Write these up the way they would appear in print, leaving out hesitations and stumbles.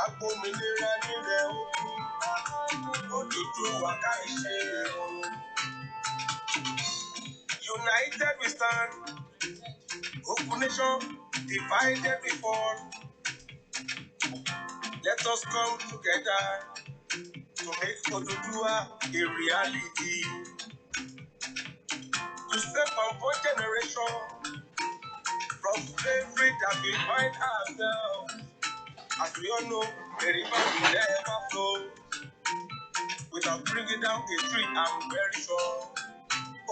Agbóminira nílẹ̀ Odùduwà káìṣe o. United we stand, open nation, divided we fall. Let us come together to make Odùduwà a reality. To save our one generation from slavery that we find ourselves. As we all know, the river will never flow without bringing down a tree, I'm very sure.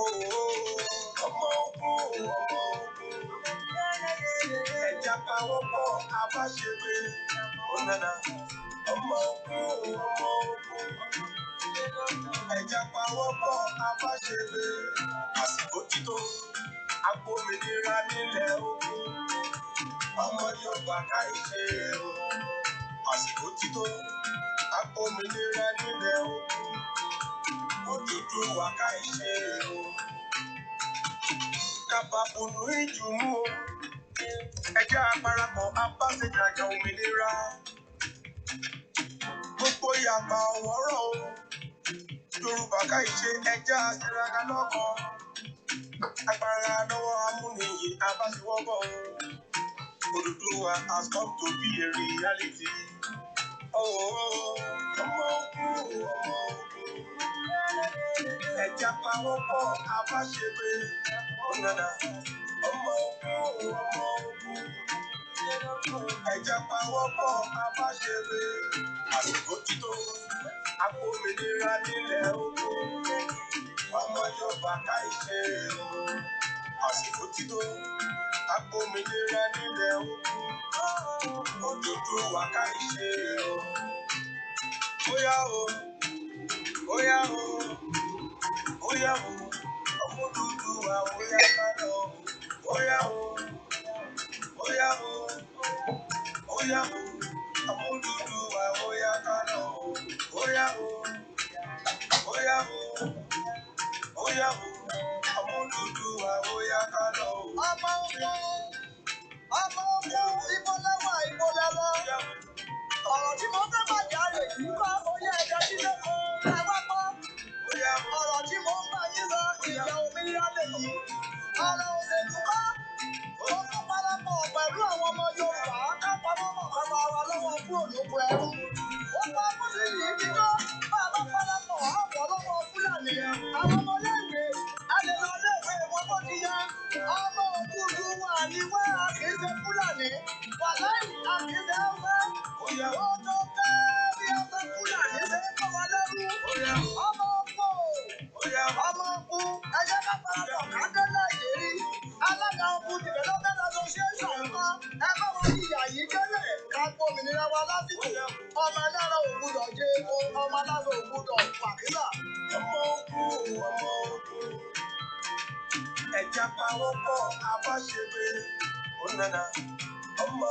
Ọmọ ogun, ọmọ ogun. Ẹja pawọ́pọ̀ abáṣepé. Ọ̀nàdà. Ọmọ ogun, ọmọ ogun. Ẹja pawọ́pọ̀ abáṣepé. Àsìkò ti tó. Agbóminira nílẹ̀ ogun. Ọmọ Yorùbá káìṣe o. Àsìkò ti tó. Agbóminira nílẹ̀ ogun. Odùduwà káìṣe o. Kábàbùnú ìjùmú o. Ẹjẹ́ àparapọ̀ abáṣejájà òmìnira. Gbogbo ìyàgbà ọ̀wọ́rọ̀ o. Yorùbá káìṣe ẹjẹ́ àṣíraka lọ́kàn. Agbára lọ́wọ́ amúniyìn abáṣewọ́bọ̀ o. Odùduwà has come to be a reality. Ọmọ ogun, ọmọ ogun. Ẹja pawọ́pọ̀ abáṣepé. Ọ̀nàdà. Ọmọ ogun, ọmọ ogun. Ẹja pawọ́pọ̀ abáṣepé. Àsìkò ti tó. Agbóminira nílẹ̀ ogun. Ọmọ Yorùbá káìṣe o. Àsìkò ti tó. Agbóminira nílẹ̀ ogun. Odùduwà káìṣe o. Óyá o, óyá o, óyá o. Ọmọ Odùduwà óyá ká lọ. Óyá o, óyá o, óyá o. Ọmọ Odùduwà óyá ká lọ. Óyá o, óyá o, óyá o. Ọmọ Odùduwà óyá ká lọ. Ọmọ ogun, ibo lẹ́wà, ibo lẹ lọ. Ọ̀rọ̀ tí mo fẹ́ bàjẹ́ àlè yìí kọ́ oyè ẹ̀jẹ̀ sílé kan láwá kọ́. Ọ̀rọ̀ tí mo ń bá yín lọ ìjà òmìnira lè yí. Ọ̀rọ̀ òṣèlú kọ́. Ó tún parapọ̀ pẹ̀lú àwọn ọmọ Yorùbá kápamọ́ mọ̀kànlá wa lọ́wọ́ kúrò lóko ẹrú. Ó pa Mùsùlùmí yìí kíkọ́. Bàbá parapọ̀ àpọ̀ lọ́wọ́ Fúlàní. Àwọn ọmọléèwé a lè lọ léèwé wọn bó ti yá. Ọmọ Odùduwà ni wá a kì í ṣe Fúlàní. Wàláì a kì í ṣe Hausa. Ó tó fẹ́ bí ọmọ Fúlàní ṣe ń kọ́ wa lẹ́rú. Ọmọ ogun ẹ jẹ́ ká parapọ̀ ká dé Nàìjíríì. Alága ogun Development Association kan ẹ bá wọn yíyà yìí délẹ̀ ká gbòmìnira wa lásìkò. Ọmọ ẹlẹ́rọ ò gbúdọ̀ jẹ epo, ọmọ aláṣọ ò gbúdọ̀ pàkílà. Ọmọ ogun. Ẹja pawọ́pọ̀ abáṣepé. Ọ̀nàdà. Ọmọ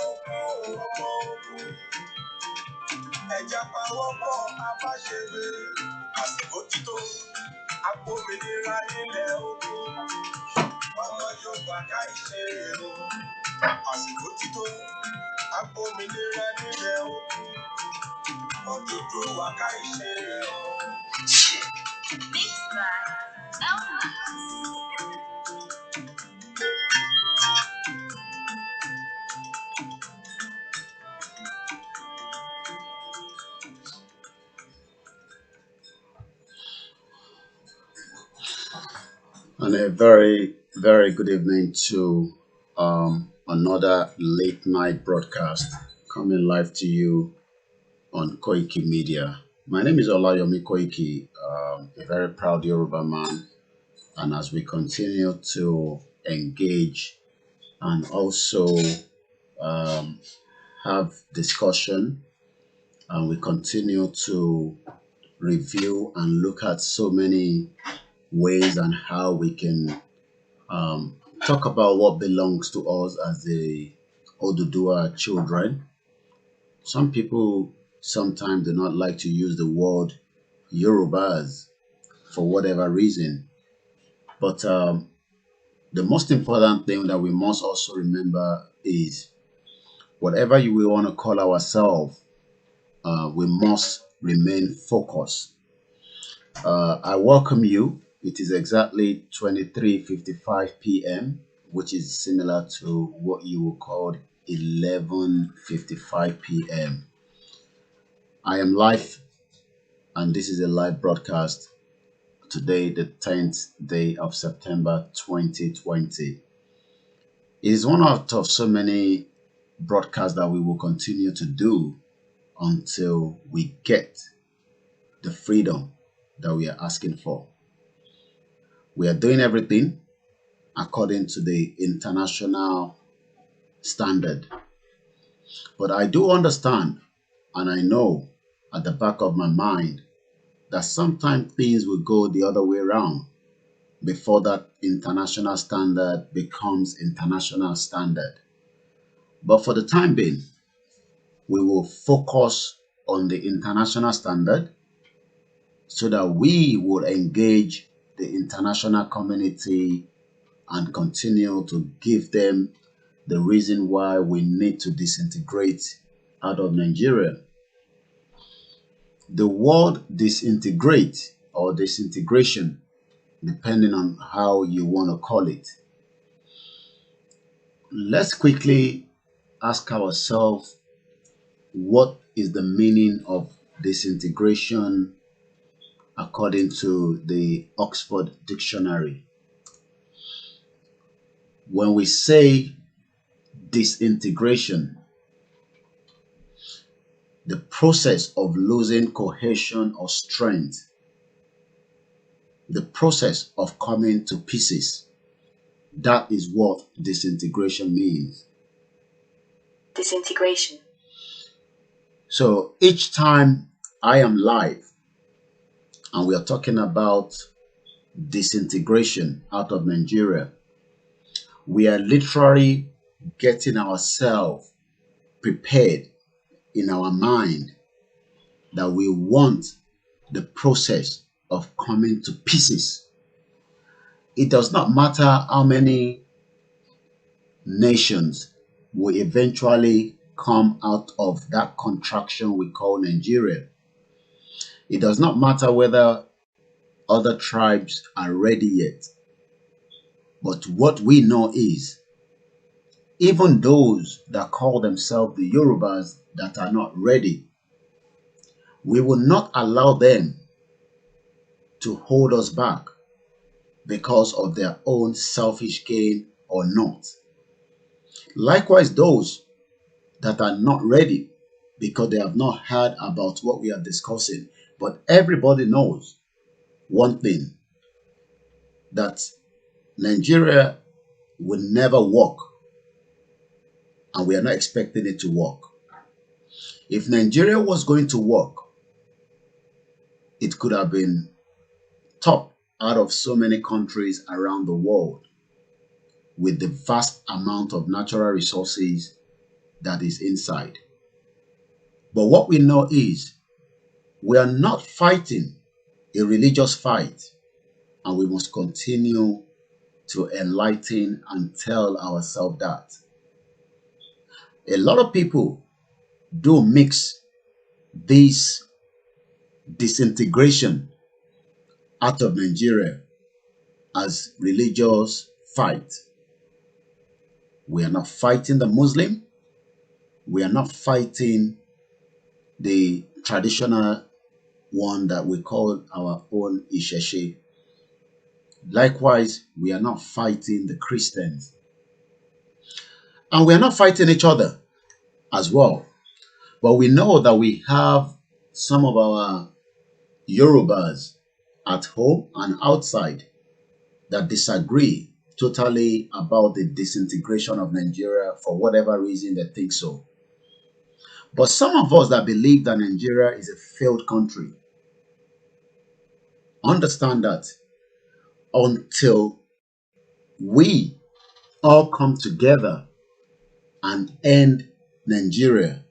ogun. Ẹja pawọ́pọ̀ abáṣepé. Àsìkò ti tó. Agbóminira nílẹ̀ ogun. Ọmọ Yorùbá káìṣe o. Àsìkò ti tó. Agbóminira nílẹ̀ ogun. Odùduwà káìṣe o. Mixed by Elma. And a very, very good evening to another late night broadcast coming live to you on Koiki Media. My name is Olayomi Koiki, a very proud Yoruba man. And as we continue to engage and also um, have discussion, and we continue to review and look at so many ways and how we can talk about what belongs to us as the Oduduwa children. Some people sometimes do not like to use the word Yorubas for whatever reason, but the most important thing that we must also remember is whatever you will want to call ourselves, we must remain focused. I welcome you. It is exactly 23:55 p.m., which is similar to what you would call 11:55 p.m. I am live, and this is a live broadcast today, the 10th day of September 2020. It is one out of so many broadcasts that we will continue to do until we get the freedom that we are asking for. We are doing everything according to the international standard. But I do understand and I know at the back of my mind that sometimes things will go the other way around before that international standard becomes international standard. But for the time being, we will focus on the international standard so that we will engage the international community and continue to give them the reason why we need to disintegrate out of Nigeria. The word disintegrate or disintegration, depending on how you want to call it, let's quickly ask ourselves what is the meaning of disintegration according to the Oxford Dictionary. When we say disintegration, the process of losing cohesion or strength, the process of coming to pieces. That is what disintegration means. Disintegration. So each time I am live and we are talking about disintegration out of Nigeria, we are literally getting ourselves prepared in our mind that we want the process of coming to pieces. It does not matter how many nations will eventually come out of that contraction we call Nigeria. It does not matter whether other tribes are ready yet. But what we know is, even those that call themselves the Yorubas that are not ready, we will not allow them to hold us back because of their own selfish gain or not. Likewise, those that are not ready because they have not heard about what we are discussing. But everybody knows one thing, that Nigeria will never work, and we are not expecting it to work. If Nigeria was going to work, it could have been top out of so many countries around the world with the vast amount of natural resources that is inside. But what we know is we are not fighting a religious fight, and we must continue to enlighten and tell ourselves that. A lot of people do mix this disintegration out of Nigeria as religious fight. We are not fighting the Muslim. We are not fighting the traditional one that we call our own Isheshe. Likewise, we are not fighting the Christians. And we are not fighting each other as well. But we know that we have some of our Yorubas at home and outside that disagree totally about the disintegration of Nigeria for whatever reason they think so. But some of us that believe that Nigeria is a failed country understand that until we all come together and end Nigeria,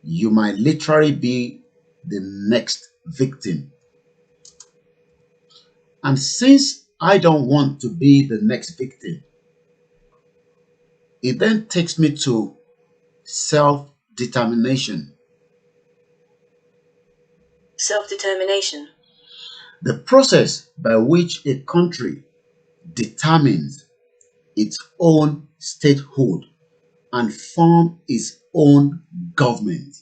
you might literally be the next victim. And since I don't want to be the next victim, it then takes me to self-determination. Self-determination. The process by which a country determines its own statehood and form its own government.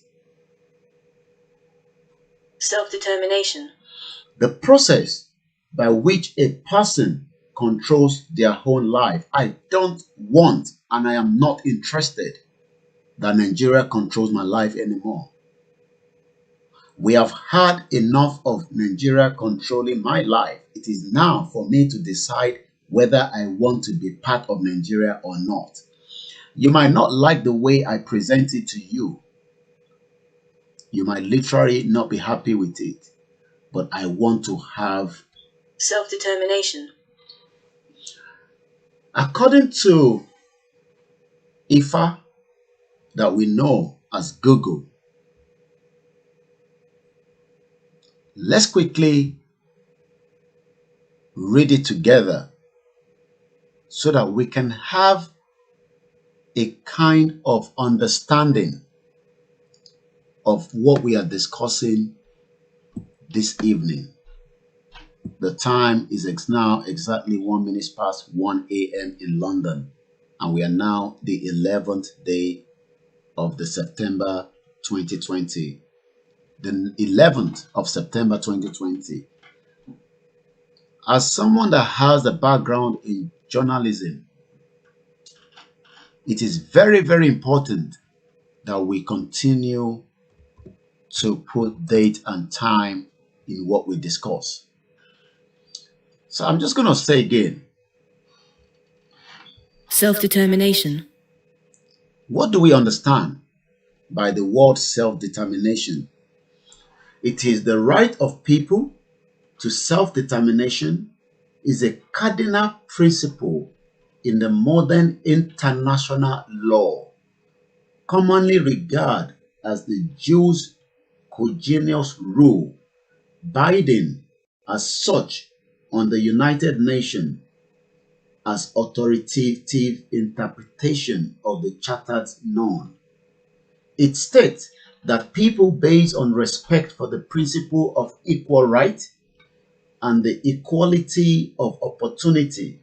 Self-determination. The process by which a person controls their own life. I don't want and I am not interested that Nigeria controls my life anymore. We have had enough of Nigeria controlling my life. It is now for me to decide whether I want to be part of Nigeria or not. You might not like the way I present it to you. You might literally not be happy with it, but I want to have self-determination. According to Ifa that we know as Google, let's quickly read it together so that we can have a kind of understanding of what we are discussing this evening. The time is now exactly 1 minute past 1 a.m. in London, and we are now the 11th day of the September 2020. The 11th of September 2020. As someone that has a background in journalism, it is very, very important that we continue to put date and time in what we discuss. So I'm just going to say again. Self-determination. What do we understand by the word self-determination? It is the right of people to self-determination is a cardinal principle in the modern international law, commonly regarded as the jus cogenius rule, binding as such on the United Nations as authoritative interpretation of the Charter's norm. It states that people, based on respect for the principle of equal right and the equality of opportunity,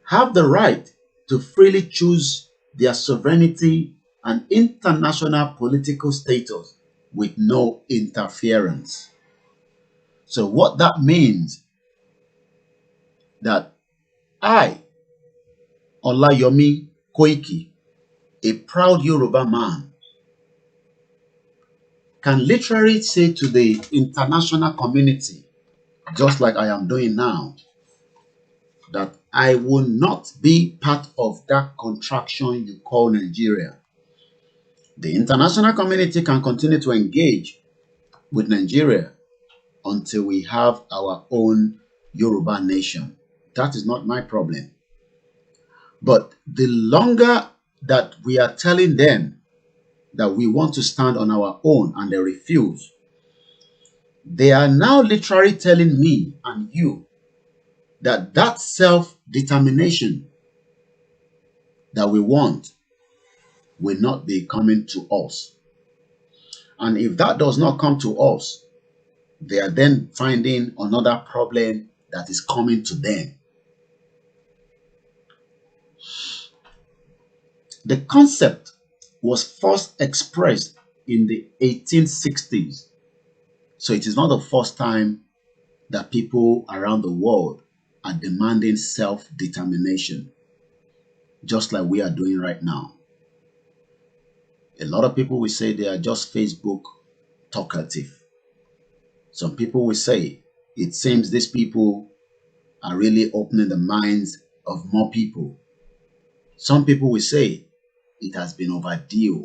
have the right to freely choose their sovereignty and international political status with no interference. So what that means that I, Olayomi Koiki, a proud Yoruba man, can literally say to the international community, just like I am doing now, that I will not be part of that contraction you call Nigeria. The international community can continue to engage with Nigeria until we have our own Yoruba nation. That is not my problem. But the longer that we are telling them that we want to stand on our own and they refuse, they are now literally telling me and you that that self-determination that we want will not be coming to us. And if that does not come to us, they are then finding another problem that is coming to them. The concept was first expressed in the 1860s. So it is not the first time that people around the world are demanding self-determination, just like we are doing right now. A lot of people will say they are just Facebook talkative. Some people will say it seems these people are really opening the minds of more people. Some people will say it has been overdue.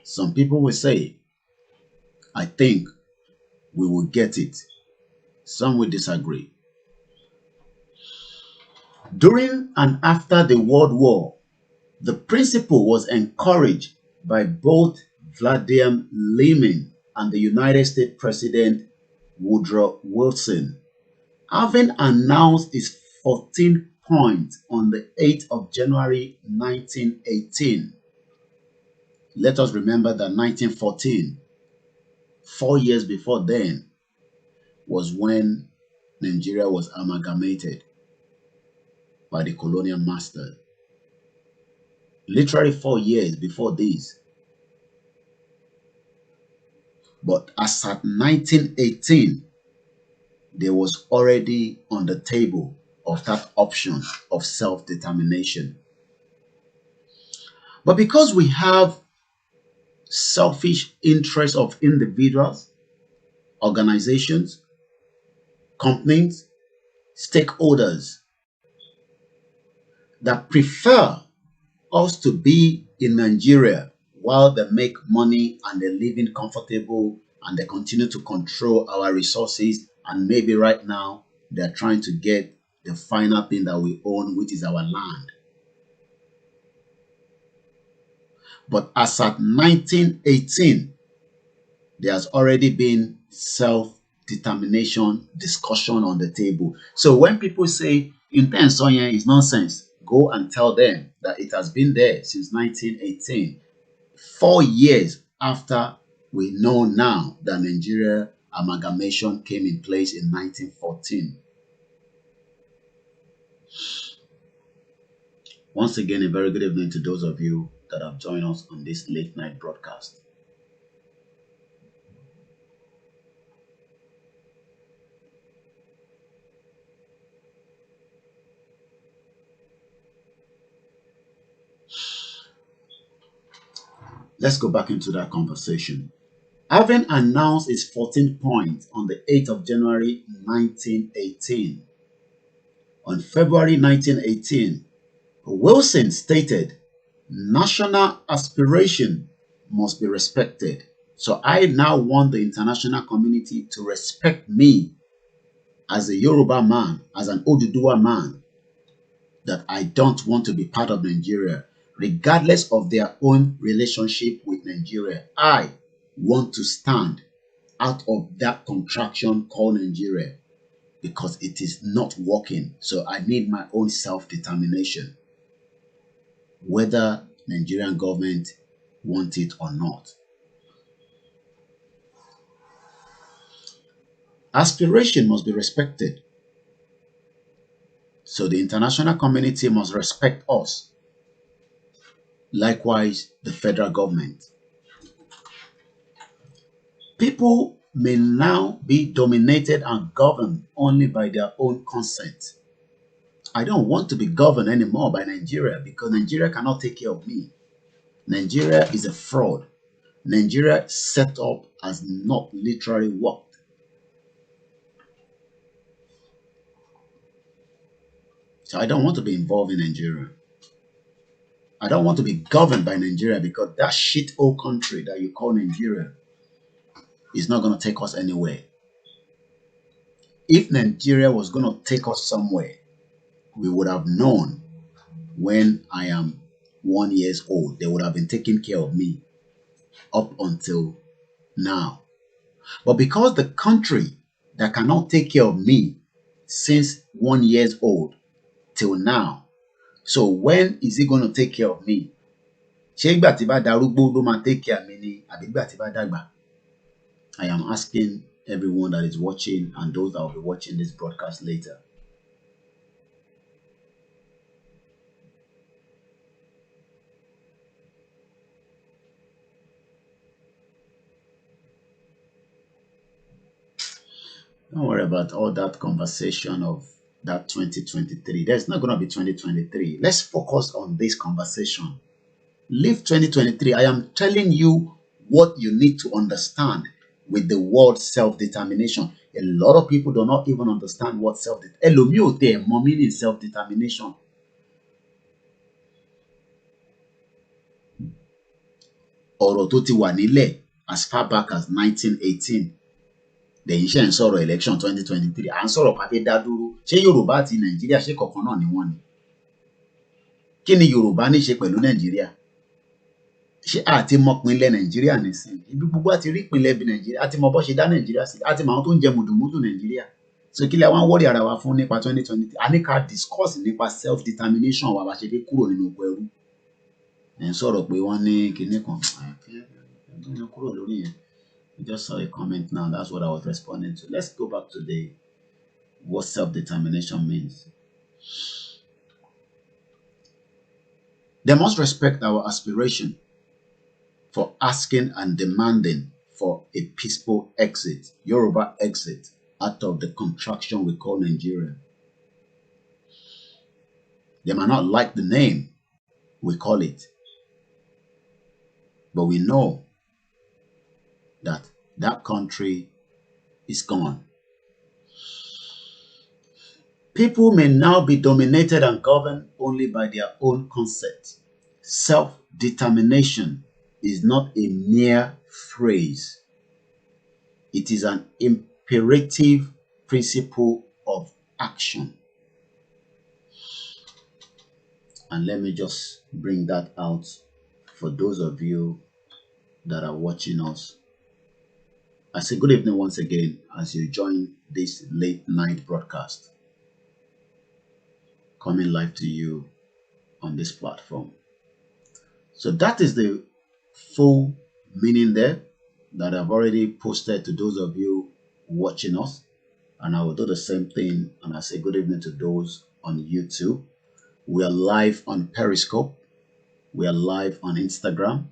Some people will say, I think we will get it. Some will disagree. During and after the World War, the principle was encouraged by both Vladimir Lenin and the United States President Woodrow Wilson, having announced its 14th point on the 8th of January 1918. Let us remember that 1914 4 years before then was when Nigeria was amalgamated by the colonial master. Literally 4 years before this. But as at 1918, there was already on the table of that option of self-determination. But because we have selfish interests of individuals, organizations, companies, stakeholders that prefer us to be in Nigeria while they make money and they're living comfortable and they continue to control our resources, and maybe right now they're trying to get the final thing that we own, which is our land. But as at 1918, there has already been self-determination discussion on the table. So when people say intense Sonya is nonsense, go and tell them that it has been there since 1918, 4 years after we know now that Nigeria amalgamation came in place in 1914. Once again, a very good evening to those of you that have joined us on this late night broadcast. Let's go back into that conversation. Having announced its 14 points on the 8th of January 1918, on February 1918, Wilson stated, national aspiration must be respected. So I now want the international community to respect me as a Yoruba man, as an Oduduwa man, that I don't want to be part of Nigeria, regardless of their own relationship with Nigeria. I want to stand out of that contraction called Nigeria because it is not working. So I need my own self-determination, whether Nigerian government want it or not. Aspiration must be respected. So the international community must respect us. Likewise, the federal government. People may now be dominated and governed only by their own consent. I don't want to be governed anymore by Nigeria because Nigeria cannot take care of me. Nigeria is a fraud. Nigeria set up has not literally worked. So I don't want to be involved in Nigeria. I don't want to be governed by Nigeria because that shit old country that you call Nigeria is not going to take us anywhere. If Nigeria was going to take us somewhere, we would have known when I am 1 year old. They would have been taking care of me up until now. But because the country that cannot take care of me since 1 year old till now, so when is it going to take care of me? Ṣé ìgbà tí bá darúgbó ló máa take care mi ni àbí ìgbà tí bá dàgbà? I am asking everyone that is watching and those that will be watching this broadcast later. Don't worry about all that conversation of that 2023. There's not going to be 2023. Let's focus on this conversation. Leave 2023. I am telling you what you need to understand with the word self-determination. A lot of people do not even understand what self-determination is. Self-determination. Ọ̀rọ̀ tó ti wà nílẹ̀ as far back as 1918. Lẹ́yìn iṣẹ́ ń sọ̀rọ̀ election 2023. À ń sọ̀rọ̀ pàfẹ́ dá dúró. Ṣé Yorùbá àti Nàìjíríà ṣe kọ̀ọ̀kan náà ni wọ́n ni? Kí ni Yorùbá ní ṣe pẹ̀lú Nàìjíríà? Ṣé àti mọ pinlẹ̀ Nàìjíríà nísìnyí? Ibi gbogbo àti rí pinlẹ̀ bí Nàìjíríà, àti mọ bó ṣe dá Nàìjíríà sí, àti mọ àwọn tó ń jẹ mùdùmùdù Nàìjíríà. So kí lẹ wá ń wọ́rí ara wa fún nípa 2023? A ní ká discuss nípa self-determination wa bá ṣe dé kúrò nínú oko ẹrú. Ẹ̀ ń sọ̀rọ̀ pé wọ́n ní kinní kan. Kúrò lórí yẹn. I just saw a comment now. That's what I was responding to. Let's go back to what self-determination means. They must respect our aspiration for asking and demanding for a peaceful exit, Yoruba exit, out of the contraction we call Nigeria. They might not like the name we call it, but we know that that country is gone. People may now be dominated and governed only by their own concept. Self-determination is not a mere phrase. It is an imperative principle of action. And let me just bring that out for those of you that are watching us. I say good evening once again as you join this late night broadcast coming live to you on this platform. So that is the full meaning there that I've already posted to those of you watching us. And I will do the same thing. And I say good evening to those on YouTube. We are live on Periscope. We are live on Instagram.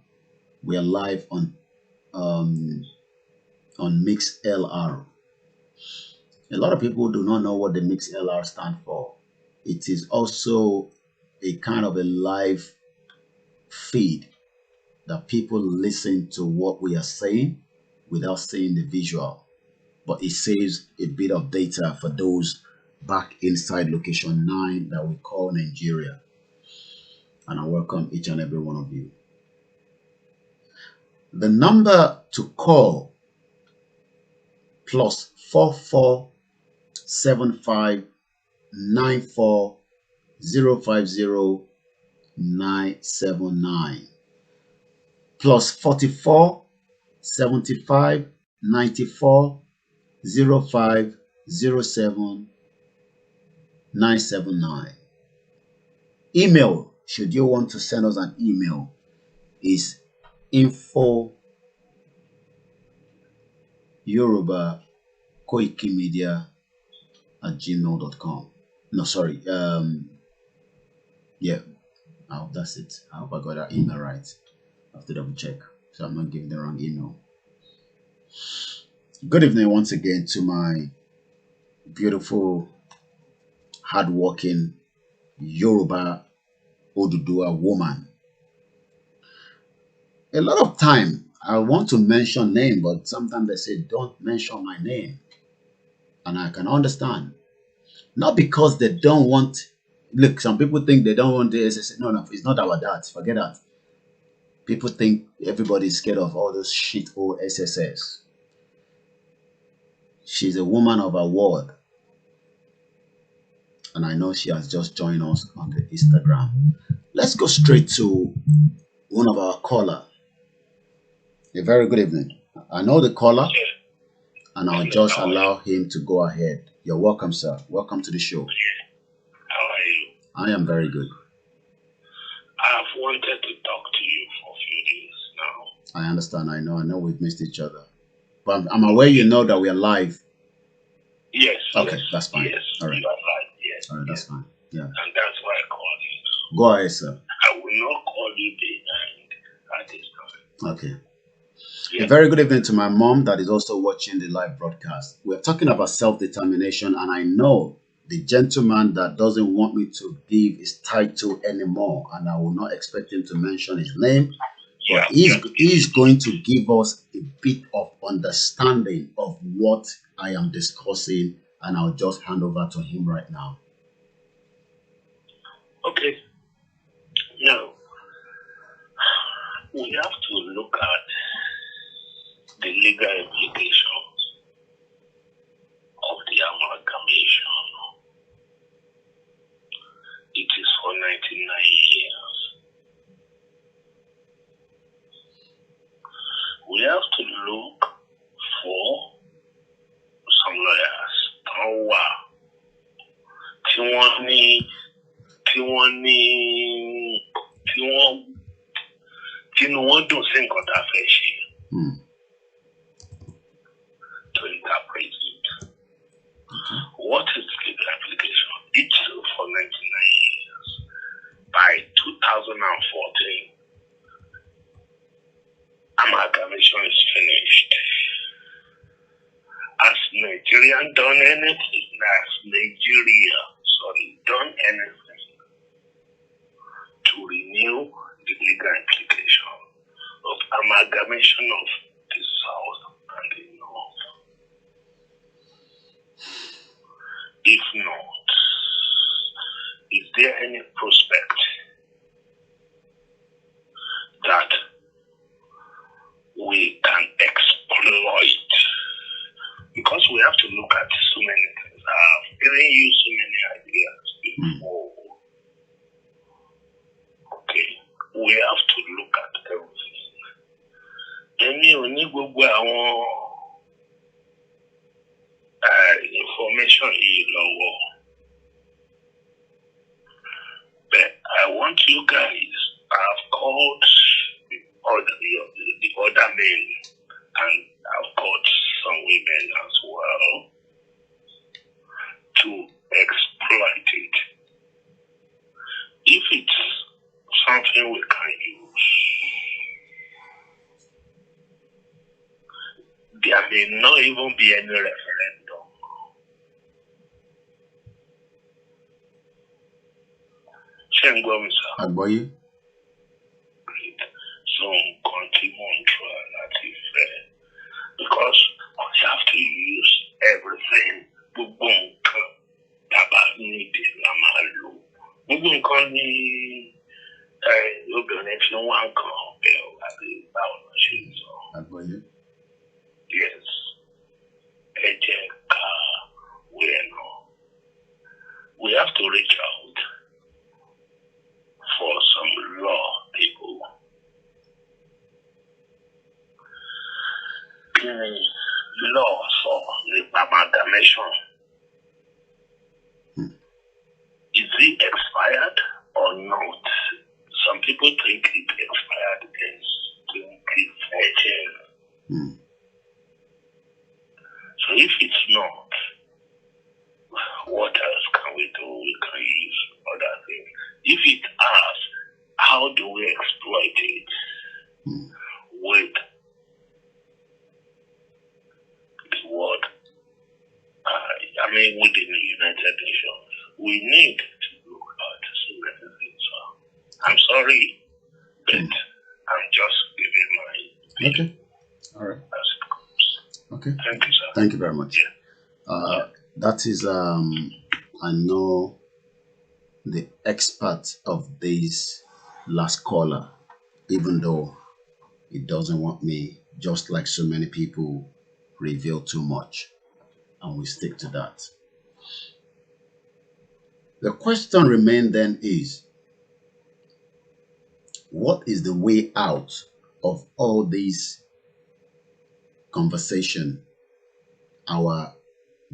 We are live on MixLR. A lot of people do not know what the MixLR stands for. It is also a kind of a live feed that people listen to what we are saying without seeing the visual. But it saves a bit of data for those back inside location 9 that we call Nigeria. And I welcome each and every one of you. The number to call plus 447594050979 plus 4475940507 Email, should you want to send us an email, is info@yorubakoikimedia@gmail.com. No, sorry. Yeah, I hope that's it. I hope I got that email right. I have to double check so I'm not giving the wrong email. Good evening once again to my beautiful, hardworking Yoruba Oduduwa woman. A lot of time I want to mention name, but sometimes they say don't mention my name, and I can understand. Not because they don't want. Look, some people think they don't want the SSS. No, it's not about that. Forget that. People think everybody's scared of all those shit old SSS. She's a woman of her word. And I know she has just joined us on the Instagram. Let's go straight to one of our caller. A very good evening. I know the caller, and I'll just allow him to go ahead. You're welcome, sir. Welcome to the show. How are you? I am very good. I've wanted to talk to you for a few days now. I understand. I know we've missed each other. But I'm aware you know that we are live. Yes. Okay, yes, that's fine. Yes, all right. You are right. Yes. All right, that's fine. Yeah. And that's why I called you. Go ahead, sir. I will not call you behind at this time. Okay. Yes. A very good evening to my mom that is also watching the live broadcast. We're talking about self-determination, and I know the gentleman that doesn't want me to give his title anymore, and I will not expect him to mention his name, but he's going to give us a bit of understanding of what I am discussing, and I'll just hand over to him right now. Okay. Now, we have to look at the legal implications of the amalgamation. It is for 99 years. We have to look for some lawyers. tí wọ́n dùn sí nǹkan tá a fẹ́ ṣe. amalgamation is finished. Has Nigeria done anything? Done anything to renew the legal implication of amalgamation of the South and the North? If not, is there any prospect that we can exploit? Because we have to look at so many things. I've given you so many ideas before. Okay, we have to look at everything. Any information is but I want you guys, I've called the other men, and I've called some women as well, to exploit it. If it's something we can use, there may not even be any referendum. Shengwam, sir. Agboye. So continue because we have to use everything. Agboye. Yes. We have to reach out for some law people. Law for the amalgamation. Is it expired or not? Some people think it expired in 2014. So if it's not, what else can we do? We can use other things. If it has, how do we exploit it with the world? Within the United Nations, we need to look at so many things. I'm sorry, but I'm just giving my opinion. Okay. All right. As it comes. Okay. Thank you, sir. Thank you very much. That is, I know the expert of this last caller, even though it doesn't want me, just like so many people, reveal too much, and we stick to that. The question remains then is, what is the way out of all these conversation, our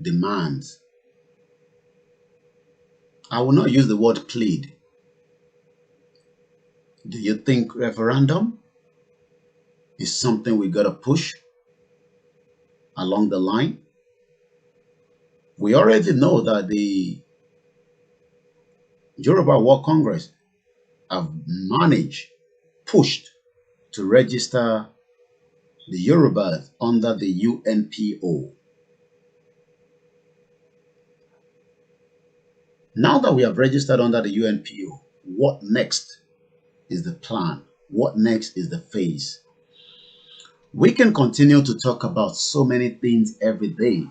demands? I will not use the word plead. Do you think referendum is something we got to push along the line? We already know that the Yoruba World Congress have pushed to register the Yorubas under the UNPO. Now that we have registered under the UNPO, what next is the plan? What next is the phase? We can continue to talk about so many things every day.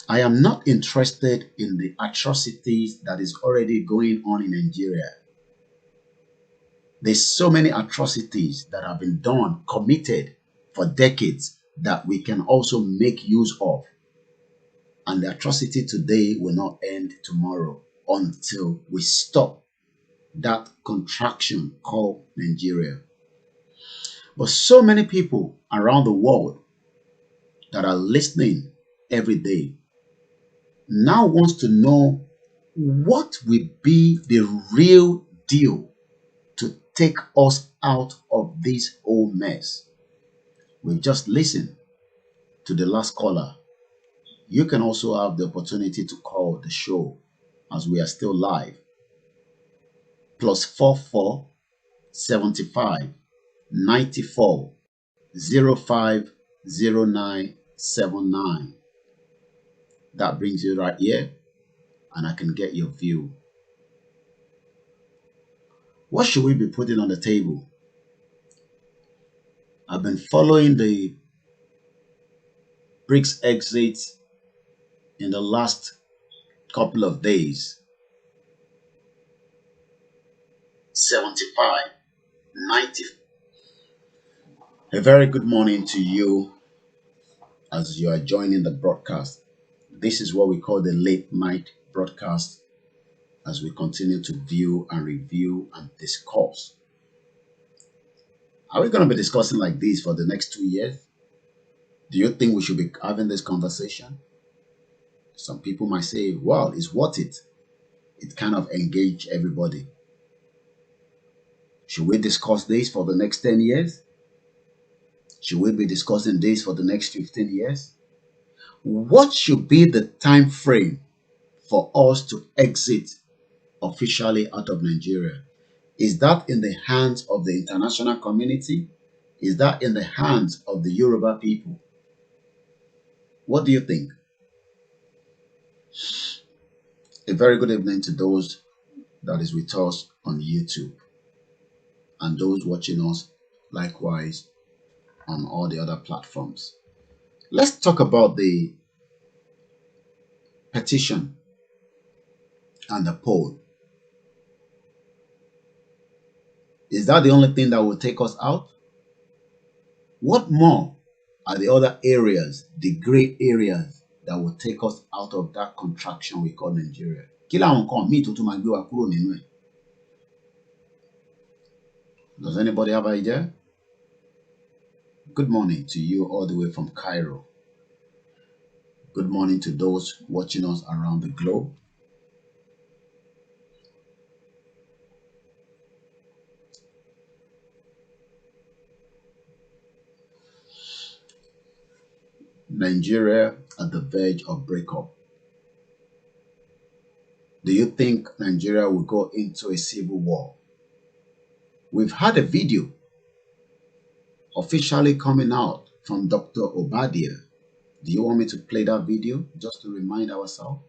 I am not interested in the atrocities that is already going on in Nigeria. There's so many atrocities that have been done, committed for decades that we can also make use of. And the atrocity today will not end tomorrow until we stop that contraction called Nigeria. But so many people around the world that are listening every day now wants to know what will be the real deal to take us out of this whole mess. We've just listened to the last caller. You can also have the opportunity to call the show as we are still live. +44 75 94 050979. That brings you right here, and I can get your view. What should we be putting on the table? I've been following the BRICS exit in the last couple of days. 75, 90. A very good morning to you as you are joining the broadcast. This is what we call the late night broadcast as we continue to view and review and discuss. Are we going to be discussing like this for the next 2 years? Do you think we should be having this conversation? Some people might say, well, it's worth it. It kind of engage everybody. Should we discuss this for the next 10 years? Should we be discussing this for the next 15 years? What should be the time frame for us to exit officially out of Nigeria? Is that in the hands of the international community? Is that in the hands of the Yoruba people? What do you think? A very good evening to those that is with us on YouTube and those watching us likewise on all the other platforms. Let's talk about the petition and the poll. Is that the only thing that will take us out? What more are the other areas, the gray areas that will take us out of that contraction we call Nigeria? Kí làwọn nǹkan míì tó tún máa gbé wa kúrò nínú ẹ̀? Does anybody have an idea? Good morning to you all the way from Cairo. Good morning to those watching us around the globe. Nigeria at the verge of breakup. Do you think Nigeria will go into a civil war? We've had a video officially coming out from Dr. Obadia. Do you want me to play that video just to remind ourselves?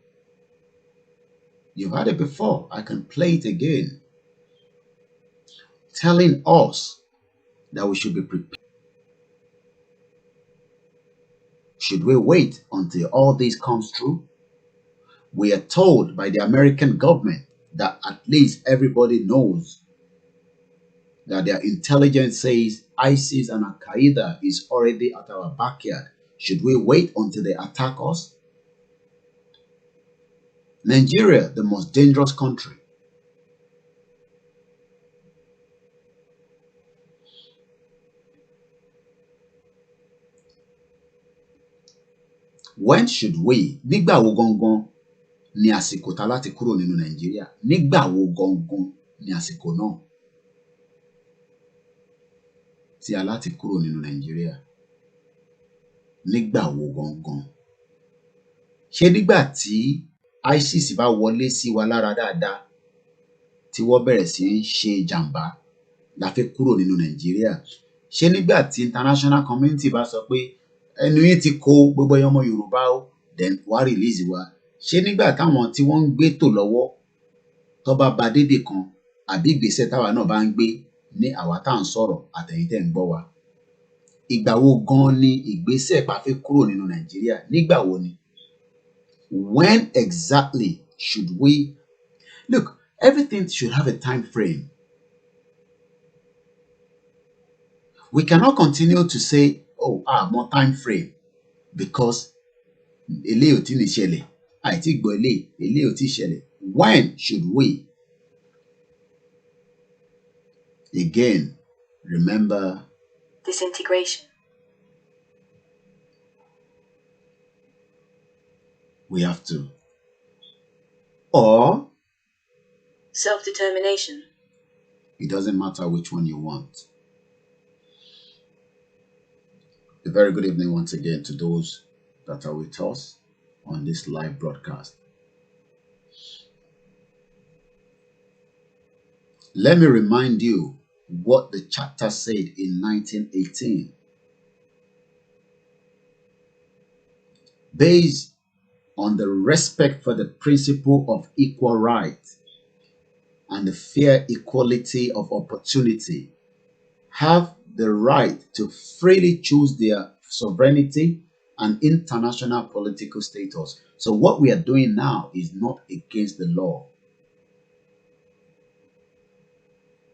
You've had it before. I can play it again. Telling us that we should be prepared. Should we wait until all this comes true? We are told by the American government that at least everybody knows that their intelligence says ISIS and Al-Qaeda is already at our backyard. Should we wait until they attack us? Nigeria, the most dangerous country. When should we? Nígbà wo gangan ni àsìkò tá láti kúrò nínú Nàìjíríà? Nígbà wo gangan ni àsìkò náà tí a láti kúrò nínú Nàìjíríà? Nígbà wo gangan? Ṣé nígbà tí ISIS bá wọlé sí wa lára dáadáa tí wọ́n bẹ̀rẹ̀ sí ń ṣe jàǹbá la fẹ́ kúrò nínú Nàìjíríà? Ṣé nígbà tí international community bá sọ pé ẹnu yín ti kó gbogbo ẹ̀yin ọmọ Yorùbá o, then wá release wa? Ṣé nígbà táwọn tí wọ́n ń gbé tò lọ́wọ́ tó bá ba dédé kan àbí ìgbésẹ̀ táwa náà bá ń gbé ní àwa tá à ń sọ̀rọ̀ àtẹ̀yin tẹ́ ń gbọ́ wa? Ìgbà wo gan ni ìgbésẹ̀ pa fẹ́ kúrò nínú Nàìjíríà? Nígbà wo ni? When exactly should we? Look, everything should have a time frame. We cannot continue to say, oh, more time frame because eléyìí ò tí ní ṣẹlẹ̀, àìtí gbọ́ eléyìí ò tí ṣẹlẹ̀. When should we? Again, remember Disintegration. we have to. Or Self-determination. it doesn't matter which one you want. A very good evening once again to those that are with us on this live broadcast. Let me remind you what the charter said in 1918. based on the respect for the principle of equal rights and the fair equality of opportunity, have the right to freely choose their sovereignty and international political status. So what we are doing now is not against the law.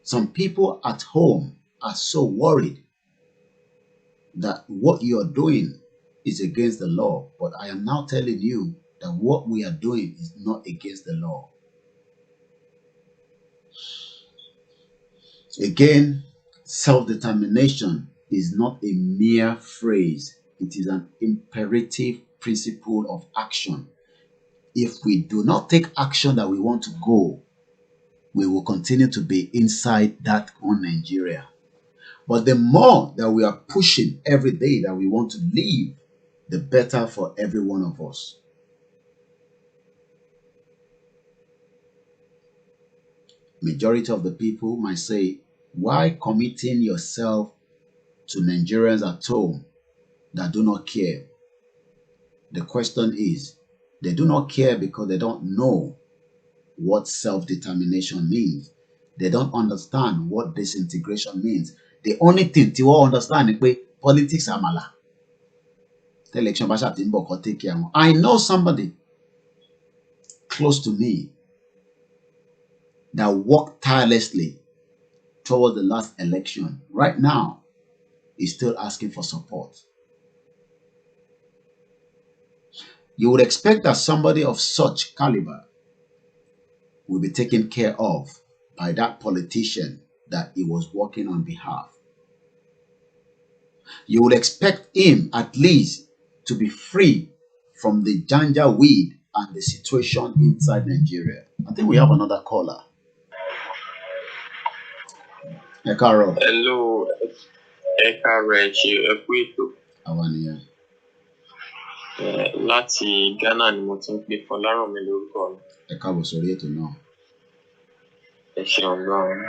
Some people at home are so worried that what you are doing is against the law, but I am now telling you that what we are doing is not against the law. Again, self-determination is not a mere phrase. It is an imperative principle of action. If we do not take action that we want to go, we will continue to be inside that on Nigeria. But the more that we are pushing every day that we want to leave, the better for every one of us. Majority of the people might say, why committing yourself to Nigerians at home that do not care? The question is, they do not care because they don't know what self-determination means. They don't understand what disintegration means. The only thing they will understand is politics amala. Election take care. I know somebody close to me that worked tirelessly towards the last election. Right now, is still asking for support. You would expect that somebody of such caliber will be taken care of by that politician that he was working on behalf. You would expect him at least to be free from the janja weed and the situation inside Nigeria. I think we have another caller. Ekaro. Hello, Ekarechi. Awaniya. Láti Ghana ni mo ti ń pè Fọlárànmí lórúkọ mi. Ẹ káàbọ̀ sórí ètò náà. Ẹ ṣeun gan-an.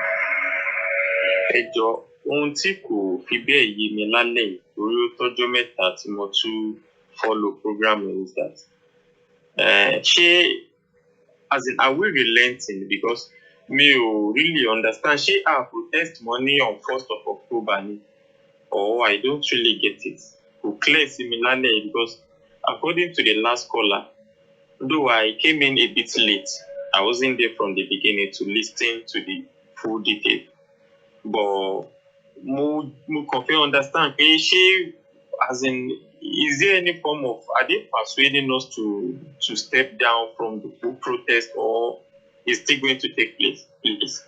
Ẹ jọ ohun tí kò fi bẹ́ẹ̀ yé mi lálẹ́ yìí torí ó tọ́jọ́ mẹ́ta tí mo tún follow program is that ṣé as in are we relenting because mi ò really understand ṣé our protest money on 1st of October ni or I don't really get it. Kò clear sí mi lálẹ́ yìí because according to the last caller, though I came in a bit late, I wasn't there from the beginning to listen to the full detail. But mo kàn fẹ́ understand pé ṣé as in is there any form of are they persuading us to step down from the full protest or is still going to take place, please?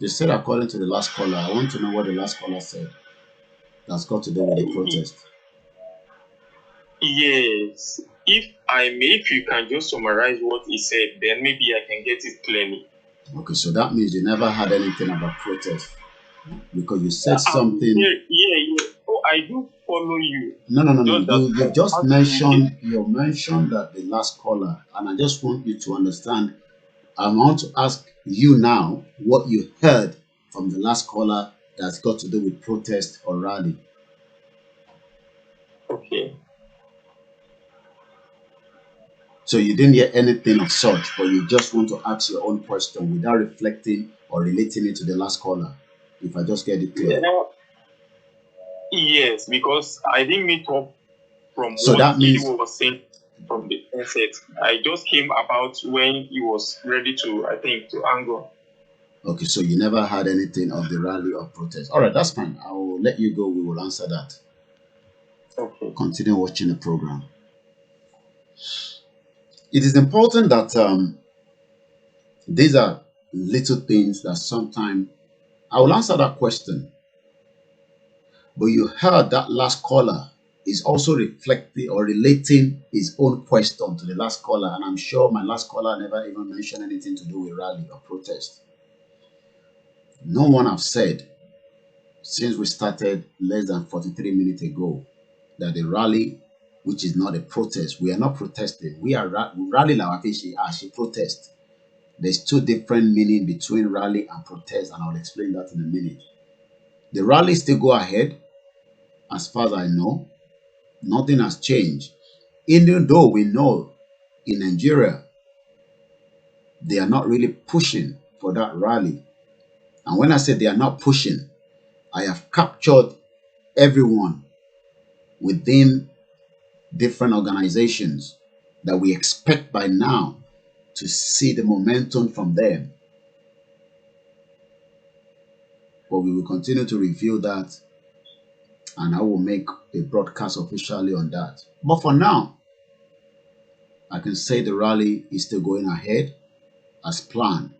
They said according to the last caller. I want to know what the last caller said. That's got to do with the protest. Yes. If you can just summarize what he said, then maybe I can get it clearly. Okay, so that means you never had anything about protest because you said something. Yeah. Oh, I do follow you. No. You just mentioned that the last caller, and I just want you to understand. I want to ask you now what you heard from the last caller that's got to do with protest or rally. Okay. So you didn't hear anything of such, but you just want to ask your own question without reflecting or relating it to the last caller. If I just get it clear. Yes, because I didn't meet up from so what that means, he was saying from the onset. I just came about when he was ready to, I think, to angle. Okay, so you never had anything of the rally or protest. All right, that's fine. I will let you go. We will answer that. Okay. Continue watching the program. It is important that these are little things that sometimes I will answer that question. But you heard that last caller is also reflecting or relating his own question to the last caller. And I'm sure my last caller never even mentioned anything to do with rally or protest. No one have said since we started less than 43 minutes ago that the rally, which is not a protest, we are not protesting. We are rally as a protest. There's two different meaning between rally and protest, and I'll explain that in a minute. The rally still go ahead. As far as I know, nothing has changed. Even though we know in Nigeria, they are not really pushing for that rally. And when I say they are not pushing, I have captured everyone within different organizations that we expect by now to see the momentum from them. But we will continue to review that, and I will make a broadcast officially on that. But for now, I can say the rally is still going ahead as planned.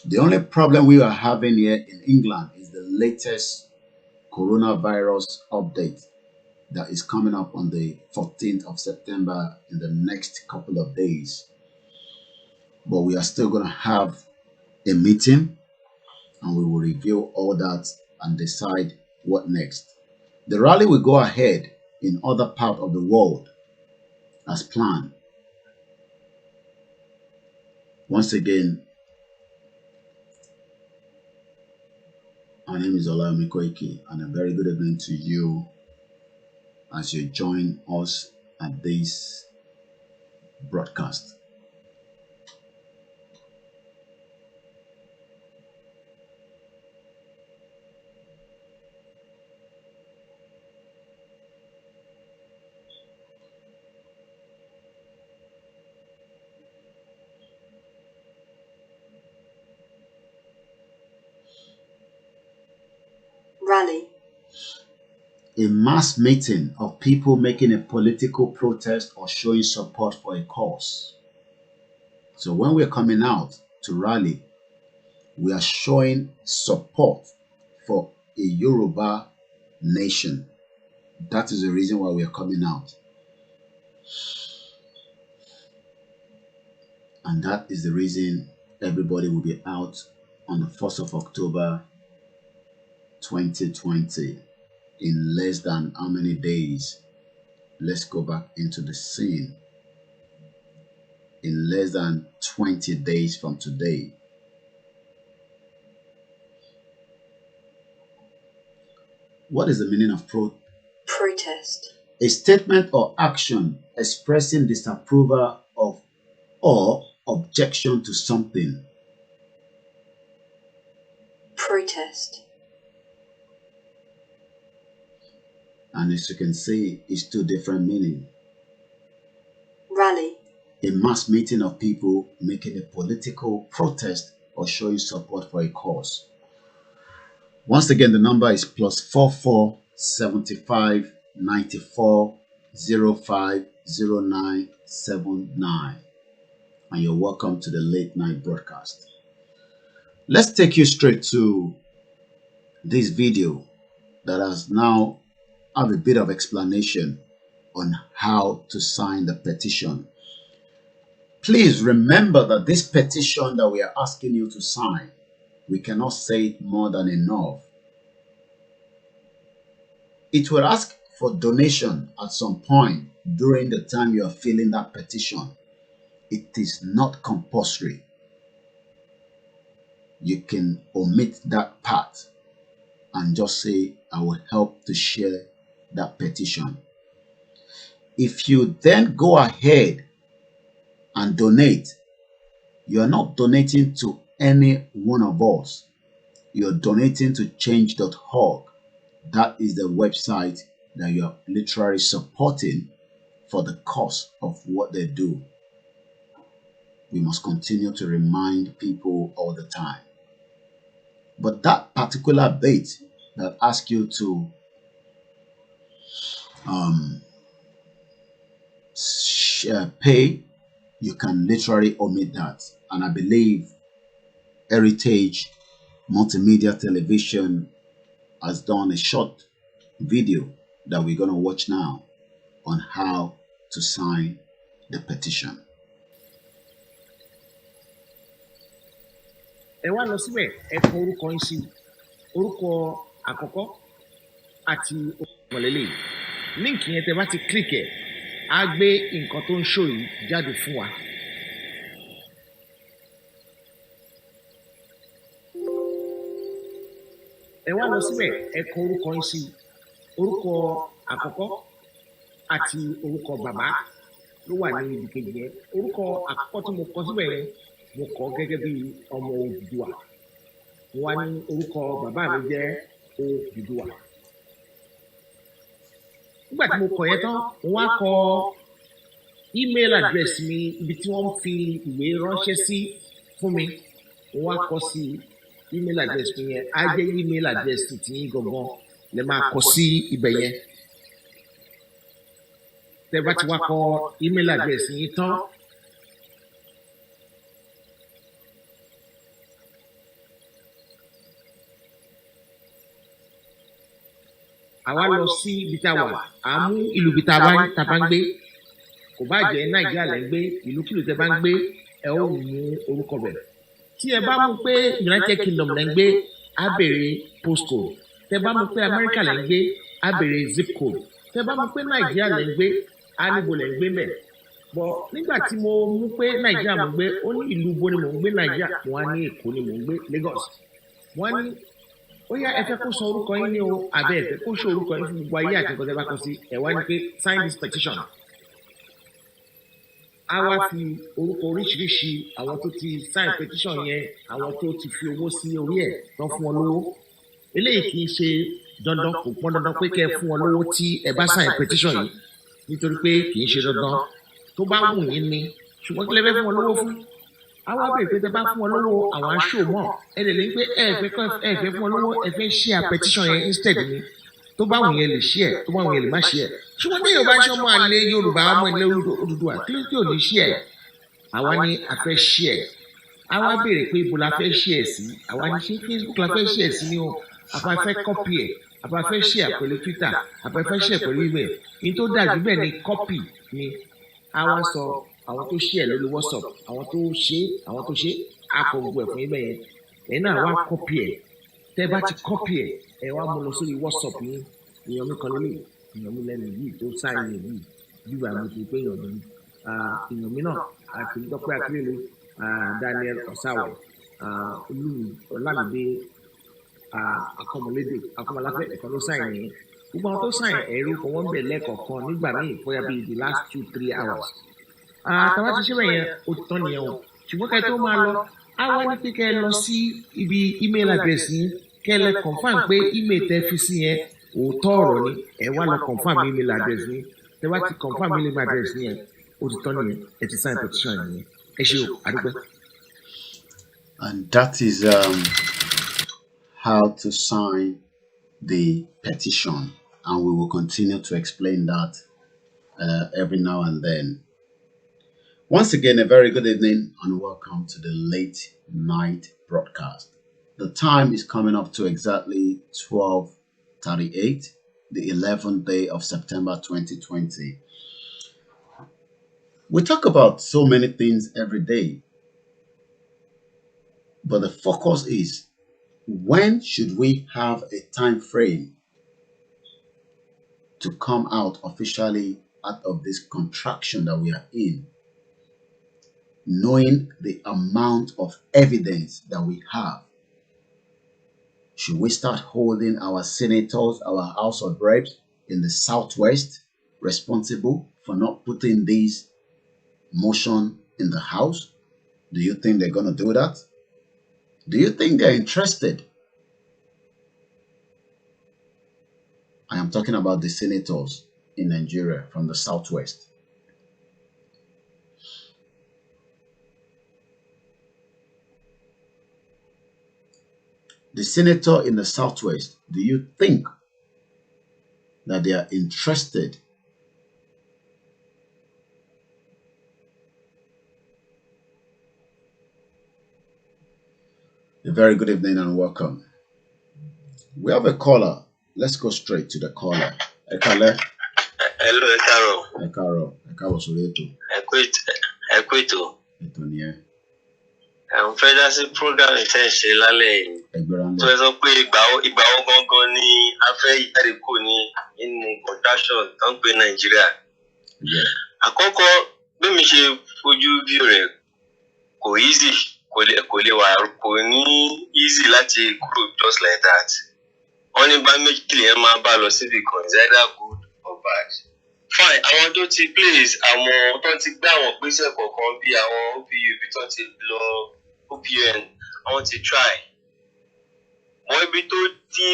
The only problem we are having here in England is the latest coronavirus update that is coming up on the 14th of September in the next couple of days. But we are still going to have a meeting and we will review all that and decide what next. The rally will go ahead in other parts of the world as planned. Once again, my name is Olayemi Koiki, and a very good evening to you as you join us at this broadcast. Rally. A mass meeting of people making a political protest or showing support for a cause. So when we're coming out to rally, we are showing support for a Yoruba nation. That is the reason why we are coming out. And that is the reason everybody will be out on the 1st of October 2020 in less than how many days? Let's go back into the scene. In less than 20 days from today. What is the meaning of protest? A statement or action expressing disapproval of or objection to something. Protest. And as you can see, it's two different meanings. Rally. A mass meeting of people making a political protest or showing support for a cause. Once again, the number is +44 75 94 05 09 79. And you're welcome to the late night broadcast. Let's take you straight to this video that has now have a bit of explanation on how to sign the petition. Please remember that this petition that we are asking you to sign, we cannot say it more than enough. It will ask for donation at some point during the time you are filling that petition. It is not compulsory. You can omit that part and just say, I will help to share that petition. If you then go ahead and donate, you are not donating to any one of us. You're donating to change.org. That is the website that you are literally supporting for the cause of what they do. We must continue to remind people all the time. But that particular bit that asks you to pay, you can literally omit that. And I believe Heritage Multimedia Television has done a short video that we're going to watch now on how to sign the petition. Ẹ wá lọ síbẹ̀ ẹ kọ orúkọ yín sí orúkọ àkọ́kọ́ àti ọ̀pọ̀lẹ́lẹ̀ líǹkì yẹn tẹ bá ti click ẹ̀ á gbé nǹkan tó ń ṣò yìí jáde fún wa. Ẹ wá lọ síbẹ̀ ẹ kọ orúkọ yín sí orúkọ àkọ́kọ́ àti orúkọ bàbá ló wà ní ibi kejì yẹn. Orúkọ àkọ́kọ́ tí mo kọ síbẹ̀ yẹn mo kọ gẹ́gẹ́ bí ọmọ Odùduwà. Mo wá ní orúkọ bàbá mi jẹ́ Odùduwà. Nígbà tí mo kọ yẹn tán mo wá kọ email address mi ibi tí wọ́n fi ìwé ránṣẹ́ sí fún mi. Mo wá kọ sí email address mi yẹn á jẹ́ email address tí yín gangan lè máa kọ sí ibẹ̀ yẹn. Tẹ́ bá ti wá kọ email address yín tán àwa lọ sí ibi tá a wà á mú ìlú ibi tá a bá ń gbé, kò bá jẹ́ Nàìjíríà lẹ́ ń gbé, ìlúkìlú tẹ́ bá ń gbé ẹ ó mú orúkọ bẹ̀. Tí ẹ bá mú pé United Kingdom lẹ́ ń gbé á béèrè postcode. Tẹ́ bá mú pé America lẹ́ ń gbé á béèrè zip code. Tẹ́ bá mú pé Nàìjíríà lẹ́ ń gbé á níbo lẹ́ ń gbé mẹ́. Bọ̀ nígbà tí mo mú pé Nàìjíríà mo ń gbé ó ní ìlú bo ni mo ń gbé Nàìjíríà, mo wá ní Èkó ni mo ń gbé Lagos. Wọ́n ní ó yá ẹ fẹ́ kó sọ orúkọ yín ní o àbẹ́ ẹ fẹ́ kó sọ orúkọ yín fún gbogbo ayé àti nǹkan tẹ́ bá kọ sí ẹ wá ní pé sign this petition. A wá fi orúkọ oríṣiríṣi àwọn tó ti sign petition yẹn, àwọn tó ti fi owó sí orí ẹ̀ tán fún wọn lówó. Eléyìí kì í ṣe dandan, kò pọn dandan pé kẹ́ ẹ fún wọn lówó tí ẹ bá sign petition yìí, nítorí pé kì í ṣe dandan. Tó bá wù yín ni, ṣùgbọ́n kí lẹ fẹ́ fún wọn lówó fún? Àwọn abẹ́rẹ́ pé tẹ bá fún wọn lówó àwọn aṣọ mọ̀ ẹ lè lè pé ẹ fẹ́ fún wọn lówó ẹ fẹ́ share petition yẹn instead ni. Tó bá wù yẹn lè share, tó bá wù yẹn lè má share. Ṣùgbọ́n ní Yorùbá ṣe ọmọ àlè Yorùbá ọmọ ilẹ̀ Odùduwà kí ló tí ò ní share? Àwa ní a fẹ́ share. Àwa béèrè pé ibo la fẹ́ share sí? Àwa ní ṣé Facebook la fẹ́ share sí ni o? Àbá fẹ́ copy ẹ̀, àbá fẹ́ share pẹ̀lú Twitter, àbá fẹ́ share pẹ̀lú email. Ní tó dájú bẹ́ẹ̀ ni copy ni. Àwa sọ àwọn tó share lórí WhatsApp, àwọn tó ṣe akọ gbogbo ẹ̀ fún yín bẹ́ẹ̀ yẹn. Ẹ̀yin náà wá copy ẹ̀. Tẹ́ bá ti copy ẹ̀, ẹ wá mú lọ sórí WhatsApp yín. Èèyàn mi kan lélẹ̀, èèyàn mi lẹ́nu yìí tó sáyẹn yìí, bíbá mi ti pé èèyàn mi. Èèyàn mi náà àti Dọ́pẹ́ Akérèlé, Daniel Ọ̀sáwẹ̀, Ọlámídé Akọ́mọláfẹ́ ẹ̀kan ló sáyẹn yẹn. Gbogbo àwọn tó sáyẹn ẹ̀rú kan wọ́n bẹ̀ lẹ́ẹ̀kọ̀ọ̀kan nígbà míì bóyá bíi the last 2-3 hours. Tàbá ti ṣe bẹ́ẹ̀ yẹn ó tán nìyẹn o. Ṣùgbọ́n kẹ́ tó máa lọ á wá ní pé kẹ́ ẹ lọ sí ibi email address yín kẹ́ ẹ lè confirm pé email tẹ́ fi sí yẹn òótọ́ ọ̀rọ̀ ni ẹ wá lọ confirm email address yín. Tẹ́ bá ti confirm email address yẹn ó ti tán nìyẹn ẹ ti sign petition yẹn. Ẹ ṣé o, àdúpẹ́. And that is how to sign the petition, and we will continue to explain that every now and then. Once again, a very good evening and welcome to the late night broadcast. The time is coming up to exactly 12:38, the 11th day of September 2020. We talk about so many things every day, but the focus is when should we have a time frame to come out officially out of this contraction that we are in, knowing the amount of evidence that we have. Should we start holding our senators, our House of Reps in the Southwest responsible for not putting this motion in the House? Do you think they're going to do that? Do you think they're interested? I am talking about the senators in Nigeria from the Southwest. The senator in the Southwest, do you think that they are interested A very good evening and welcome. We have a caller. Let's go straight to the caller. Ekale. Hello, Ekaro. Ekaro. Ekaro Soreto. Equito. Etonie. Àwọn fẹ́ dá sí program ìtẹ́ ṣe lálẹ́ yìí. Tó ẹ sọ pé ìgbà wo gangan ni a fẹ́ ìjáde kò ní inú contraction tó ń pè Nàìjíríà. Àkọ́kọ́ bí mi ṣe fojú bí rẹ̀ kò easy, kò lè wà kò ní easy láti kúrò just like that. Wọ́n ní bá méjì lè máa bá lọ síbi kan, is either good or bad. fine àwọn tó ti place àwọn tó ti gbé àwọn ìgbésẹ̀ kọ̀ọ̀kan bí àwọn OPU ibi tó ti lọ OPN àwọn ti try wọ́n ibi tó tí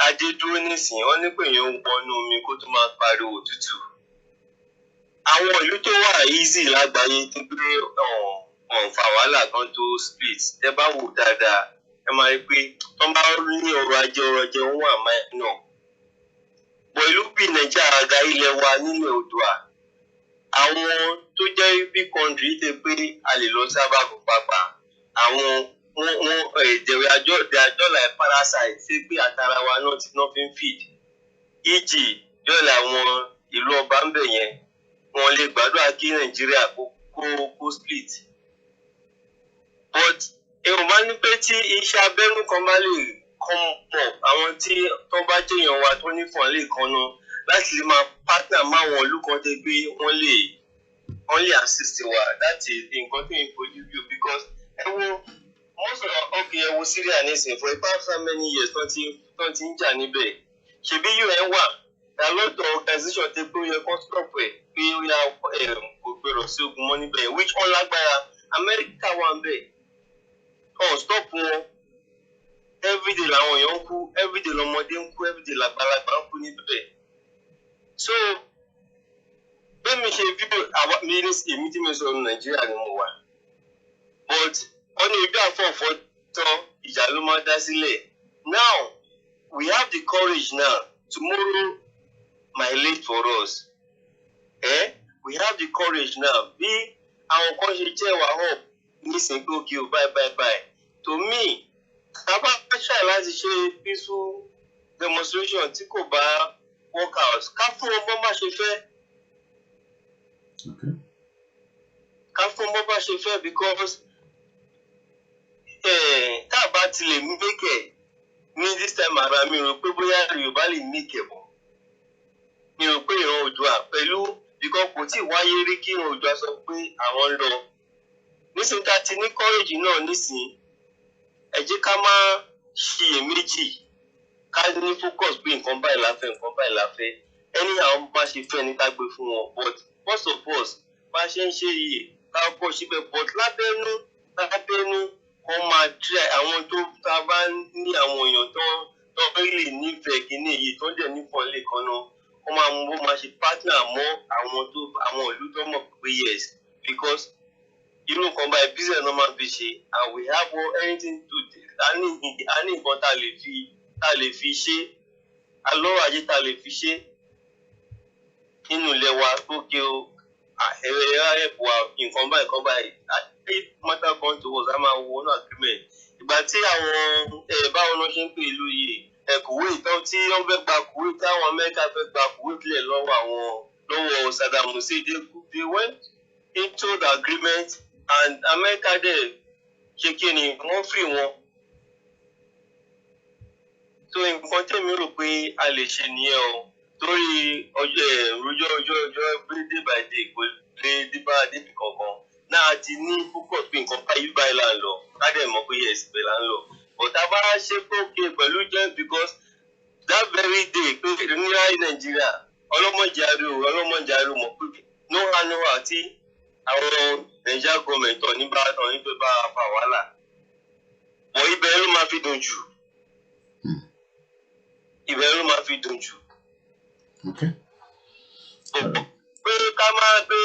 adé dúró nísìnyí wọ́n ní pé èèyàn ń wọnú omi kó tó máa pariwo òtútù àwọn ìlú tó wà easy lágbàáyé tó gbé fa wàhálà kan tó split ẹ bá wò dáadáa ẹ máa rí pé wọ́n bá ní ọrọ̀ ajé wọn wà máa náà bọ̀ ìlú bíi nàìjíríà àga ilẹ̀ wa nílẹ̀ Oòduà àwọn tó jẹ́ bí country ṣe pé a lè lọ sábà kó pápá àwọn they are just like parasite ṣe pé àtàrà wa náà ti náà fi ń feed e.g. jọ́ọ̀lù àwọn ìlú ọba ń bẹ̀ yẹn wọn lè gbàdúrà kí nàìjíríà kó split but èrò máa ní pé tí iṣẹ́ abẹ́nú kan bá lè come up àwọn tí tó bá jẹ́yàn wa tó nífọ̀n lè kan náà láti lè máa partner máwọn ìlú kan tẹ́ pé wọ́n lè assist wa láti nǹkan tó ń fojú bí o because ẹ wo most of our okay ẹ wo Syria nísìnyí for the past how many years tó ti ń jà níbẹ̀ ṣebí UN wà a lot of organization tẹ́ pé ó yẹ kó stop ẹ̀ pé ó yà kò gbèrò sí ogun mọ́ níbẹ̀ which wọ́n lágbára America wà ń bẹ̀ stop wọn everyday làwọn èèyàn ń kú everyday lọmọdé ń kú everyday làgbàlagbà ń kú níbẹ̀ so bẹ́ẹ̀ mi ṣe fídíò èmi tí mi sọ ní Nàìjíríà ni mo wà but ọ̀nà ìbí àfọ̀fọ̀ tán ìjà ló máa dá sílẹ̀ now we have the courage now tomorrow might late for us we have the courage now bí àwọn kan ṣe jẹ́ wà up nísìnyí pé òkè ò bye to me tábà ṣàì láti ṣe peaceful demonstration tí kò bá work out ká fún wọn bọ́ bá ṣe fẹ́ because tá a bá tilẹ̀ mékè ní this time around mi rò pé bóyá Yorùbá lè mékè bọ̀ mi rò pé ìran Oòduà pẹ̀lú because kò tí ì wáyé rí kí ìran Oòduà sọ pé àwọn ń lọ nísìnyí ká ti ní courage náà nísìnyí ẹ jẹ́ ká má ṣiyèméjì ká ní focus pé nǹkan báyìí la fẹ́ ẹni àwọn bá ṣe fẹ́ ní ká gbé fún wọn but first of all bá ṣe ń ṣe iye ká pọ̀ síbẹ̀ but lábẹ́nú wọ́n máa try àwọn tó ta bá ní àwọn èèyàn tó lè nífẹ̀ẹ́ kíní èyí tó dẹ̀ nífọ̀ọ́ lè kan náà wọ́n máa ṣe partner mọ́ àwọn ìlú tó mọ̀ pé yes because irú nǹkan báyìí business náà máa fi ṣe and we have anything to do a ní nǹkan tá a lè fi ṣe alọ́rọ̀ ajé tá a lè fi ṣe nínú ilẹ̀ wa tó ké o ẹ̀rẹ̀ wa nǹkan báyìí if matter come to us a máa wo no agreement ìgbà tí àwọn báwọn náà ṣe ń pè ìlú yìí Kuwait tán tí wọ́n fẹ́ gba Kuwait táwọn Amẹ́ríkà fẹ́ gba Kuwait lẹ̀ lọ́wọ́ Saddam Hussein they went into the agreement and America dẹ̀ ṣe kí ni wọ́n free wọn. So nǹkan tẹ̀mí rò pé a lè ṣe nìyẹn o torí ọjọ́ day by day kò lè dìbà débi kankan náà ti ní púpọ̀ pé nǹkan báyìí là ń lọ ká dẹ̀ mọ̀ pé yes ibẹ̀ là ń lọ but a bá ṣe pé òkè pẹ̀lú jẹ́ because that very day pé ní Nàìjíríà ọlọ́mọdéjarú mọ̀ pé no handover àti àwọn Nigeria government ọ̀ ní pé bá a fa wàhálà bọ̀ ibẹ̀ ló máa fi dùn jù. Ìbẹ̀rù máa fi dùn jù. Pé ká máa gbé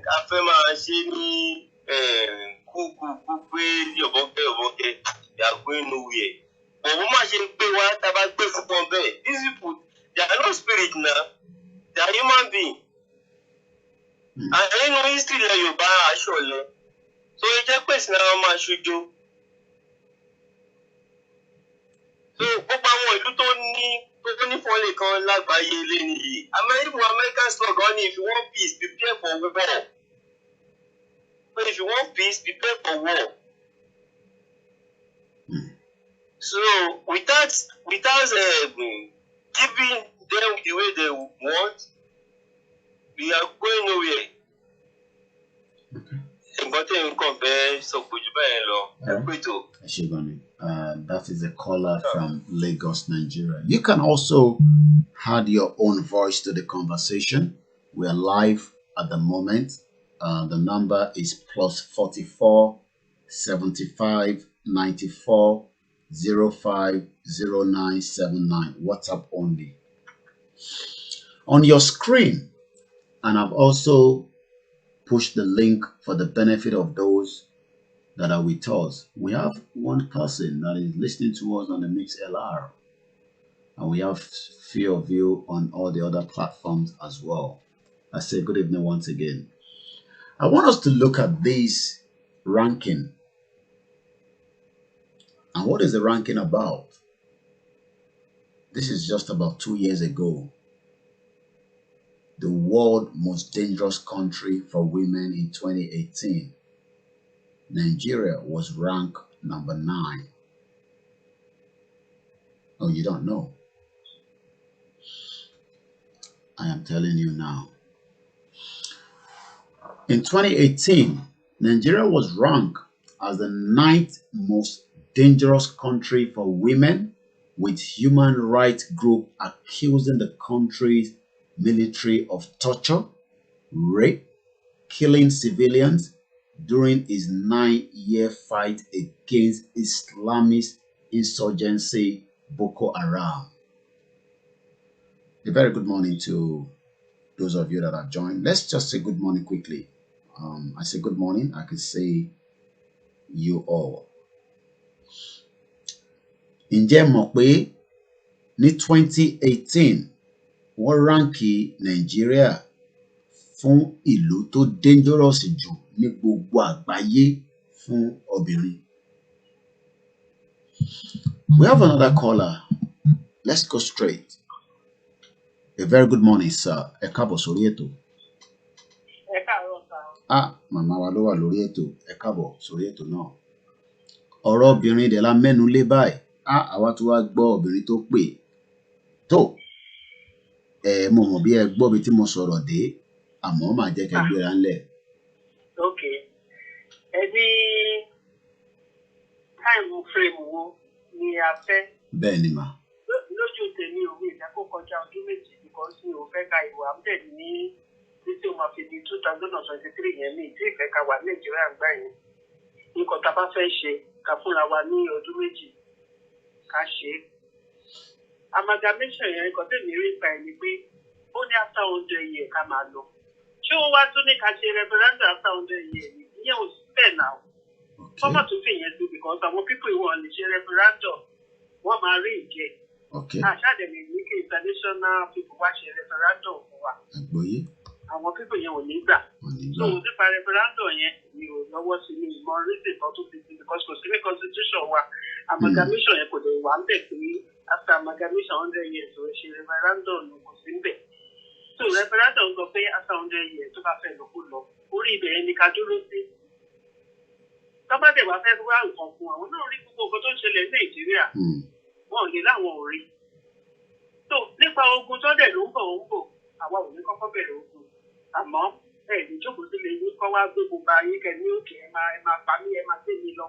ká fẹ́ máa ṣe ní kúkú pé yọ̀bọ̀kẹ́ they are going nowhere. Bọ̀wọ́ máa ṣe gbé wa tá a bá gbé fún wọn bẹ́ẹ̀. These people they are not spirit na they are human being. Àyẹ̀nù history lẹ Yorùbá aṣọ lẹ. So ẹ jẹ́ pèsè náà wọ́n máa ṣojo. So gbogbo àwọn ìlú tó ní fọ́lẹ̀ kan lágbàáyé lé nìyí. American slogan ni if you want peace prepare for war. So if you want peace prepare for war. So without giving them the way they want, we are going nowhere. Nǹkan tí nǹkan bẹ́ẹ̀ sọ pé jù báyẹn lọ. Ẹ pé tó. Ẹ ṣé gan ni. That is a caller from Lagos, Nigeria. You can also add your own voice to the conversation. We are live at the moment. The number is plus 44 75 94 05 0979. WhatsApp only. On your screen, and I've also pushed the link for the benefit of those that are with us. We have one person that is listening to us on the Mix LR, and we have few of you on all the other platforms as well. I say good evening once again. I want us to look at this ranking. And what is the ranking about? This is just about 2 years ago. The world most dangerous country for women in 2018. Nigeria was ranked number 9. Oh, you don't know? I am telling you now. In 2018, Nigeria was ranked as the 9th most dangerous country for women, with human rights group accusing the country's military of torture, rape, killing civilians during its 9-year fight against Islamist insurgency Boko Haram. A very good morning to those of you that have joined. Let's just say good morning quickly. I say good morning. I can say you all. Ǹjẹ́ mọ̀ pé ní 2018 wọ́n ránkì Nàìjíríà fún ìlú tó dangerous jù ní gbogbo àgbáyé fún obìnrin. We have another caller. Let's go straight. A very good morning, sir. Ẹ káàbọ̀ sórí ètò. Ẹ káàárọ̀ sà. Màmá wa ló wà lórí ètò. Ẹ káàbọ̀ sórí ètò náà. Ọ̀rọ̀ obìnrin dẹ̀ la mẹ́nu lé báyìí. Àwa tó wá gbọ́ obìnrin tó pè. Tó mo mọ̀ bí ẹ gbọ́ bí tí mo sọ̀rọ̀ dé, àmọ́ màá jẹ́ kẹ́ gbéra ńlẹ̀. Ok. Ẹ ní táìmù fírèmù wo ni a fẹ́? Bẹ́ẹ̀ ni mà. Lójú tèmi ò wí ìdákó kọjá ọdún méjì because mi ò fẹ́ ka ìwà ń bẹ̀ ní títí o máa fi di 2023 yẹn mi tí ìfẹ́ ka wà Nàìjíríà gbà yẹn. Nǹkan tá a bá fẹ́ ṣe ká fúnra wa ní ọdún méjì ká ṣe é. Amalgamation yẹn nǹkan tèmi rí pa ẹ̀ ni pé ó ní after 100 years ká máa lọ. Ṣé ó wá tún ní ká ṣe referendum after 100 years ni? Ìyẹn ò sí bẹ́ẹ̀ náà. Fọ́mọ̀ tún fi yẹn sí because àwọn pípọ̀ ìwọ̀n lè ṣe referendum wọ́n máa rí ìjẹ́. Àṣàdẹ̀lẹ̀ ní kí international people wá ṣe referendum fún wa. Àgbọ́yé. Àwọn pípọ̀ yẹn ò ní gbà. So nípa referendum yẹn mi ò lọ́wọ́ sí ní ìmọ̀ reason tó tún fi sí because kò sí ní constitution wa. Amalgamation yẹn kò lè wà ń bẹ̀ pé after amalgamation 100 years ò ṣe referendum kò sí ń bẹ̀. So referendum sọ pé after 100 years tó bá fẹ́ lọ kó lọ orí ibẹ̀ yẹn ni ká dúró sí. Tọ́bàdé wá fẹ́ wá nǹkan fún àwọn náà rí gbogbo nǹkan tó ń ṣẹlẹ̀ ní Nàìjíríà. Wọn ò lè láwọn ò rí. So nípa ogun tó dẹ̀ ló ń bọ̀ àwa ò ní kọ́kọ́ bẹ̀rẹ̀ ogun. Àmọ́ ní jókòó sílé yín kọ́ wá gbé gbogbo ayé kẹ ní òkè ẹ máa pa mí ẹ máa gbé mi lọ.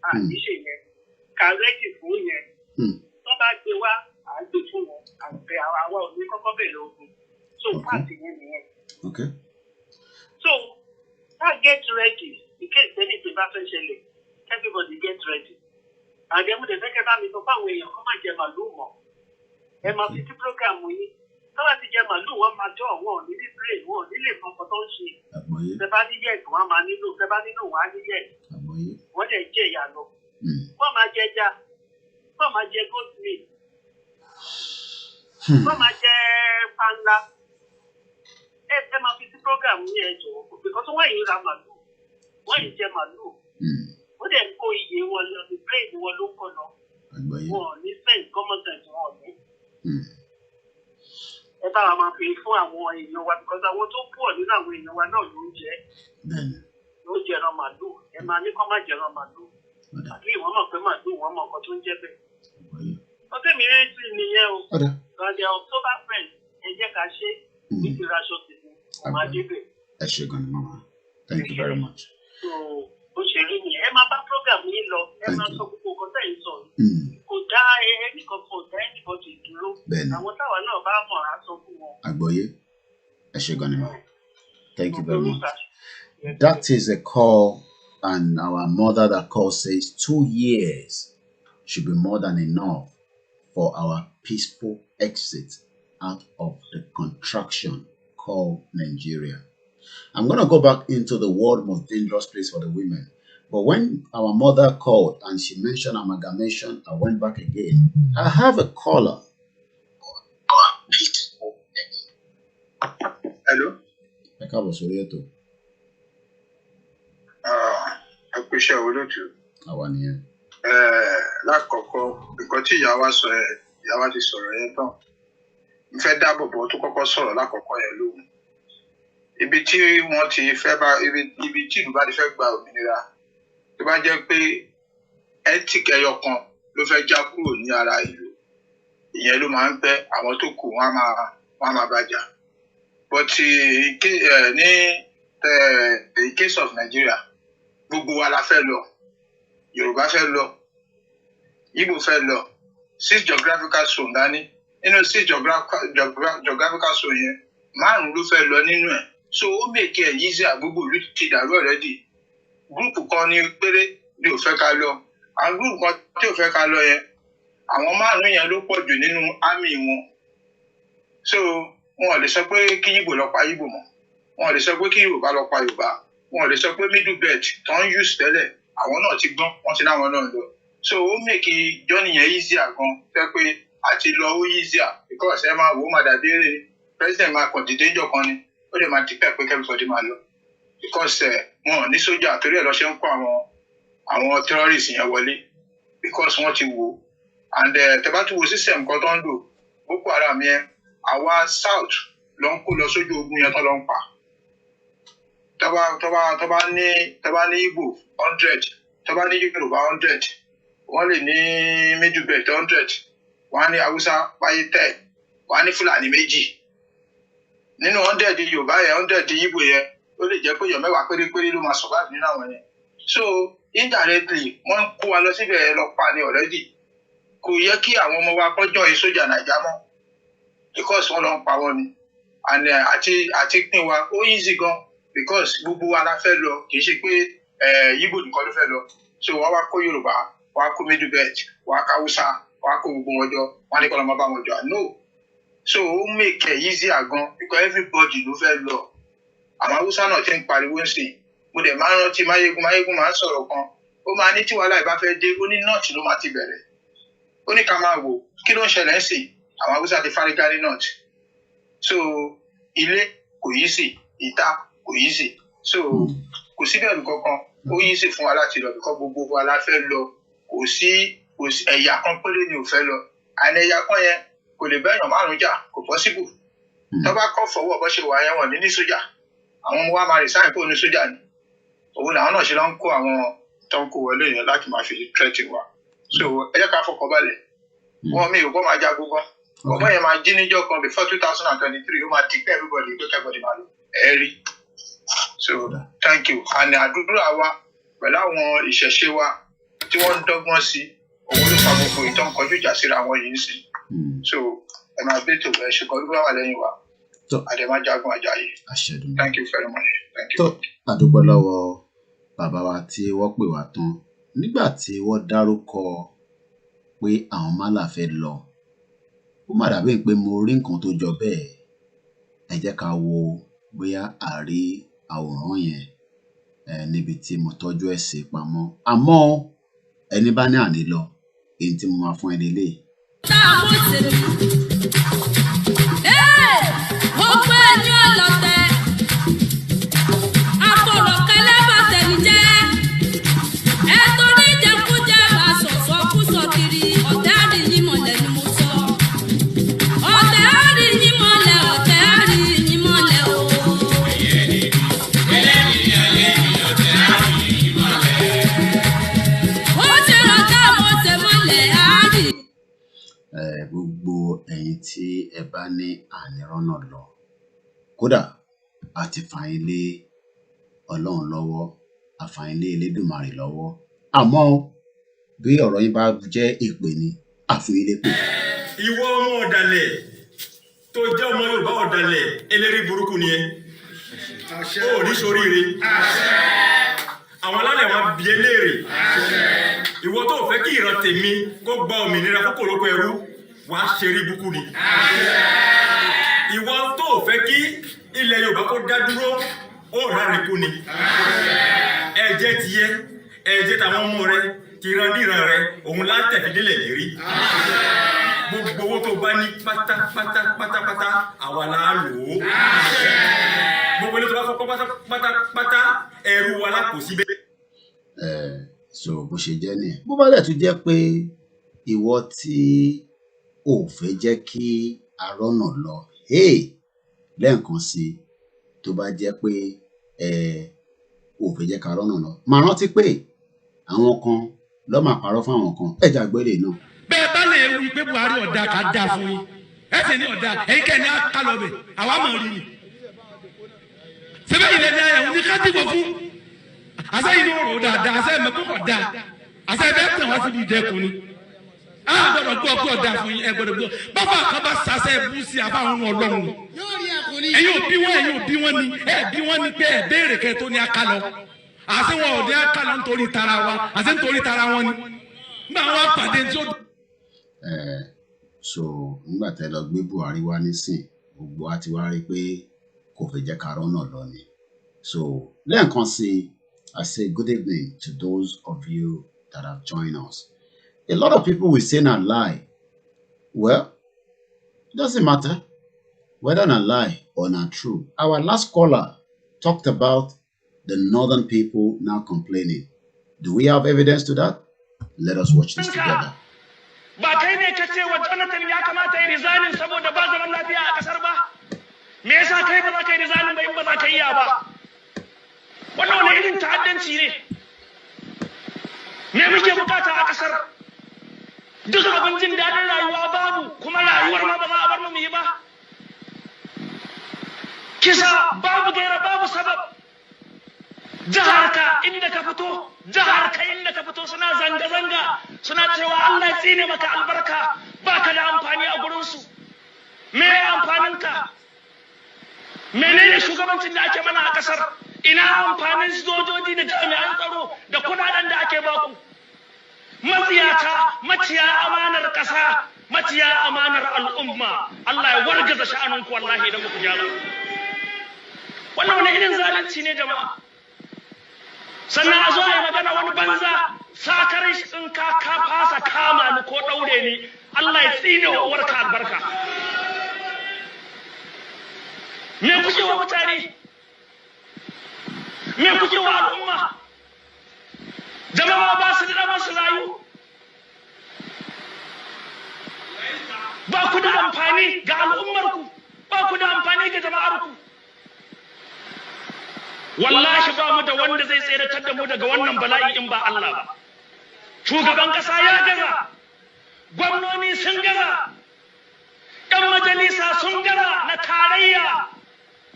Àníṣe yẹn ká rẹ́dì fún yẹn. Tó bá gbé wá à ń gbé fún wọn àgbẹ̀ àwa ò ní kọ́kọ́ bẹ̀rẹ̀ ogun. So pàṣẹ yẹn nìyẹn. So get ready in case anything bá fẹ́ ṣẹlẹ̀ everybody get ready. Àdéhùn fẹ́ bá mi sọ fáwọn èèyàn kó má jẹ màlúù mọ́. Ẹ máa fi sí prógrámù yín. Tọ́wọ́ ti jẹ màlúù wọn máa jọ wọn ní ní brain wọn nílé kankan tó ń ṣe. Tẹ bá ní yẹ̀t wọn máa nílò tẹ bá nínú wọn á ní yẹ̀t. Wọ́n dẹ̀ jẹ́ ìyá lọ. Wọ́n máa jẹ ẹja. Wọ́n máa jẹ goat meat. Wọ́n máa jẹ panla. Ẹ máa fi sí prógrámù yín ẹ jọ̀wọ́ because wọ́n yìí ra màlúù. Wọ́n yìí jẹ màlúù. Wọ́n dẹ̀ kó iye wọn lọ ní brain wọn ló kọ́ lọ. Wọn ò ní sense common sense wọn ò ní. Ẹ bá wa máa fi fún àwọn èèyàn wa because àwọn tó pọ̀ nínú àwọn èèyàn wa náà ló ń jẹ. Ló ń jẹran màlúù. Ẹ máa ní kọ́ má jẹran màlúù. Àbí ìwọ́n mọ̀ pé màlúù wọ́n mọ̀ nǹkan tó ń jẹ́ bẹ́ẹ̀. Ọtí mi rí sí nìyẹn o. Lọ́dẹ October friend ẹ jẹ́ ká ṣe ní ti raṣọ tìǹbù. Ọmọ Adébẹ̀. Ẹ ṣé gan ni mama. Thank you very much. So ó ṣe rí nìyẹn. Ẹ máa bá program yín lọ. Ẹ máa sọ gbogbo nǹkan tẹ̀ ń sọ yìí. Kò kò dá ẹnìkan kò dá anybody dúró. Àwọn táwa náà bá mọ̀ á sọ fún wọn. Àgbọ́yé. Ẹ ṣé gan ni ma. Thank you very much. That is a call, and our mother that call says 2 years should be more than enough for our peaceful exit out of the contraction called Nigeria. I'm going to go back into the world most dangerous place for the women. But when our mother called and she mentioned amalgamation, I went back again. I have a caller. Hello? I appreciate olóòtú. Àwa nìyẹn. Lákọ̀ọ́kọ́ nǹkan tí ìyá wa sọ ẹ̀ ìyá wa ti sọ̀rọ̀ yẹn tán. Mo fẹ́ dáàbò bò tó kọ́kọ́ sọ̀rọ̀ lákọ̀ọ́kọ́ yẹn lóhùn. Ibi tí wọ́n ti fẹ́ bá ibi tí ìlú bá ti fẹ́ gba òmìnira tó bá jẹ́ pé ẹ́tíkì ẹyọ kan ló fẹ́ já kúrò ní ara ìlú. Ìyẹn ló máa ń pẹ́ àwọn tó kù wọ́n á máa bàjá. But in case of Nigeria, gbogbo wa la fẹ́ lọ. Yorùbá fẹ́ lọ, Igbo fẹ́ lọ, 6 geographical zone dání. Nínú 6 geographical zone yẹn, 5 ló fẹ́ lọ nínú ẹ̀. So ó make it easy gbogbo ìlú ti dàrú already. Gúrùpù kan ní péré ni ò fẹ́ ká lọ. Àwọn gúrùpù kan tí ò fẹ́ ká lọ yẹn, àwọn 5 yẹn ló pọ̀ jù nínú army wọn. So wọn ò lè sọ pé kí Igbo lọ pa Igbo mọ́. Wọn ò lè sọ pé kí Yorùbá lọ pa Yorùbá. Wọn ò lè sọ pé middle belt tó ń use tẹ́lẹ̀ àwọn náà ti gbọ́n wọ́n ti láwọn náà lọ. So ó make journey yẹn easier gan fẹ́ pé àti lọ ó easier because ẹ máa wò ó máa dàbí eré president máa kàn dìde ńjọ́ kan ni ó lè máa dìpẹ́ pé everybody máa lọ because wọn ò ní sójà torí ẹ̀ lọ ṣe ń kó àwọn terrorists yẹn wọlé because wọ́n ti wò and tẹ́ bá tún wo system kan tó ń lò Boko Haram yẹn àwa south ló ń kó lọ sójú ogun yẹn tó lọ ń pa. Tọ́ba ní Igbo 100, tọ́ba ní Yorùbá 100, wọ́n lè ní middle belt 100, wọ́n á ní Hausa báyé 10, wọ́n á ní Fúlàní 2. Nínú 100 Yorùbá yẹn 100 Igbo yẹn ó lè jẹ́ pé èèyàn 10 pérépéré ló máa survive nínú àwọn yẹn. So indirectly wọ́n ń kó wa lọ síbẹ̀ lọ pa ni already. Kò yẹ kí àwọn ọmọ wa kọjọ́ yìí sójà Nàìjíríà mọ́ because wọ́n lọ ń pa wọ́n ni and àti pín wa ó easy gan. Because gbogbo wa la fẹ́ lọ kì í ṣe pé Igbo nìkan ló fẹ́ lọ so wọ́n wá kó Yorùbá wọ́n á kó middle belt wọ́n á kó Hausa wọ́n á kó gbogbo wọn jọ wọ́n á ní kọ́ lọ́ máa bá wọn jọ no so ó make it easier gan because everybody ló fẹ́ lọ àwọn Hausa náà ti ń pariwo sí i mo dẹ̀ máa ń rántí Máyégún máa ń sọ̀rọ̀ kan ó máa ní tí wàhálà ìbá fẹ́ dé ó ní north ló máa ti bẹ̀rẹ̀ ó ní ká máa wò kí ló ń ṣẹlẹ̀ sí àwọn Hausa ti fárígá ní north so ilé kò yí sí ìta kò yí sí so kò sí bẹ̀rù kankan ó yí sí fún wa láti lọ bíkọ́ gbogbo wa la fẹ́ lọ kò sí ẹ̀yà kan péré ni ò fẹ́ lọ àìní ẹ̀yà kan yẹn kò lè bẹ́yàn 5 jà kò possible tó bá kọ́ fọwọ́ bọ́ ṣe wà yẹn wọ̀n ní sójà àwọn ọmọ wa máa resign kó ní sójà ni òun làwọn náà ṣe lọ ń kó àwọn tó ń kó wọlé yẹn láti máa fi threaten wa so ẹ jẹ́ ká fọkàn balẹ̀ wọn mi ò kọ́ máa jagun gan ọmọ yẹn máa jí níjọ́ kan before 2023 ó máa declare everybody pé everybody máa lọ ẹ̀rí. So thank you and àdúrà wa pẹ̀lú àwọn ìṣẹ̀ṣe wa tí wọ́n ń dọ́gbọ́n sí òun ló fa gbogbo ìtàn kọjú ìjà síra wọn yìí sí so ẹ máa gbé tó ẹ ṣe kan ló bá wà lẹ́yìn wa àdèmá jagun Àjàyí thank you very much thank you. tó àdúpẹ́ lọ́wọ́ bàbá wa tí wọ́n pè wá tán nígbà tí wọ́n dárúkọ pé àwọn málà fẹ́ lọ ó má dàbí pé mo rí nǹkan tó jọ bẹ́ẹ̀ ẹ jẹ́ ká wo bóyá àrí àwòrán yẹn níbi tí mo tọ́jú ẹ̀ sí pamọ́ àmọ́ ẹni bá ní àní lọ èyí tí mo máa fún ẹni lè. Gbogbo ẹ̀yin tí ẹ bá ní ànírọ́nà lọ kódà a ti fà yín lé Ọlọ́run lọ́wọ́ a fà yín lé Elédùmarè lọ́wọ́ àmọ́ bí ọ̀rọ̀ yín bá jẹ́ èpè ni àfúyélépè. Ìwọ ọmọ ọ̀dàlẹ̀ tó jẹ́ ọmọ Yorùbá ọ̀dàlẹ̀ eléri burúkú ni ẹ. Ó rí soríire. Àwọn alálẹ̀ wọn bí eléèrè. Ìwọ tó fẹ́ kí ìran tèmi kó gba òmìnira kókò lóko ẹrú wà á ṣe rí burúkú ni. Ìwọ tó fẹ́ kí ilẹ̀ Yorùbá kó dá dúró ó rárẹ̀ kú ni. Ẹ̀jẹ̀ tiẹ̀ ẹ̀jẹ̀ tàwọn ọmọ rẹ tìrandíran rẹ òun látẹ̀fídélẹ̀ lérí. Gbogbo owó tó bá ní pátápátá àwa la lò ó. Gbogbo ilé tó bá fọ́ pátápátá ẹrú wa lápò síbẹ̀. So bó ṣe jẹ́ nìyẹn. Bó bá dẹ̀ tún jẹ́ pé ìwọ tí ò fẹ́ jẹ́ kí arọ́nà lọ lẹ́ẹ̀kan sí tó bá jẹ́ pé ò fẹ́ jẹ́ ká arọ́nà lọ. Màá rántí pé àwọn kan lọ́ máa parọ́ fún àwọn kan ẹ̀jà gbélé náà. Bẹ́ẹ̀ bá lè wí pé Buhari ọ̀dà ká dà fún yín ẹ sì ní ọ̀dà ẹ̀yin kẹ́ni á ká lọ bẹ̀ àwa mọ̀ rí ni. Sẹ́bẹ̀ ilẹ̀ ní ayẹwo ní ká dìbò fún àṣẹ yìí ní ọ̀rọ̀ dáadáa àṣẹ mẹ́kọ̀ọ́ dáa àṣẹ bẹ́ẹ̀ tẹ̀ wá síbi ìdẹ́kun ni. A gbọ́dọ̀ gbọ́ pé ọ̀dà fún yín ẹ gbọ́dọ̀ gbọ́ bàbá kan bá sàṣẹ bú sí àbáwọn Ọlọ́run. Ẹ̀yin ò bí wọn ni pé ẹ béèrè kẹ́ tó ní aká lọ. Àṣẹ wọn ò ní aká lọ nítorí tara wa àṣẹ nítorí tara wọn ni. Nígbà wọn pàdé tí ó. So nígbà tẹ́ lọ gbé Buhari wá nísìn gbogbo á ti wá rí pé kò fẹ́ jẹ́ ká rọ́nà lọ ni. So lẹ́ẹ̀kan sí I say good evening to those of you that have joined us. A lot of people will say not lie. Well, it doesn't matter whether not lie or not true. Our last caller talked about the northern people now complaining. Do we have evidence to that? Let us watch this together. Ba kai ne ka ce wa Jonathan ya kamata ya resignin saboda ba zaman lafiya a kasar ba? Me yasa kai ba za ka yi resignin ba in ba za ka yi ba? Wannan wani irin ta'addanci ne? Me muke bukata a kasar? Duk abin jin daɗin rayuwa babu kuma rayuwar ma ba za a bar mu yi ba. Kisa babu gaira babu sabab. Jihar ka inda ka fito suna zanga-zanga suna cewa Allah ya tsine maka albarka baka da amfani a gurinsu. Me amfaninka? Menene shugabancin da ake mana a kasar? Ina amfanin sojoji da jami'an tsaro da kudaden da ake baku? Matsiyata, maciya amanar ƙasa, maciya amanar al'umma. Allah ya wargaza sha'aninku wallahi idan muku gyara. Wannan wani irin zalunci ne jama'a? Sannan a zo a yi magana wani banza sakarai shi in ka fasa kama ni ko ɗaure ni Allah ya tsine wa uwarka albarka. Me kuke wa mutane? Me kuke wa al'umma? Jama'a ba su da damar su rayu. Ba ku da amfani ga al'ummarku, ba ku da amfani ga jama'arku. Wallahi ba mu da wanda zai tseratar da mu daga wannan bala'i in ba Allah ba. Shugaban ƙasa ya gaza, gwamnoni sun gaza, ɗan majalisa sun gaza na tarayya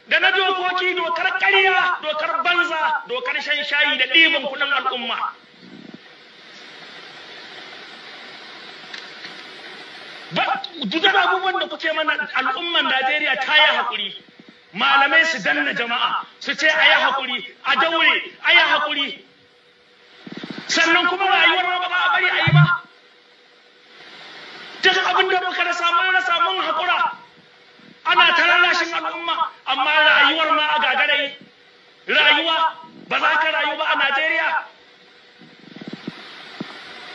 da na dokoki, dokar ƙarya, dokar banza, dokar shan shayi da ɗiban kuɗin al'umma. Duk da abubuwan da kuke mana al'umman Najeriya ta yi haƙuri. Malamai su danna jama'a su ce a yi haƙuri, a daure, a yi haƙuri. Sannan kuma rayuwar ma ba za a bari a yi ba. Duk abin da muka rasa mun haƙura. Ana ta lallashin al'umma, amma rayuwar ma a gagarai. Rayuwa ba za ka rayu ba a Najeriya.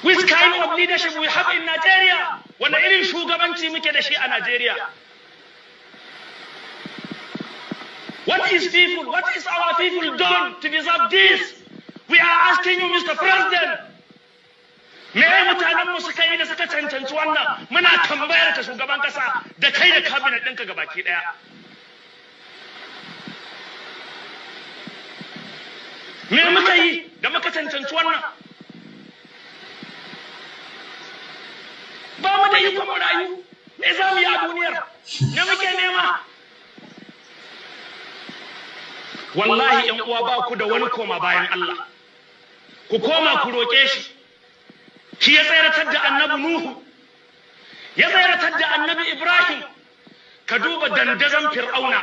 Which kind of leadership we have in Nigeria? Wanda irin shugabanci muke da shi a Najeriya? What is our people done to deserve this? We are asking you, Mr. President. Me mutanen mu suka yi da suka cancanci wannan? Muna tambayar ka shugaban kasa da kai da cabinet ɗinka gabaki ɗaya. Me muka yi da muka cancanci wannan? Ba mu da ikon mu rayu. Me za mu yi a duniyar? Me muke nema? Wallahi ‘yan uwa ba ku da wani koma bayan Allah, ku koma ku roƙe shi, shi ya tsayar da annabi Nuhu, ya tsayar da annabi Ibrahim ka duba dandazon fir'auna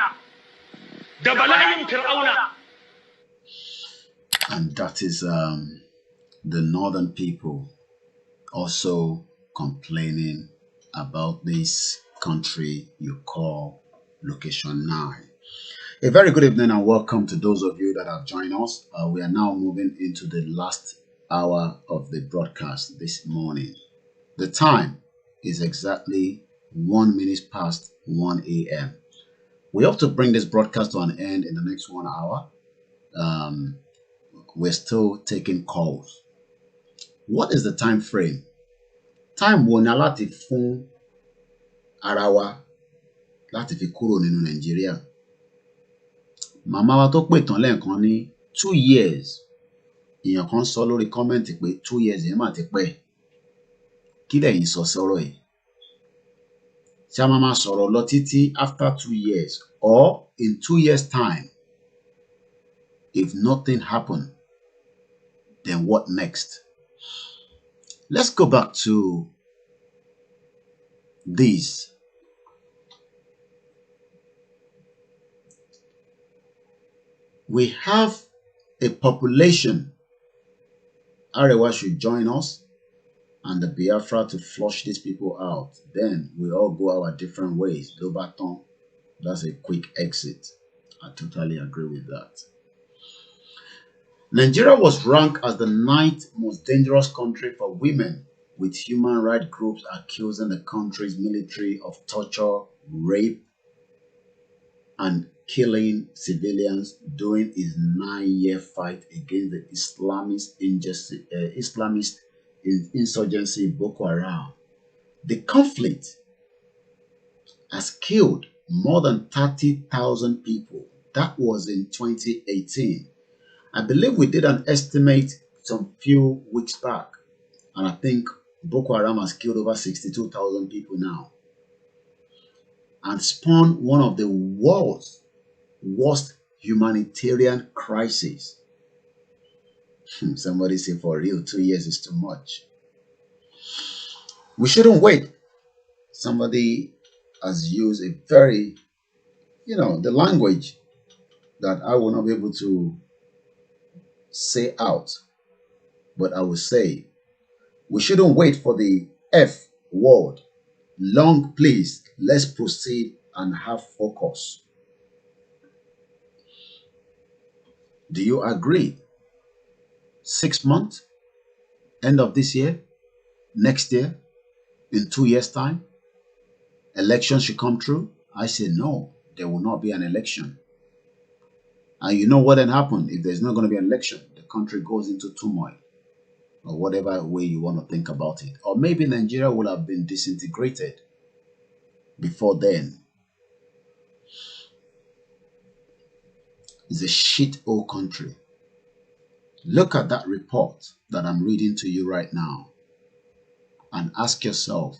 da bala'in fir'auna. And that is the northern people also complaining about this country you call Location 9. A very good evening and welcome to those of you that have joined us. We are now moving into the last hour of the broadcast this morning. The time is exactly 1 minute past 1 a.m. We hope to bring this broadcast to an end in the next 1 hour. We're still taking calls. What is the time frame? Time wo ni láti fún ara wa láti fi kúrò nínú Nàìjíríà. Màmá wa tó pè tán lẹ́ẹ̀kan ní 2 years. Èèyàn kan sọ lórí kọ́mẹ́ǹtì pé 2 years yẹn mà ti pẹ́. Kí lẹ̀yin sọ sọ́rọ̀ yìí? Ṣé a máa sọ̀rọ̀ lọ títí after 2 years or in 2 years time? If nothing happened, then what next? Let's go back to this. We have a population. Arewa should join us and the Biafra to flush these people out. Then we all go our different ways. Lobaton, that's a quick exit. I totally agree with that. Nigeria was ranked as the 9th most dangerous country for women, with human rights groups accusing the country's military of torture, rape, and killing civilians during its 9-year fight against the Islamist insurgency Boko Haram. The conflict has killed more than 30,000 people. That was in 2018. I believe we did an estimate some few weeks back, and I think Boko Haram has killed over 62,000 people now and spawned one of the world's worst humanitarian crises. Somebody say for real, 2 years is too much. We shouldn't wait. Somebody has used a very, the language that I will not be able to say out, but I will say, we shouldn't wait for the F word. Long, please, let's proceed and have focus. Do you agree? 6 months, end of this year, next year, in 2 years' time, elections should come through? I say no, there will not be an election. And you know what then happened? If there's not going to be an election, the country goes into turmoil, or whatever way you want to think about it. Or maybe Nigeria will have been disintegrated before then. It's a shit old country. Look at that report that I'm reading to you right now and ask yourself,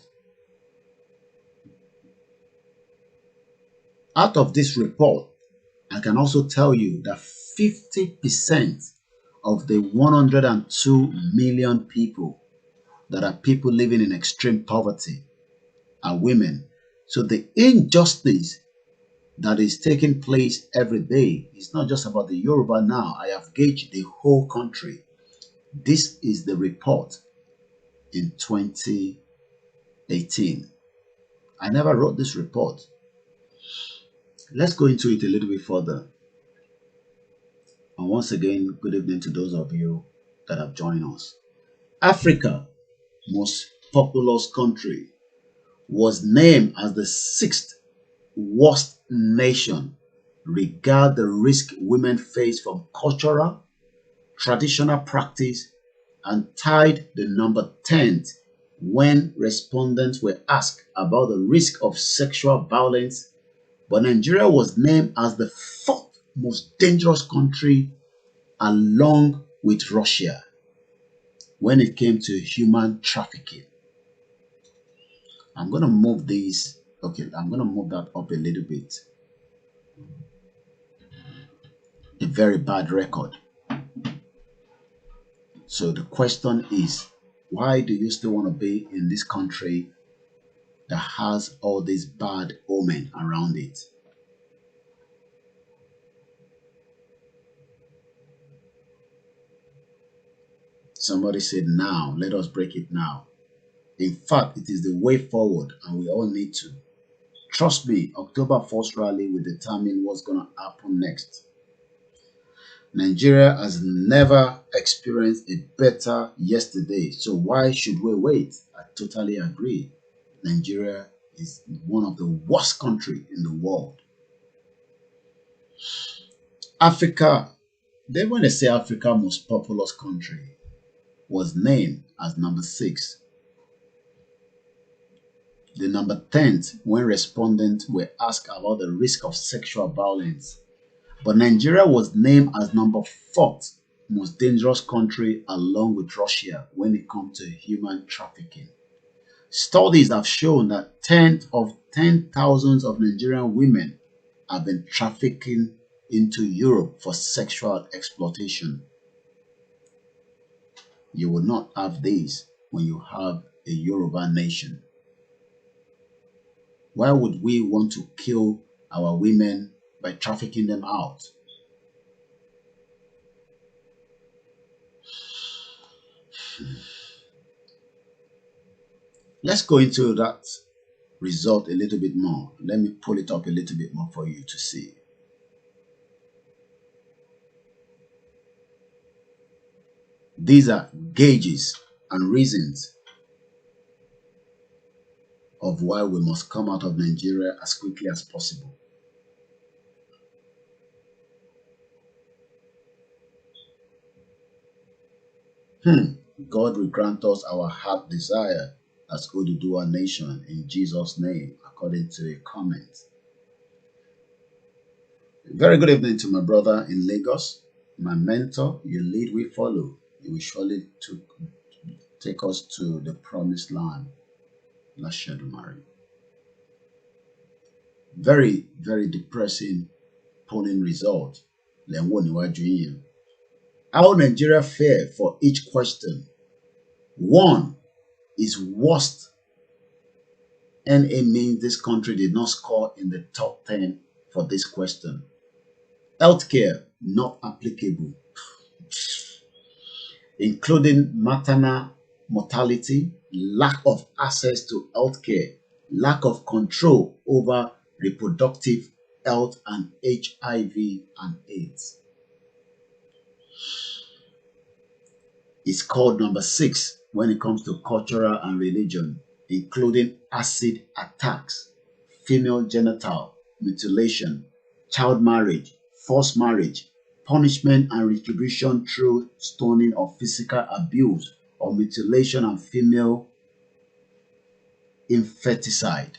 out of this report, I can also tell you that 50% of the 102 million people that are people living in extreme poverty are women. So the injustice that is taking place every day is not just about the Yoruba now. I have gauged the whole country. This is the report in 2018. I never wrote this report. Let's go into it a little bit further. And once again, good evening to those of you that have joined us. Africa, most populous country, was named as the 6th worst nation regarding the risk women face from cultural, traditional practice, and tied the number 10th when respondents were asked about the risk of sexual violence. But Nigeria was named as the 4th most dangerous country along with Russia when it came to human trafficking. I'm going to move these. Okay, I'm going to move that up a little bit. A very bad record. So the question is, why do you still want to be in this country that has all this bad omen around it. Somebody said, now, let us break it now. In fact, it is the way forward, and we all need to. Trust me, October 1st rally will determine what's going to happen next. Nigeria has never experienced a better yesterday, so why should we wait? I totally agree. Nigeria is one of the worst countries in the world. Africa, when they say Africa most populous country, was named as number 6. The number 10th when respondents were asked about the risk of sexual violence. But Nigeria was named as number 4th most dangerous country along with Russia when it comes to human trafficking. Studies have shown that 10 of 10,000 of Nigerian women have been trafficking into Europe for sexual exploitation. You will not have this when you have a Yoruba nation. Why would we want to kill our women by trafficking them out? Let's go into that result a little bit more. Let me pull it up a little bit more for you to see. These are gauges and reasons of why we must come out of Nigeria as quickly as possible. God will grant us our heart desire as Oduduwa nation in Jesus' name, according to a comment. Very good evening to my brother in Lagos, my mentor. You lead, we follow. You will surely take us to the promised land. Lashadumari. Very, very depressing polling result. How Nigeria fare for each question. 1 is worst. NA means this country did not score in the top 10 for this question. Healthcare not applicable, including maternal mortality, lack of access to healthcare, lack of control over reproductive health and HIV and AIDS. It's called number 6 when it comes to cultural and religion, including acid attacks, female genital mutilation, child marriage, forced marriage, punishment and retribution through stoning or physical abuse or mutilation, and female infanticide.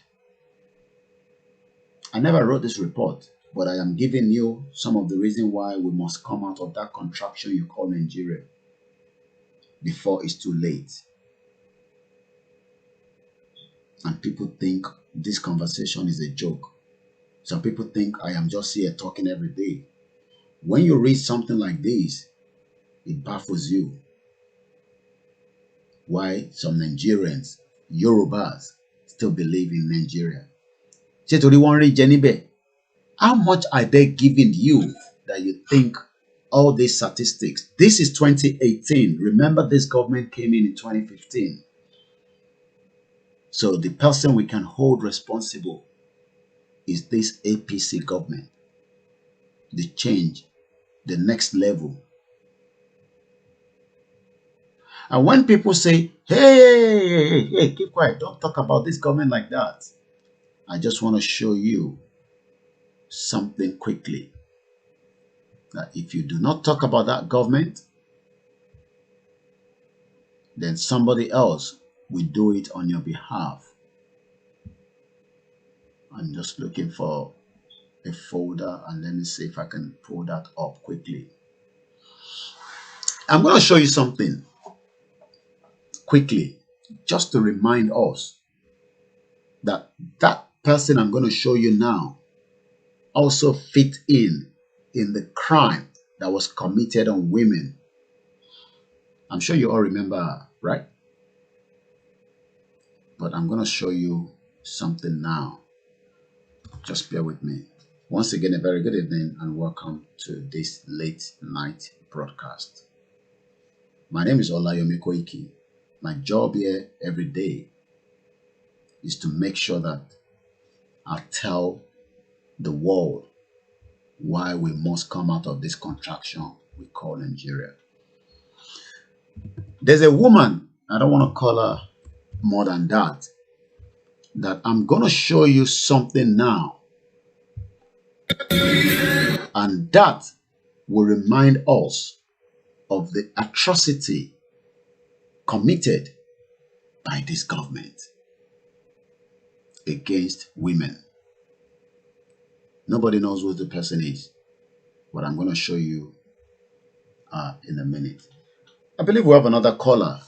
I never wrote this report, but I am giving you some of the reasons why we must come out of that contraption you call Nigeria before it's too late. And people think this conversation is a joke. Some people think I am just here talking every day. When you read something like this, it baffles you. Why some Nigerians, Yorubas, still believe in Nigeria. How much are they giving you that you think all these statistics? This is 2018. Remember, this government came in 2015. So the person we can hold responsible is this APC government. The change, the next level. And when people say, hey, keep quiet, don't talk about this government like that, I just want to show you something quickly. That if you do not talk about that government, then somebody else will do it on your behalf. I'm just looking for a folder and let me see if I can pull that up quickly. I'm going to show you something quickly just to remind us that that person I'm going to show you now also fit in the crime that was committed on women. I'm sure you all remember, right? But I'm going to show you something now. Just bear with me. Once again, a very good evening and welcome to this late night broadcast. My name is Olayomi Koiki. My job here every day is to make sure that I tell the world why we must come out of this contraction we call Nigeria. There's a woman, I don't want to call her more than that I'm going to show you something now. And that will remind us of the atrocity committed by this government against women. Nobody knows who the person is, but I'm going to show you in a minute. I believe we have another caller.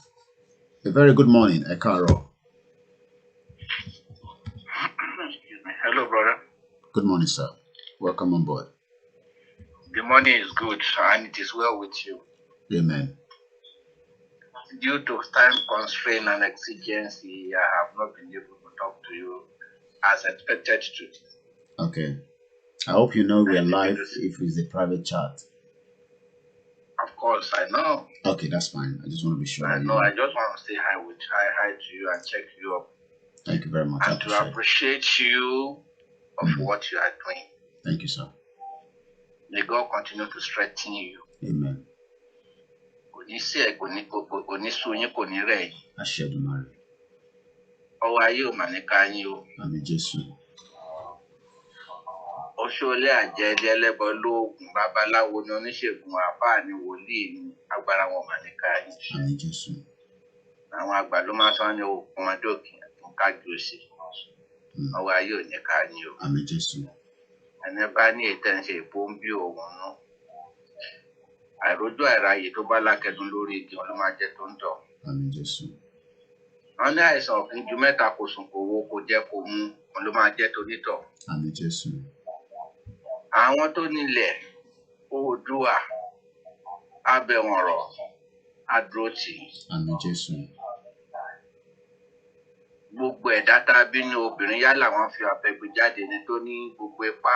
A very good morning, Ekaro. Hello, brother. Good morning, sir. Welcome on board. The morning is good and it is well with you. Amen. Due to time constraint and exigency, I have not been able to talk to you as expected to. Okay. I hope you know we are live if it's a private chat. Of course, I know. Okay, that's fine. I just want to be sure. I know. I just want to say hi to you and check you up. Thank you very much. And to appreciate you of what you are doing. Thank you, sir. May God continue to strengthen you. Amen. I share the marriage. Amen, Jesus. Oṣoolé àjẹjẹ ẹlẹ́bọ lóògùn babaláwo ni oníṣègùn àfáà ni wòlíì ni agbára wọn mà ní ká yín. Àmín Jésù. Àwọn àgbà ló máa sọ ní òkun ọjọ́ òkè tó kájú òsì. Ọwọ́ ayé ò ní ká yín o. Àmín Jésù. Ẹni bá ní ètò ẹ̀ ń ṣe ìbò ń bí òun nù. Àìrójú àìráyè tó bá lákẹ́dùn lórí igi wọn ló máa jẹ́ tó ń tọ̀. Àmín Jésù. Wọ́n ní àìsàn òfin ju mẹ́ta kò sùn kò wo kò jẹ́ kò mú wọn ló máa jẹ́ tó nítọ̀. Àmín Jésù. Àwọn tó nílẹ̀ Oòduà abẹ̀wọ̀nrọ̀ adúrótì. Àmín Jésù. Gbogbo ẹ̀dá tá a bí ní obìnrin yálà wọ́n fi àfẹ́gbé jáde ní tó ní gbogbo ipá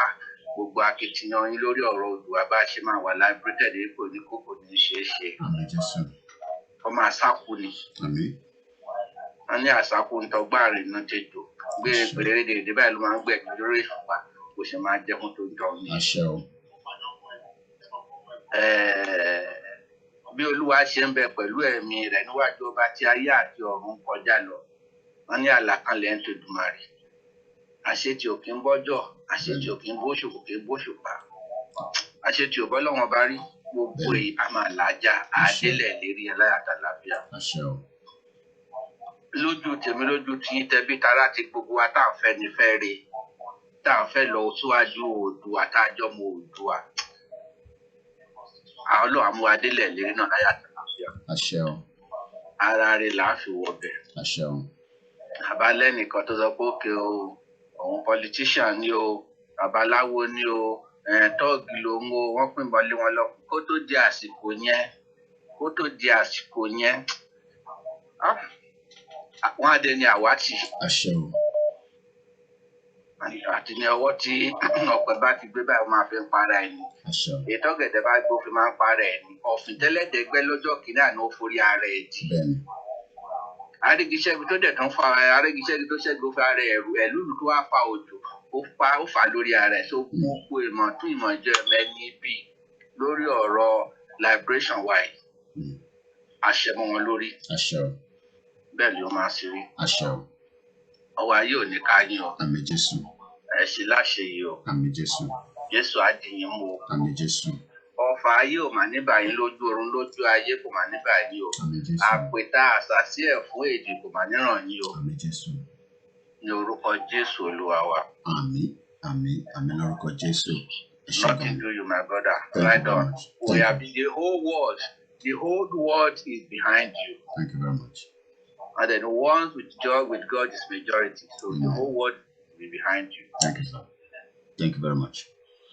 gbogbo akitiyan yín lórí ọ̀rọ̀ Oòduà bá ṣe máa wà liberated ipò ní kókò ní ṣeé ṣe. Àmín Jésù. Ọmọ àṣàkù ni. Àmín. Wọ́n ní àṣàkù ń tọgbà rìn náà tètò. Gbèrè dèdè báyìí ló máa ń gbẹ̀gbẹ̀ lórí ìfúnpá. Kò ṣe máa jẹ́ fún tó ń tọ́ ni. Àṣẹ o. Bí Olúwa ṣe ń bẹ pẹ̀lú ẹ̀mí rẹ̀ níwájú ọba tí ayé àti ọ̀run kọjá lọ. Wọ́n ní àlàkalẹ̀ ń tòdùmarè. Àṣetì ò kí ń bọ́jọ́, àṣetì ò kí ń bóṣù kò kí ń bóṣù pa. Àṣetì ò bọ́ lọ́wọ́n bá rí gbogbo èyí a máa làájá àdélẹ̀ lérí ẹláyàtà lábíà. Àṣẹ o. Lójú tèmi lójú tí tẹbí tará ti gbogbo wa tá à ń fẹ́ ni fẹ́ re. Tá à ń fẹ́ lọ síwájú Oòduà tá a jọ mọ Oòduà. Àwọn ọlọ́run amú adélẹ̀ lérí náà láyàtà lábíà. Àṣẹ o. Ara rẹ̀ là á fi wọ̀bẹ̀. Àṣẹ o. Àbálẹ́ nìkan tó sọ pé òkè o, òun politician ni o, babaláwo ni o, tọ́ọ̀gì ló ń wo, wọ́n pín bọ́lé wọn lọ. Kó tó di àsìkò yẹn, wọ́n á dé ní àwátì. Àṣẹ o. Àti ní ọwọ́ tí ọ̀pẹ bá ti gbé báyìí wọ́n máa fi ń para ẹni. Àṣẹ o. Ètò ọ̀gẹ̀dẹ̀ bá gbó fi máa ń para ẹni. Ọ̀fìn tẹ́lẹ̀dẹ́gbẹ́ lọ́jọ́ kìíní àná ó forí ara ẹ̀ dì. Bẹ́ẹ̀ni. Arégiṣẹ́gi tó dẹ̀ tán fa arégiṣẹ́gi tó ṣẹ́gun fa ara ẹ̀rù ẹ̀lúlù tó wá fa òjò ó fà lórí ara ẹ̀ tó kú kó ìmọ̀ tún ìmọ̀ ìjọ ẹ̀mẹ́ni bí lórí ọ̀rọ̀ liberation wa yìí. Àṣẹ mọ́ wọn lórí. Àṣẹ o. Bẹ́ẹ̀ ni ó máa ṣe rí. Àṣẹ o. Ọwọ́ ayé ò ní ká yín o. Àmín Jésù. Ẹ ṣe láṣẹ yìí o. Àmín Jésù. Jésù á dì yín mú o. Àmín Jésù. Ọfà ayé ò mà ní báyìí lójú oorun lójú ayé kò mà ní báyìí o. Àmín Jésù. Àpèta àṣàsí ẹ̀ fún èdè kò mà ní ràn yín o. Àmín Jésù. Ní orúkọ Jésù Olúwa wa. Àmín. Àmín. Àmín lórúkọ Jésù. Nothing to you, my brother. Thank Right you very on. much. We have been the whole world is behind you. Thank you very much. And then the ones with joy with God is majority. So the whole world will be behind you. Thank you, sir. Thank you very much.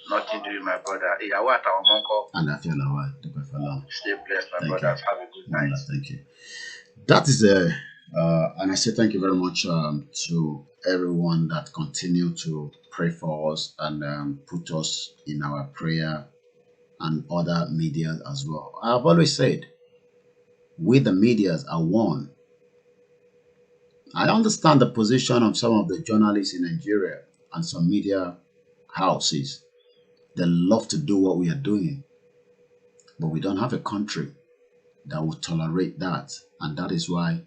Nothing to you, my brother. Ìyàwó àtàwọn ọmọ ńkọ́. Àlàáfíà làwa dúpẹ́ fọlọ́run. Stay blessed, my Thank brothers. you. Have a good night. Thank you. That is and I say thank you very much to everyone that continue to pray for us and put us in our prayer and other media as well. I've always said, we the medias are one. I understand the position of some of the journalists in Nigeria and some media houses. They love to do what we are doing, but we don't have a country that will tolerate that, and that is why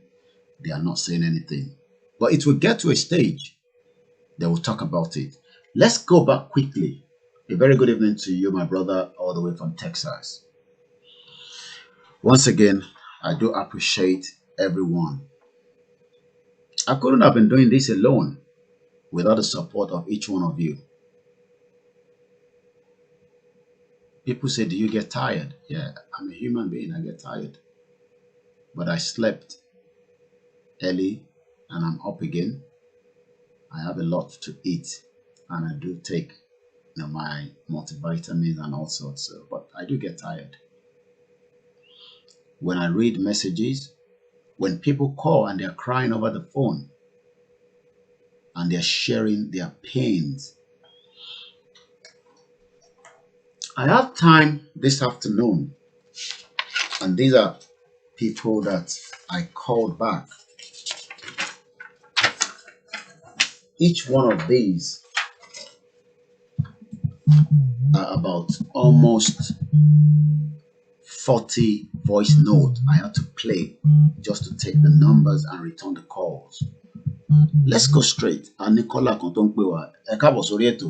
they are not saying anything. But it will get to a stage they will talk about it. Let's go back quickly. A very good evening to you, my brother, all the way from Texas. Once again, I do appreciate everyone. I couldn't have been doing this alone without the support of each one of you. People say, do you get tired? Yeah, I'm a human being, I get tired. But I slept early and I'm up again. I have a lot to eat and I do take my multivitamins and all sorts, but I do get tired. When I read messages, when people call and they're crying over the phone and they're sharing their pains, I have time this afternoon, and these are people that I called back. Each one of these are about almost 40 voice notes I had to play just to take the numbers and return the calls. Let's go straight. Nicola kan tó ń pè wá, ẹ káàbọ̀ sórí ètò.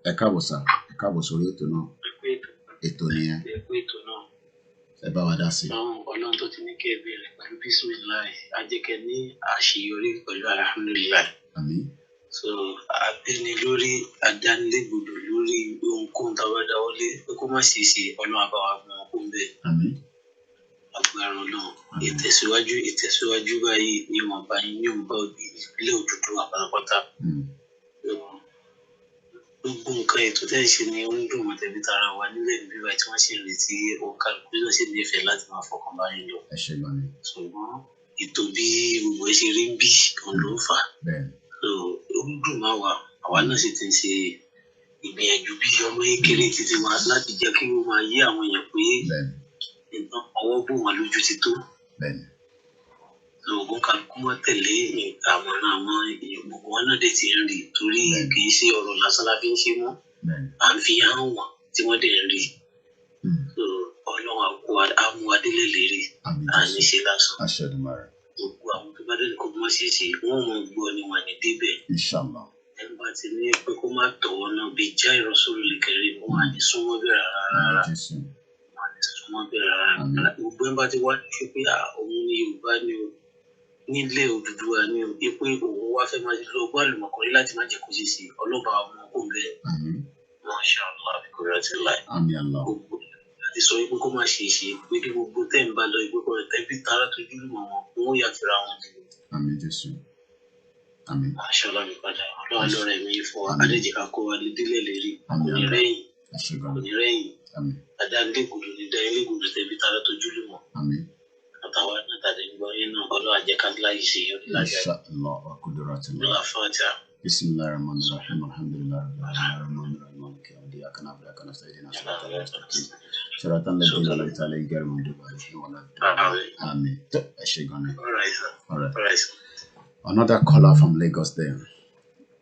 Ẹ káàbọ̀ sà, ẹ káàbọ̀ sórí ètò náà. Ètò nìyẹn. Ẹ bá wa dá sí. Ọlọ́run tó ti ní kí ẹ bẹ̀rẹ̀ pẹ̀lú bísímìláì, á jẹ́ kẹ́ ní àṣeyọrí pẹ̀lú alhamdulilayi. Àmín. So abẹ́ni lórí àdánilégbodò lórí ohunkóhun tá a bá dáwọ́lé pé kó má ṣe ṣe Ọlọ́run á bá wa mú wọn kó ń bẹ̀. Àmín. Agbára Ọlọ́run. Ìtẹ̀síwájú báyìí ni wọ́n bá yín ní òun bá ìpínlẹ̀ Odùduwà pátápátá. Gbogbo nǹkan ètò tẹ́ ẹ̀ ṣe ni ó ń dùn mọ́ tẹ̀bí tara wa nílẹ̀ níbí báyìí tí wọ́n sì ń retí òǹkàlùkù náà sì nífẹ̀ẹ́ láti máa fọkàn bá yín lọ. Ẹ ṣe gan ni. Ṣùgbọ́n ètò bí gbogbo ẹ ṣe rí ń bí òun ló ń fà. So ó ń dùn máa wà, àwa náà sì ti ń ṣe ìgbìyànjú bí ọmọ kékeré títí wa láti jẹ́ kí wọ́n máa yé àwọn èèyàn pé nǹkan ọwọ́ bò wọ́n lójú ti tó. Ògùn kálukú wọn tẹ̀lé àmọ̀ràn àwọn èèyàn gbogbo wọn náà dé ti ń rí torí kì í ṣe ọ̀rọ̀ lásán la fi ń ṣe mọ́. À ń fi hàn wọ́n tí wọ́n dẹ̀ ń rí. Ọlọ́run amúadélé lérí à ní ṣe lásán. Gbogbo àwọn tó bá dé kó má ṣe ṣe wọ́n mọ̀ gbọ́ ni wọ́n ní débẹ̀. Inshallah. Ẹni bá ti ní pé kó má tọ̀wọ́ náà bí já ìrọ̀sọ́rọ̀ lè kẹrin wọn à ní súnmọ́ bẹ̀rẹ̀ rárá. Súnmọ́ bẹ̀rẹ̀ rárá. Gbogbo ẹni bá ti wá ṣe pé òun ní Yorùbá ni o nílé Odùduwà ni o pé òun wá fẹ́ máa lọ gbọ́ àlùmọ̀kọ́rí láti má jẹ́ kó ṣe ṣe ọlọ́ba ọmọ kò bẹ́ẹ̀. Masha Allah àbíkúrẹ́ àti láì. Gbogbo àti sọ pé kó má ṣe ṣe pé kí gbogbo tẹ́ ń bá lọ ìgbé kọ́ ẹ̀ tẹ́bí tara tó dúró mọ́ wọn wọ́n yà fira wọn dìbò. Àmín Jésù. Àmín. Masha Allah mi padà ọlọ́run lọ́rọ̀ ẹ̀mí fún wa adéjì ká kó wa délé lérí kò ní rẹ́yìn kò ní rẹ́yìn adáńdégbòdò ní dáńdégbòdò tẹ́bí tara tó dúró mọ́. Àtàwọn náà tàbí gbọ́ yín náà ọlọ́run àjẹkádé láyé ṣe yọrí lájà. Inshallah wa qudratillah. Bila fatiha. Bismillahirrahmanirrahim. Alhamdulillahi rabbil alamin. Maliki yawmiddin. Iyyaka na'budu wa iyyaka nasta'in. Siratal ladzina an'amta alayhim ghayril maghdubi alayhim waladdallin. Amen. Ẹ ṣé gan ni. All right. Another caller from Lagos there.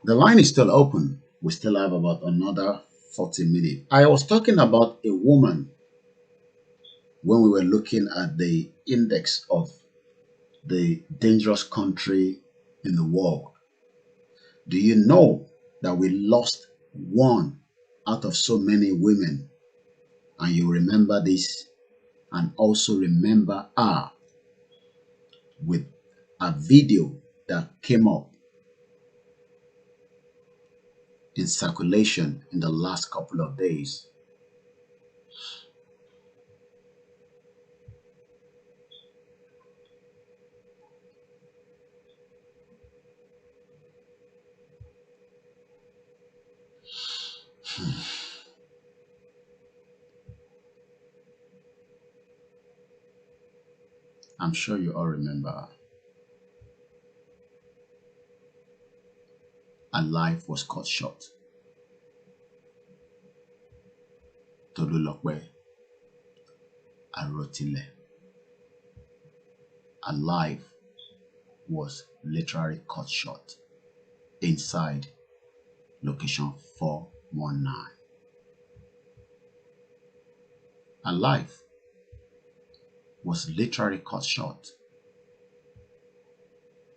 The line is still open. We still have about another 40 minutes. I was talking about a woman when we were looking at the index of the dangerous country in the world. Do you know that we lost one out of so many women? And you remember this and also remember her with a video that came up in circulation in the last couple of days. I'm sure you all remember her. her life was cut short. Tolulope Arotile. Her life was literally cut short inside location 419. Her life was literally cut short,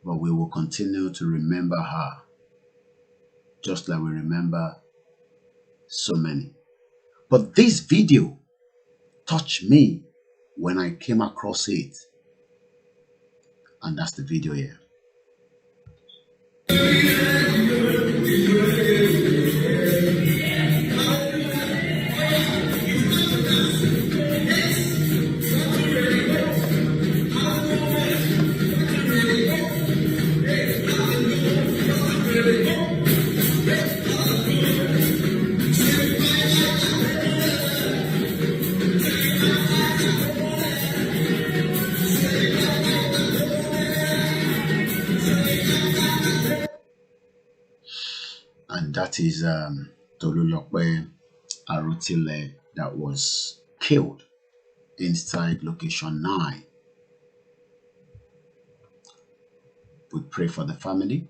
but we will continue to remember her just like we remember so many. But this video touched me when I came across it, and that's the video here. And that is Tolulope Arotile that was killed inside location 9. We pray for the family.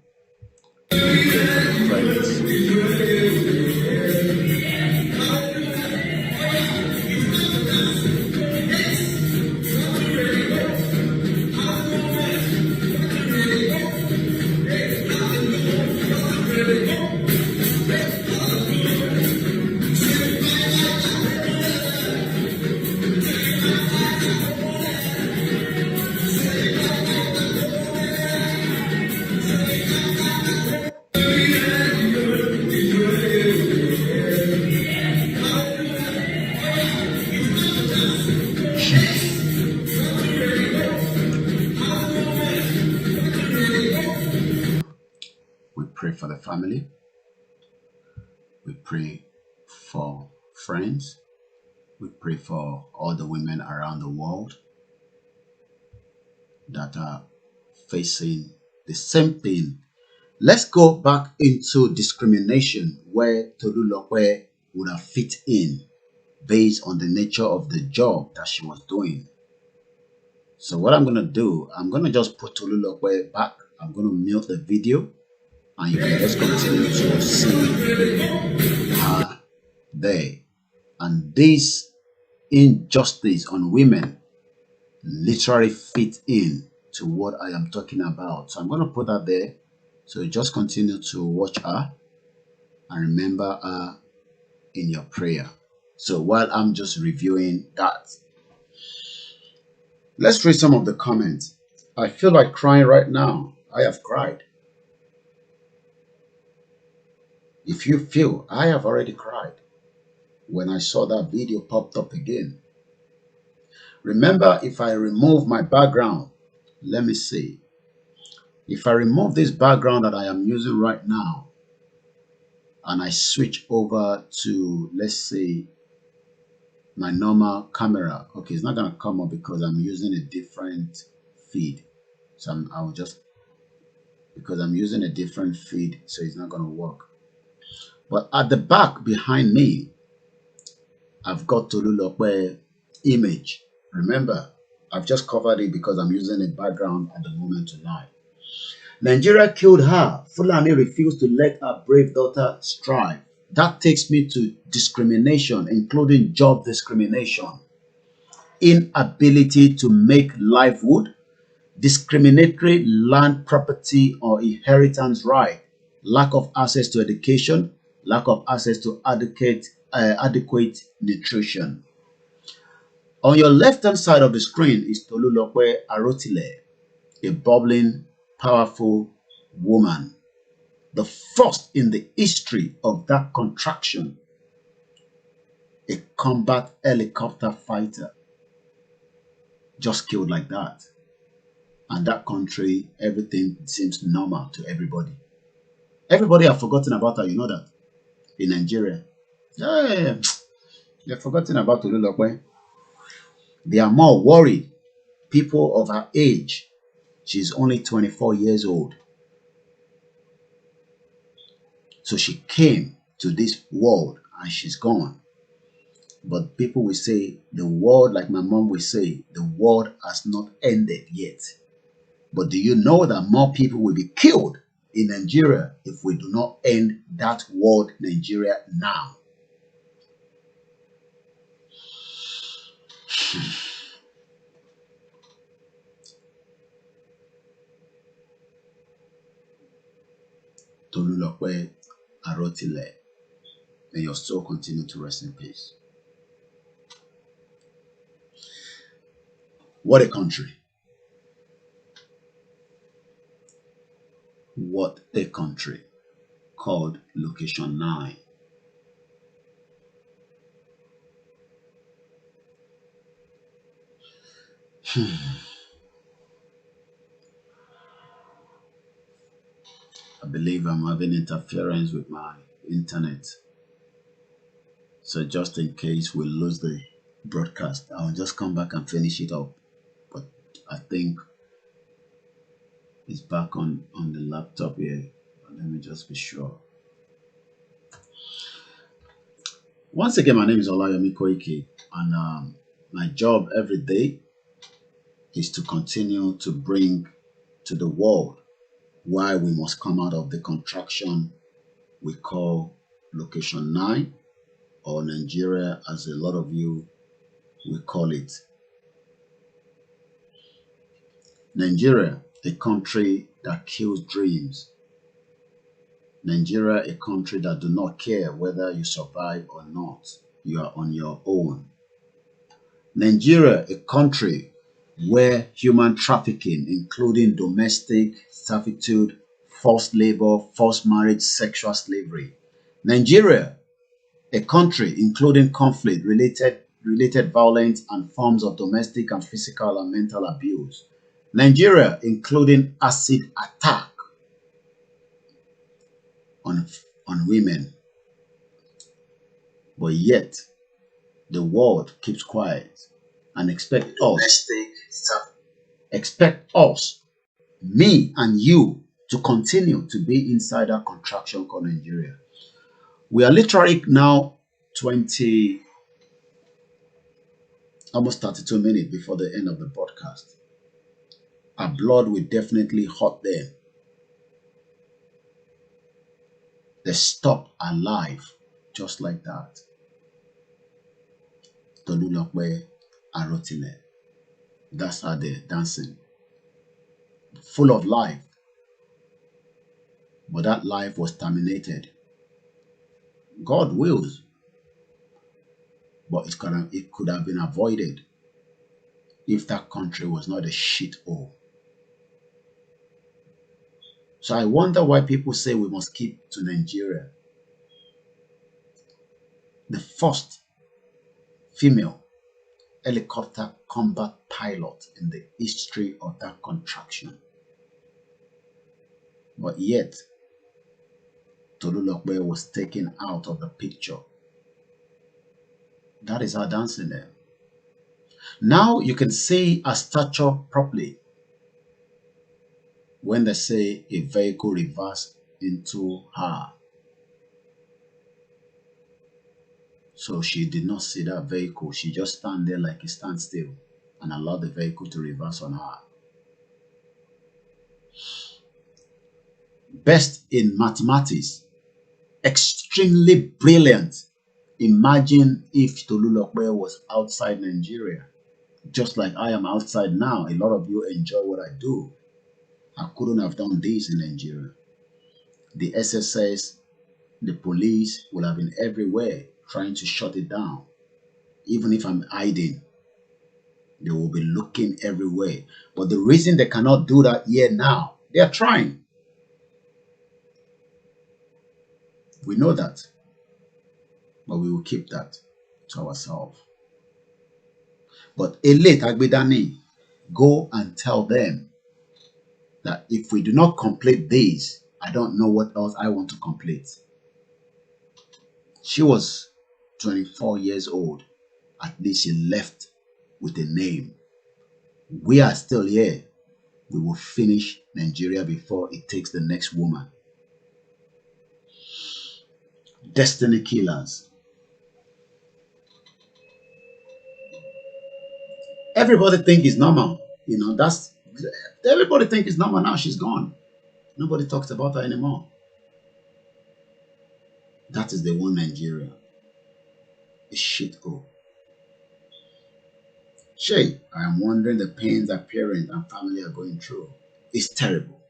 We pray for the friends. We pray for the family. We pray for friends. We pray for all the women around the world that are facing the same thing. Let's go back into discrimination where Tolulope would have fit in based on the nature of the job that she was doing. So what I'm going to do, I'm going to just put Tolulope back. I'm going to mute the video and you can just continue to see her there. And this injustice on women literally fit in to what I am talking about. So I'm going to put that there. So just continue to watch her and remember her in your prayer. So while I'm just reviewing that, let's read some of the comments. I feel like crying right now. I have cried. If you feel, I have already cried when I saw that video popped up again. Remember, if I remove my background, let me see. If I remove this background that I am using right now and I switch over to, let's say, my normal camera, okay, it's not going to come up because I'm using a different feed. So I'll just, because I'm using a different feed, so it's not going to work. But at the back behind me, I've got Tolulope image. Remember, I've just covered it because I'm using a background at the moment tonight. Nigeria killed her. Fulani refused to let her brave daughter strive. That takes me to discrimination, including job discrimination, inability to make livelihood, discriminatory land property or inheritance right, lack of access to education, lack of access to adequate nutrition. On your left-hand side of the screen is Tolulope Arotile, a bubbling, powerful woman, the first in the history of that contraction, a combat helicopter fighter, just killed like that. And that country, everything seems normal to everybody. Everybody have forgotten about her, you know that, in Nigeria. Yeah. They've forgotten about Tolulope. They are more worried. People of her age, she's only 24 years old. So she came to this world and she's gone. But people will say the world, like my mom will say, the world has not ended yet. But do you know that more people will be killed in Nigeria if we do not end that world Nigeria now? Tolulope Arotile, may your soul continue to rest in peace. What a country. What a country. Called Location 9. I believe I'm having interference with my internet. So just in case we lose the broadcast, I'll just come back and finish it up. But I think it's back on the laptop here. But let me just be sure. Once again, my name is Olayomi Koiki, and my job every day is to continue to bring to the world why we must come out of the contraction we call Location 9, or Nigeria as a lot of you will call it. Nigeria, a country that kills dreams. Nigeria, a country that do not care whether you survive or not. You are on your own. Nigeria, a country where human trafficking, including domestic servitude, forced labor, forced marriage, sexual slavery. Nigeria, a country including conflict, related violence, and forms of domestic and physical and mental abuse. Nigeria, including acid attack on women. But yet, the world keeps quiet and expect us, me and you, to continue to be inside that contraction called Nigeria. We are literally now almost 32 minutes before the end of the broadcast. Our blood will definitely hurt them. They stop alive just like that. Tolulope Arotile. That's how they're dancing. Full of life. But that life was terminated. God wills. But it could have been avoided if that country was not a shithole. So I wonder why people say we must keep to Nigeria. The first female helicopter combat pilot in the history of that contraction. But yet, Tolulope was taken out of the picture. That is our dancing there. Now you can see a stature properly when they say a vehicle reversed into her. So she did not see that vehicle. She just stand there like a standstill and allowed the vehicle to reverse on her. Best in mathematics. Extremely brilliant. Imagine if Tolulope was outside Nigeria. Just like I am outside now. A lot of you enjoy what I do. I couldn't have done this in Nigeria. The SSS, the police will have been everywhere trying to shut it down. Even if I'm hiding, they will be looking everywhere. But the reason they cannot do that here now, they are trying. We know that. But we will keep that to ourselves. But Elite Agbedani, go and tell them that if we do not complete this, I don't know what else I want to complete. She was 24 years old. At least she left with a name. We are still here. We will finish Nigeria before it takes the next woman. destiny killers. Everybody think it's normal. You know, everybody think it's normal now. She's gone. Nobody talks about her anymore. That is the one Nigeria. A shithole. Shay, I am wondering the pains that parents and family are going through. It's terrible.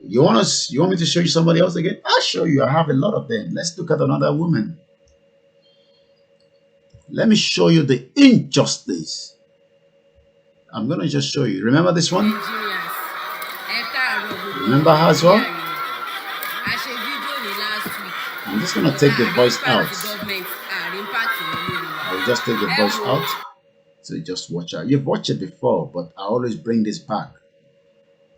You want me to show you somebody else again? I'll show you. I have a lot of them. Let's look at another woman. Let me show you the injustice. I'm going to just show you. Remember this one? Remember her as well? I'm just going to take the voice out. I will just take the voice out. So you just watch out. You've watched it before, but I always bring this back.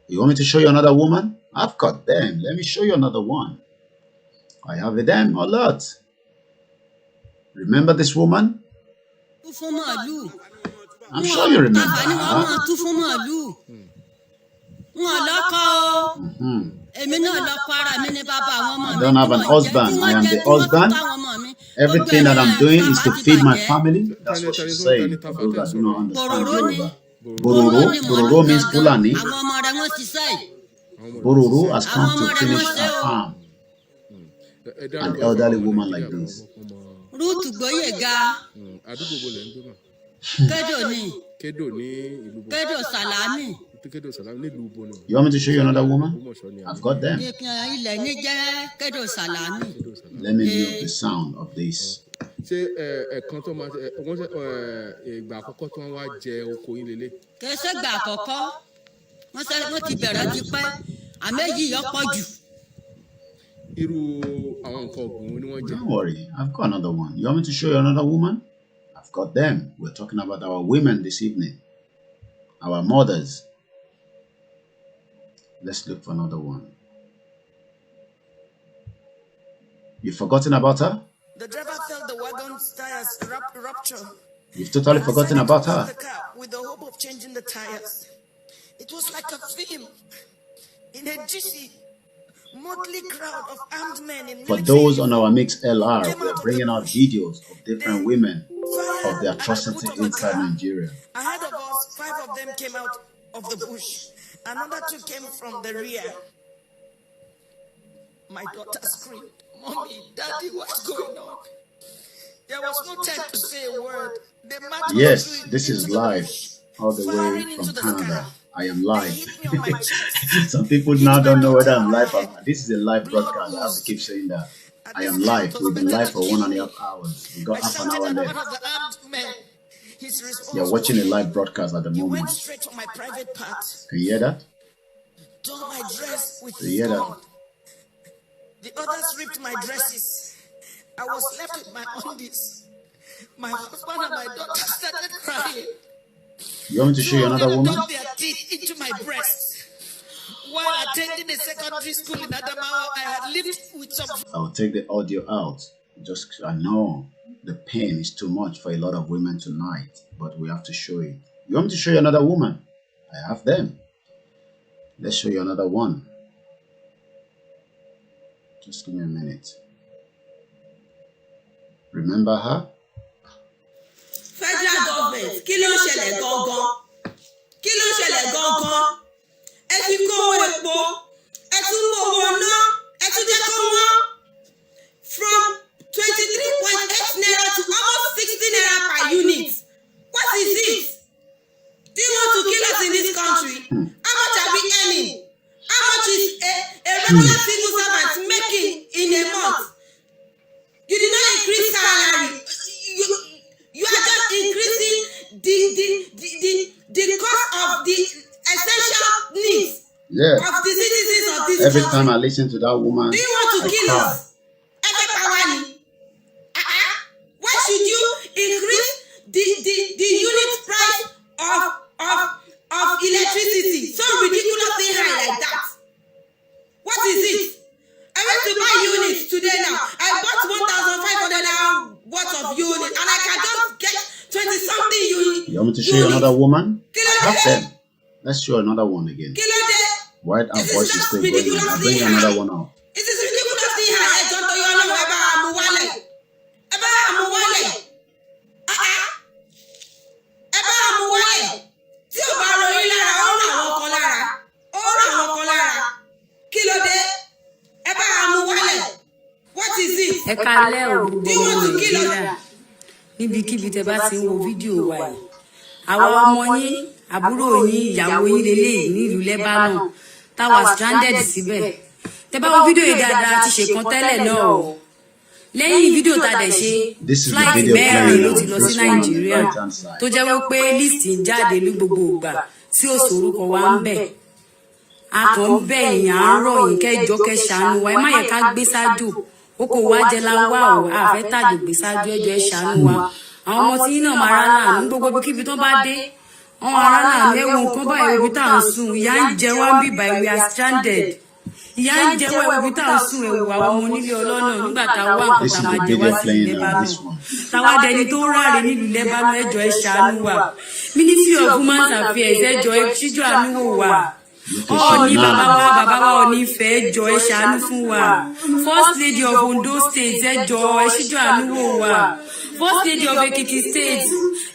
You want me to show you another woman? I've got them. Let me show you another one. I have a them a lot. Remember this woman? I'm sure you remember her. I don't have an husband. I am the husband. Everything that I'm doing is to feed my family. That's what she's saying. For those that do not understand Yoruba. Bororo means Fulani. Bororo has come to finish her farm. An elderly woman like this. You want me to show you another woman? I've got them. Let me mute the sound of this. Don't worry, I've got another one. You want me to show you another woman? I've got them. We're talking about our women this evening. Our mothers. Let's look for another one. You've forgotten about her? The driver felt the wagon's tires rupture. You've totally forgotten about her. With the hope of changing the tires. It was like a film. In a GC, motley crowd of armed men in For those on our Mix LR, we're bringing out videos of different women of the atrocity inside Nigeria. Ahead of us, 5 of them came out of the bush. Another 2 came from the rear. My daughter screamed, "Mommy, Daddy, what's going on?" There was no time to say a word. Yes, this is live, all the way from Canada. I am live. Some people now don't know whether I'm live or not. This is a live broadcast. I have to keep saying that. I am live. We've been live for 1.5 hours. We got half an hour left. You're watching a live broadcast at the moment. Can you hear that? Can you hear that? The others ripped my dresses. I was left with my undies. My husband and my daughter started crying. You want me to show you another woman? Dug their teeth into my breasts. While attending a secondary school in Adamawa, I had lived with some... I will take the audio out. I know the pain is too much for a lot of women tonight, but we have to show it. You want me to show you another woman? I have them. Let's show you another one. Just give me a minute. Remember her? Federal government, kí ló ń ṣẹlẹ̀ gangan? Kí ló ń ṣẹlẹ̀ gangan? Ẹ ti kó owó epo, ẹ tún kó owó ná, ẹ tún jẹ́ kó wọ́n. From 23.8 naira to almost 60 naira per unit. What is it? Do you want to kill us in this country? How much are we earning? How much is a regular civil servant making in a month? You did not increase salary. You are just increasing the cost of the essential needs of the citizens of this Every country. time I listen to that woman, do you want to kill cry. us? Why should you increase the unit price of electricity so ridiculously high like that? What is it? I went to buy units today now. I bought 1,500 worth of unit and I can just get 20-something units. You want me to show you another woman? I have them. Let's show another one again. Why our voice is still going on? I'll bring you another one out. It is ridiculously high. I don't know. ẹ kálẹ́ o gbogbo ọmọ nàìjíríà níbikíbi tẹ bá ti ń wo fídíò wa yìí àwa ọmọ yín àbúrò yín ìyàwó yín lélẹ́yìí nílùú Lebanon táwa stranded síbẹ̀ tẹ bá wo fídíò yìí dáadáa ti ṣe kan tẹ́lẹ̀ náà o lẹ́yìn fídíò tá a dẹ̀ ṣe flight mẹ́rin ló ti lọ sí nàìjíríà tó jẹ́ wípé list ń jáde ní gbogbo ìgbà tí ó sorúkọ wa ń bẹ̀ a kàn ń bẹ̀ yín à ń rọ̀ yín kẹjọ kẹṣàánú wa ẹ má yẹ ká gbé ṣáájú oko wa jẹ la wá o àfẹ́ tàjò gbé ṣáájú ẹjọ́ ẹ ṣàánú wa àwọn ọmọ tí náà máa rà láàánú gbogbo kíbi tó bá dé àwọn ará láàánú ẹwọ nǹkan báyìí ibi tá à ń sùn ìyà ń jẹ wá ń bì báyìí we are stranded ìyà ń jẹ wá ibi tá à ń sùn ẹwù àwọn ọmọ onílé ọlọ́nà nígbà tá a wá nǹkan tá a máa jẹ wá sí Lebanon táwa dẹni tó ráre nílùú Lebanon ẹjọ́ ẹ ṣàánú wa Ministry of Women Affairs ẹjọ́ ẹ ṣíjú àánú wò wá Ọọ̀ni bàbá wa Ọọ̀ni Ifẹ̀ ẹ jọ̀ọ́ ẹ ṣàánú fún wa First Lady of Ondo State ẹ jọ̀ọ́ ẹ ṣíjú àánú wò wá First Lady of Ekiti State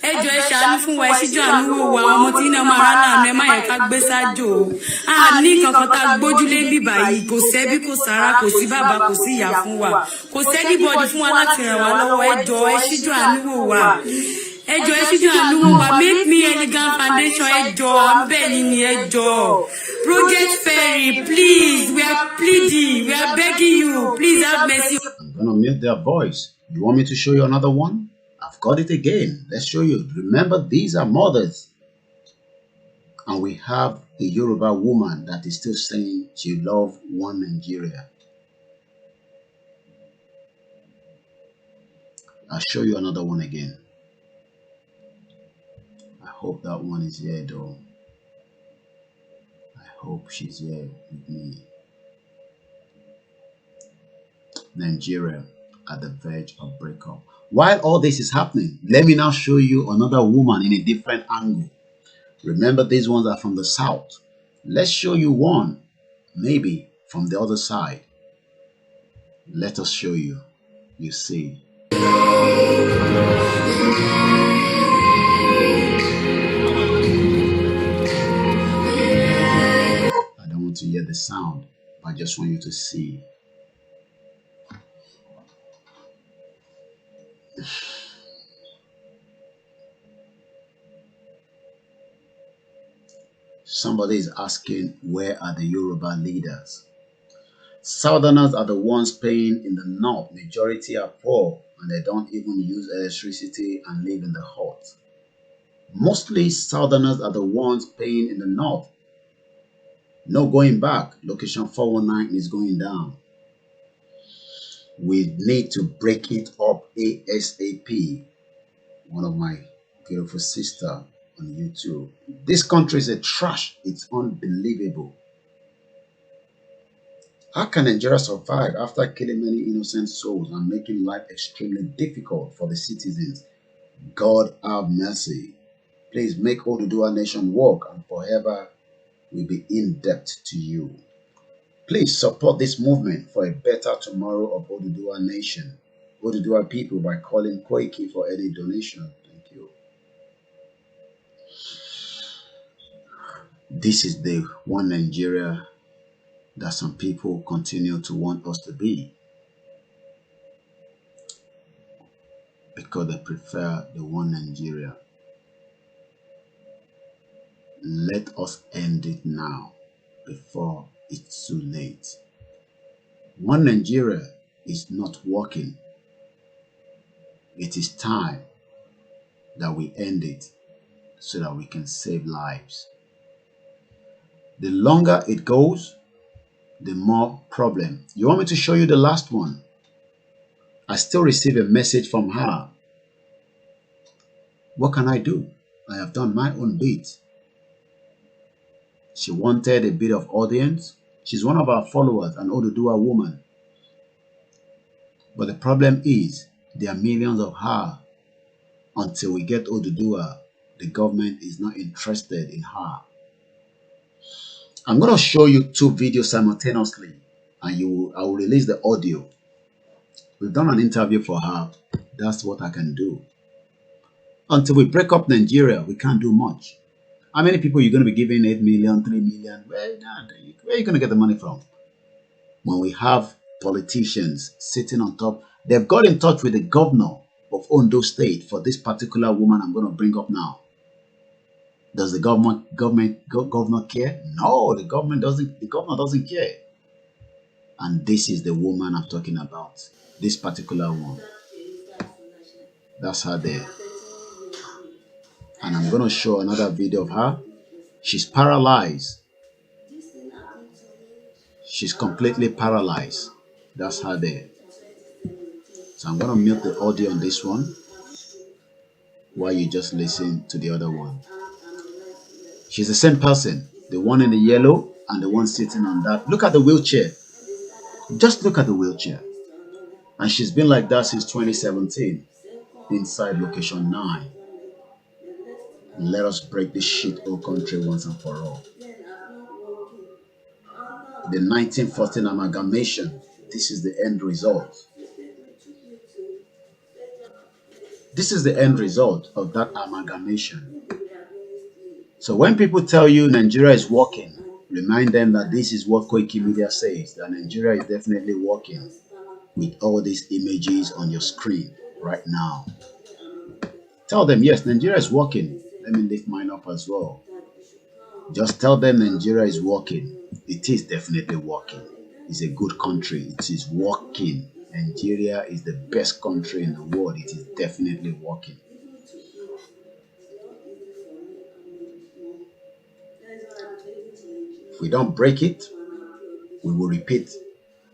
ẹ jọ̀ọ́ ẹ ṣàánú fún wa ẹ ṣíjú àánú wò wá àwọn ọmọ tí iná máa rà láàánú ẹ má yẹ ká gbé sájò a ní kankan tá a gbójúlé bíbà yìí kò sẹ́bí kò sára kò sí bàbá kò sí ìyá fún wa kò sẹ́nibọ́dì fún wa láti ràn wá lọ́wọ́ ẹ jọ̀ọ́ ẹ ṣíjú àánú wò wá ẹ jọ̀ọ́ ẹ ṣíjú àánú wò wá Make Me Elegant Foundation ẹ jọ̀ọ́ à ń bẹ̀ yín ni ẹ jọ̀ọ́ Project Ferry, please, we are pleading, we are begging you, please have mercy. I'm gonna mute their voice. You want me to show you another one? I've got it again. Let's show you. Remember, these are mothers. And we have a Yoruba woman that is still saying she loves one Nigeria. I'll show you another one again. I hope that one is here though. Hope she's here with me. Nigeria at the verge of breakup. While all this is happening, let me now show you another woman in a different angle. Remember, these ones are from the south. Let's show you one, maybe from the other side. Let us show you. You see. To hear the sound, I just want you to see. Somebody is asking, where are the Yoruba leaders? Southerners are the ones paying in the north. Majority are poor and they don't even use electricity and live in the hut. Mostly Southerners are the ones paying in the north. No going back. Location 419 is going down. We need to break it up ASAP. One of my beautiful sister on YouTube. This country is a trash. It's unbelievable. How can Nigeria survive after killing many innocent souls and making life extremely difficult for the citizens? God have mercy. Please make Oduduwa nation work and forever will be in debt to you. Please support this movement for a better tomorrow of Oduduwa nation, Oduduwa people, by calling Koiki for any donation. Thank you. This is the one Nigeria that some people continue to want us to be, because they prefer the one Nigeria. Let us end it now before it's too late. One Nigeria is not working. It is time that we end it so that we can save lives. The longer it goes, the more problem. You want me to show you the last one? I still receive a message from her. What can I do? I have done my own bit. She wanted a bit of audience. She's one of our followers, an Oduduwa woman. But the problem is, there are millions of her. Until we get Oduduwa, the government is not interested in her. I'm going to show you two videos simultaneously, and I will release the audio. We've done an interview for her. That's what I can do. Until we break up Nigeria, we can't do much. How many people are you going to be giving 8 million, 3 million? Where are you going to get the money from? When we have politicians sitting on top, They've got in touch with the governor of Ondo State for this particular woman I'm going to bring up now. Does the governor care? No, the governor doesn't care. And this is the woman I'm talking about. This particular one. That's her there. And I'm going to show another video of her. She's paralyzed. She's completely paralyzed. That's her there. So I'm going to mute the audio on this one while you just listen to the other one. She's the same person. The one in the yellow and the one sitting on that. Look at the wheelchair. Just look at the wheelchair. And she's been like that since 2017 inside location 9. Let us break this shit whole country once and for all. The 1914 amalgamation. This is the end result. This is the end result of that amalgamation. So when people tell you Nigeria is working, remind them that this is what Koiki Media says, that Nigeria is definitely working with all these images on your screen right now. Tell them, yes, Nigeria is working. Let me lift mine up as well. Just tell them Nigeria is working. It is definitely working. It's a good country. It is working. Nigeria is the best country in the world. It is definitely working. If we don't break it, we will repeat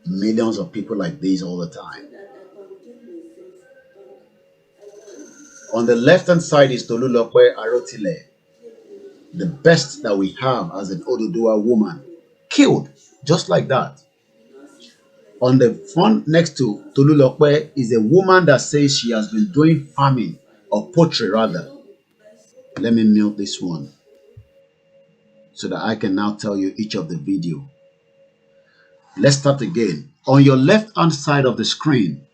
millions of people like this all the time. On the left-hand side is Tolulope Arotile, the best that we have as an Oduduwa woman, killed just like that. On the front next to Tolulope is a woman that says she has been doing farming, or poultry rather. Let me mute this one so that I can now tell you each of the video. Let's start again. On your left-hand side of the screen,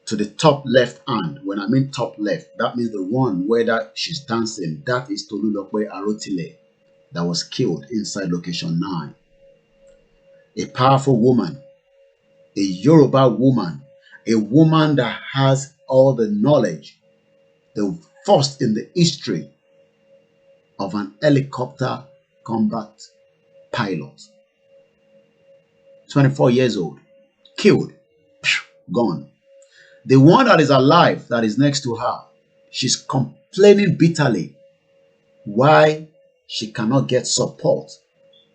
to the top left hand, when I mean top left, that means the one where that she's dancing. That is Tolulope Arotile that was killed inside location 9. A powerful woman, a Yoruba woman, a woman that has all the knowledge, the first in the history of an helicopter combat pilot. 24 years old, killed, gone. The one that is alive, that is next to her, she's complaining bitterly why she cannot get support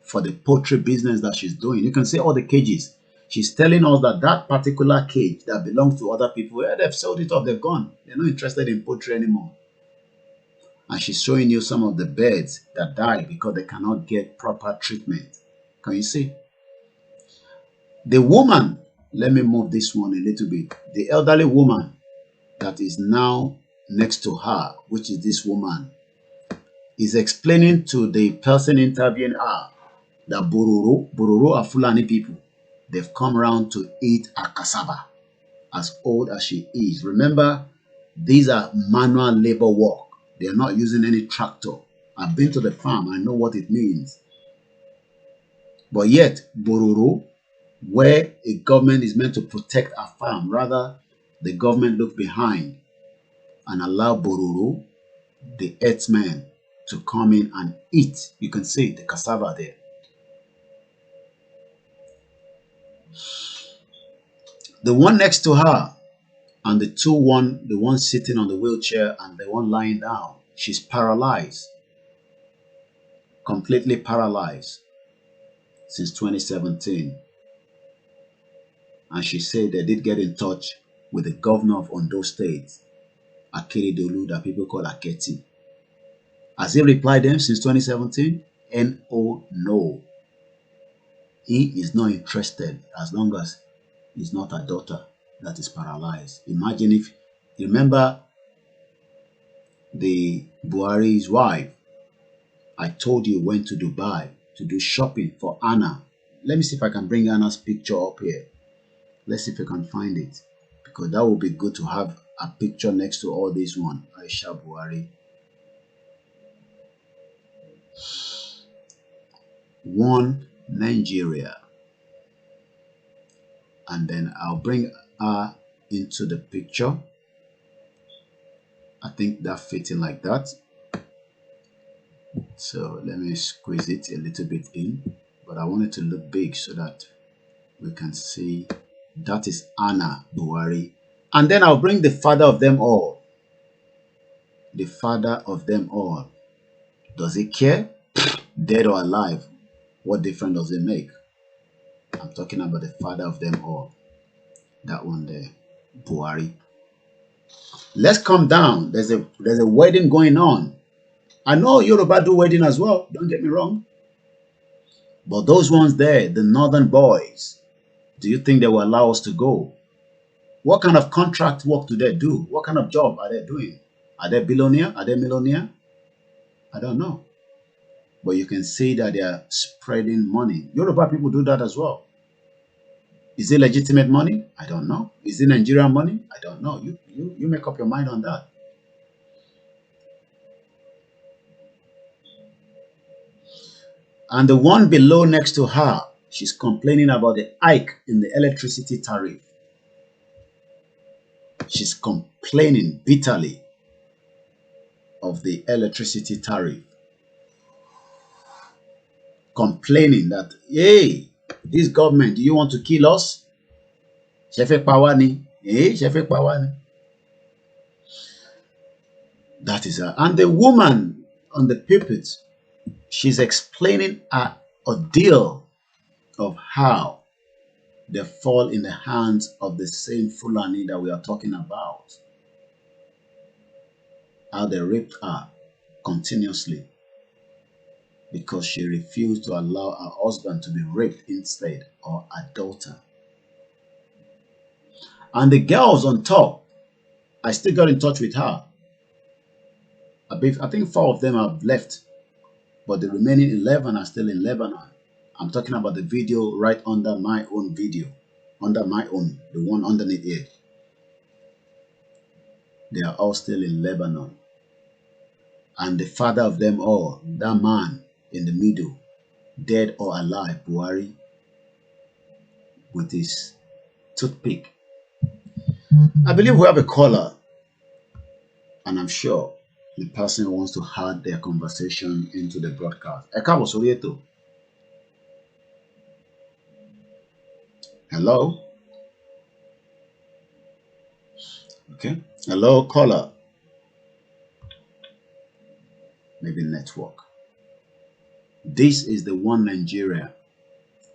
for the poultry business that she's doing. You can see all the cages. She's telling us that that particular cage that belongs to other people, they've sold it off, they've gone. They're not interested in poultry anymore. And she's showing you some of the birds that died because they cannot get proper treatment. Can you see? The woman, let me move this one a little bit. The elderly woman that is now next to her, which is this woman, is explaining to the person interviewing her that Bororo are Fulani people. They've come around to eat her cassava, as old as she is. Remember, these are manual labor work. They are not using any tractor. I've been to the farm. I know what it means. But yet, Bororo, where a government is meant to protect a farm, rather the government look behind and allow Bororo, the earthman, to come in and eat. You can see the cassava there. The one next to her and the one sitting on the wheelchair and the one lying down, she's paralyzed, completely paralyzed since 2017. And she said they did get in touch with the governor of Ondo State, Akeredolu, that people call Aketi. Has he replied them since 2017? No. He is not interested as long as it's not a daughter that is paralyzed. Imagine if, remember the Buhari's wife, I told you went to Dubai to do shopping for Anna. Let me see if I can bring Anna's picture up here. Let's see if I can find it, because that would be good to have a picture next to all this one. Aisha Buhari. One Nigeria. And then I'll bring her into the picture. I think that fits in like that. So let me squeeze it a little bit in, but I want it to look big so that we can see that is Anna Buhari. And then I'll bring the father of them all. The father of them all. Does he care? Dead or alive? What difference does it make? I'm talking about the father of them all. That one there, Buhari. Let's come down. There's a wedding going on. I know Yoruba do wedding as well. Don't get me wrong. But those ones there, the northern boys, do you think they will allow us to go? What kind of contract work do they do? What kind of job are they doing? Are they billionaire? Are they millionaire? I don't know. But you can see that they are spreading money. Yoruba people do that as well. Is it legitimate money? I don't know. Is it Nigerian money? I don't know. You make up your mind on that. And the one below next to her, she's complaining about the hike in the electricity tariff. She's complaining bitterly of the electricity tariff. Complaining that, hey, this government, do you want to kill us? Shefe Pawani. Hey, Shefe Pawani. That is her. And the woman on the pulpit, she's explaining a ordeal of how they fall in the hands of the same Fulani that we are talking about. How they raped her continuously because she refused to allow her husband to be raped instead, or her daughter. And the girls on top, I still got in touch with her. I think 4 of them have left, but the remaining 11 are still in Lebanon. I'm talking about the video right under my own video, under my own, the one underneath here. They are all still in Lebanon. And the father of them all, that man in the middle, dead or alive, Buhari, with his toothpick. I believe we have a caller, and I'm sure the person wants to add their conversation into the broadcast. Hello? Okay. Hello, caller. Maybe network. This is the one Nigeria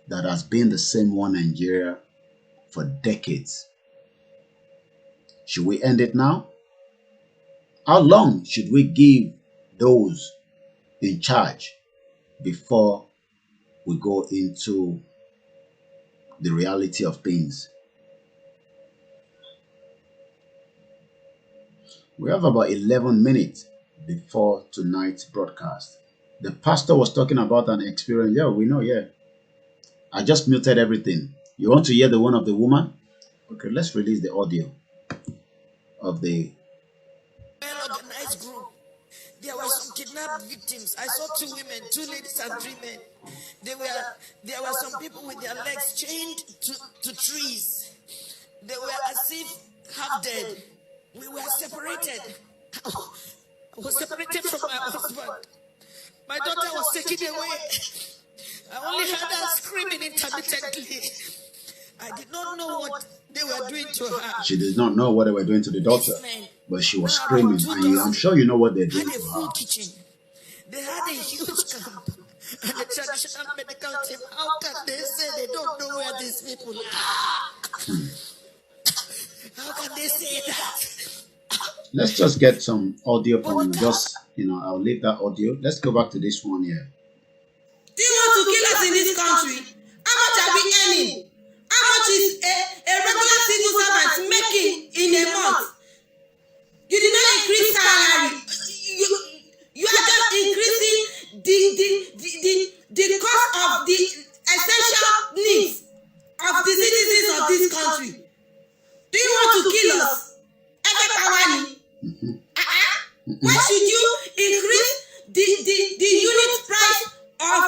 that has been the same one Nigeria for decades. Should we end it now? How long should we give those in charge before we go into the reality of things? We have about 11 minutes before tonight's broadcast. The pastor was talking about an experience. Yeah, we know, yeah. I just muted everything. You want to hear the one of the woman? Okay, let's release the audio of the well-organized group. There were some kidnapped victims. I saw 2 women, 2 ladies and 3 men. There were some people with their legs chained to trees. They were as if half dead. We were separated. I was separated from my husband. My daughter was taken away. I only heard her screaming intermittently. I did not know what they were doing to her. She did not know what they were doing to the daughter, but she was screaming, and I'm sure you know what they're doing to her. Kitchen. They had a huge camp, and the traditional medical team. How can they say they don't know where these people are? How can they say that? Let's just get some audio from I'll leave that audio. Let's go back to this one here. Do you want to kill us in this country? How much are we earning? How much is a regular civil servant making in a month? You did not increase salary. You are just increasing the cost of the essential needs of the citizens of this country. Do you want to kill us? Why should you increase the unit price of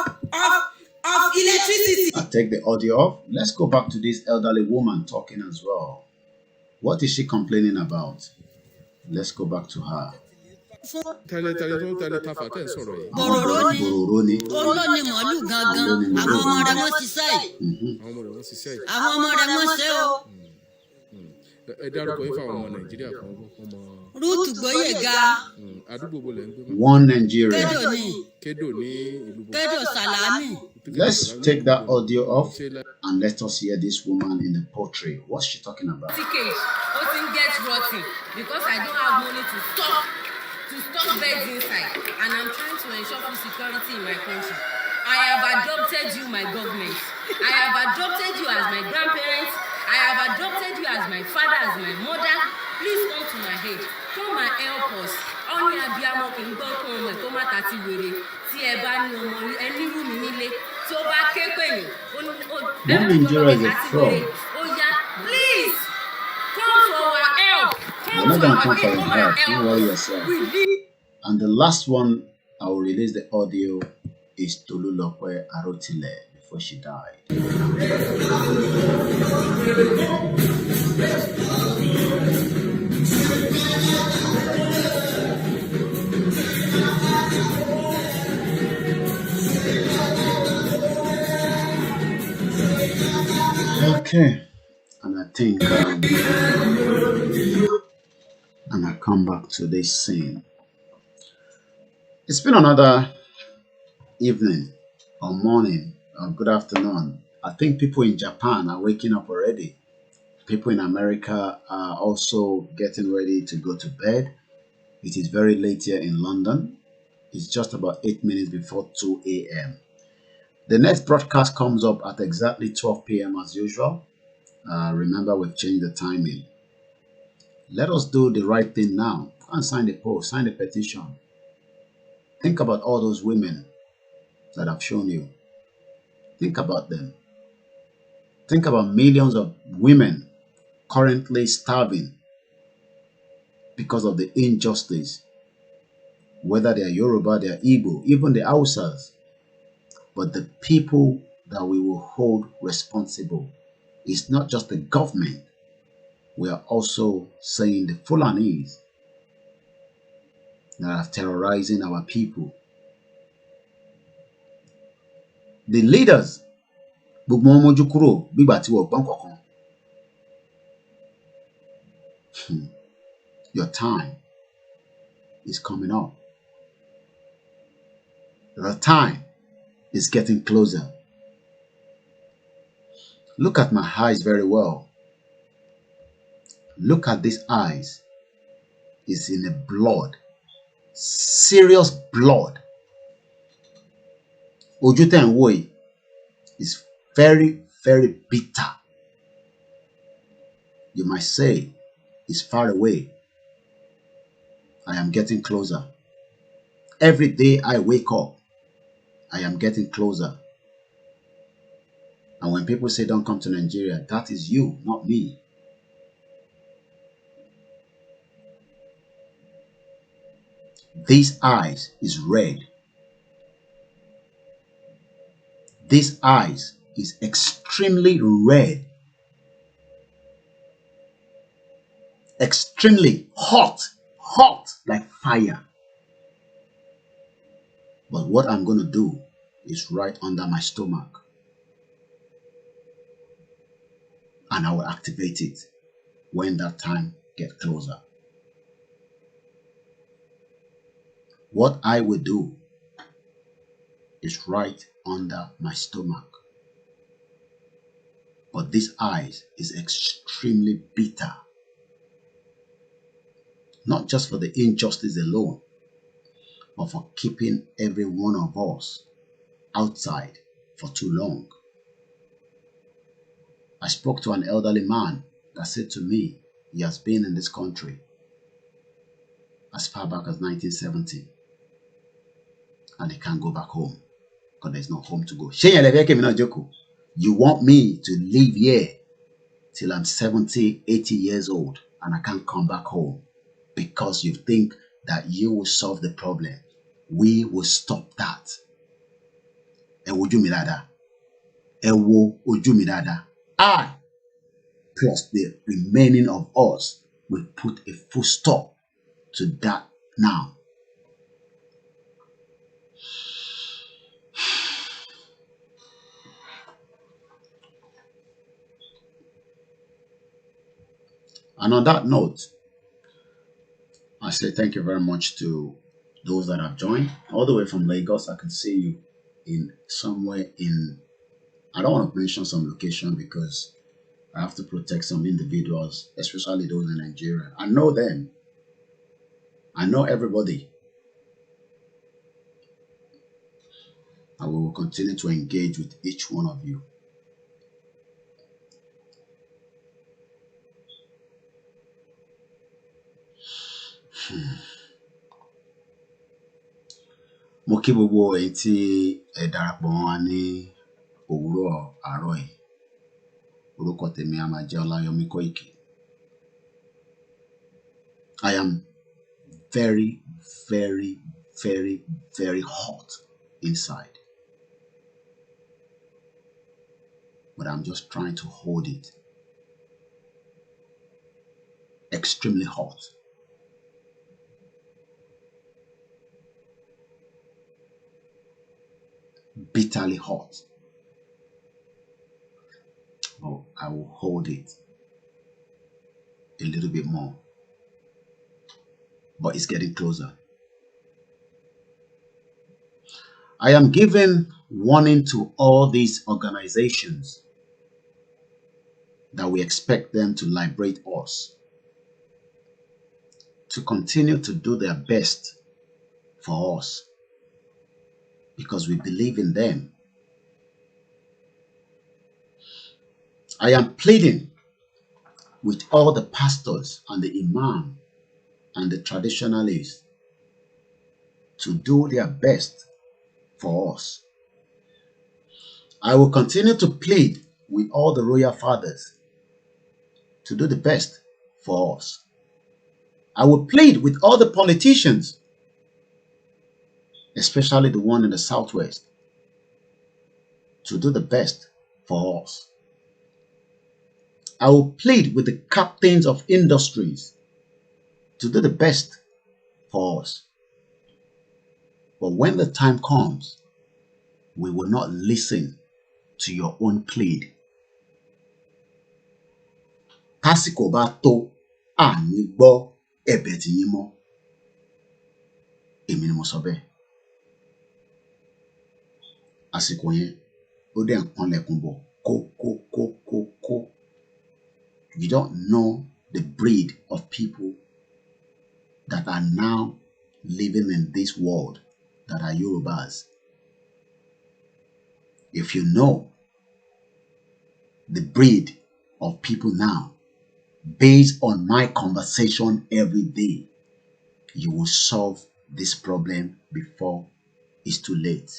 electricity? I'll take the audio off. Let's go back to this elderly woman talking as well. What is she complaining about? Let's go back to her. tẹ́lẹ̀ tó tẹ́lẹ̀ tafa tẹ́ ń sọ̀rọ̀ yìí. Bororo ni. òun ló ní màálù gangan àwọn ọmọ rẹ̀ wọ́n ṣiṣẹ́ yìí àwọn ọmọ rẹ̀ wọ́n ṣiṣẹ́ yìí. àwọn ọmọ rẹ̀ wọ́n ṣe o. ẹ dárúkọ yín fáwọn ọmọ nàìjíríà kan ọmọ. rúùtù gbóyèga. àdúgbò bo lẹ́ ń gbé. One Nigeria. kédò ní ìlú bọ̀. kédò sàlámì. Let's take that audio off and let us hear this woman in the poultry. What's she talking about? Cage, otin get rotten because I don't have money to stock birds inside, and I'm trying to ensure food security in my country. I have adopted you, my government. I have adopted you as my grandparents. I have adopted you as my father, as my mother. Please come to my aid. Come and help us. Only abiyamọ kì í gbọ́ kún ọmọ ẹ̀ kó má ta ti wèrè tí ẹ bá ní ọmọ ẹni rú mi nílé tí ó bá ké pè yín. Nigeria is a fraud. Oh yeah, please come for our help. We're not going to come for your help. Don't worry yourself. And the last one I will release the audio is Tolulope Arotile before she died. Okay, and I think, and I come back to this scene. It's been another evening or morning or good afternoon. I think people in Japan are waking up already. People in America are also getting ready to go to bed. It is very late here in London. It's just about 8 minutes before 2 a.m. The next broadcast comes up at exactly 12 p.m. as usual. Remember, we've changed the timing. Let us do the right thing now. Go and sign the post, sign the petition. Think about all those women that I've shown you. Think about them. Think about millions of women currently starving because of the injustice. Whether they are Yoruba, they are Igbo, even the Hausas. But the people that we will hold responsible is not just the government. We are also saying the Fulanis that are terrorizing our people. The leaders, your time is coming up. The time is getting closer. Look at my eyes very well. Look at these eyes. It's in the blood. Serious blood. Ojú tẹ́ ń wò yìí is very, very bitter. You might say it's far away. I am getting closer. Every day I wake up, I am getting closer. And when people say don't come to Nigeria, that is you, not me. This eyes is red. This eyes is extremely red. Extremely hot. Hot like fire. But what I'm going to do is right under my stomach. And I will activate it when that time gets closer. What I will do is right under my stomach. But this eyes is extremely bitter. Not just for the injustice alone, but for keeping every one of us outside for too long. I spoke to an elderly man that said to me he has been in this country as far back as 1970 and he can't go back home because there's no home to go. You want me to live here till I'm 70, 80 years old and I can't come back home because you think that you will solve the problem. We will stop that. I, plus the remaining of us will put a full stop to that now. And on that note, I say thank you very much to those that have joined all the way from Lagos. I can see you in somewhere in, I don't want to mention some location because I have to protect some individuals, especially those in Nigeria. I know them. I know everybody. And we will continue to engage with each one of you. Mo kí gbogbo èyí tí ẹ darapọ̀ mọ́ wa ní òwúrọ̀ àárọ̀ yìí. Orúkọ tèmi a máa jẹ́ Ọláyọmí Kóìkì. I am very, very, very, very hot inside. But I'm just trying to hold it. Extremely hot. Bitterly hot. Oh, I will hold it a little bit more. But it's getting closer. I am giving warning to all these organizations that we expect them to liberate us, to continue to do their best for us because we believe in them. I am pleading with all the pastors and the imam and the traditionalists to do their best for us. I will continue to plead with all the royal fathers to do the best for us. I will plead with all the politicians, especially the one in the southwest, to do the best for us. I will plead with the captains of industries to do the best for us. But when the time comes, we will not listen to your own plead. Tásìkò bá tó, àní gbọ́ ẹ̀bẹ̀ tí yín mọ́. Èmi ni mo sọ bẹ́ẹ̀. Àsìkò yẹn, ó dẹ̀ ń pọ́nlẹ̀kùn bọ̀ kó. You don't know the breed of people that are now living in this world that are Yorubas. If you know the breed of people now, based on my conversation every day, you will solve this problem before it's too late.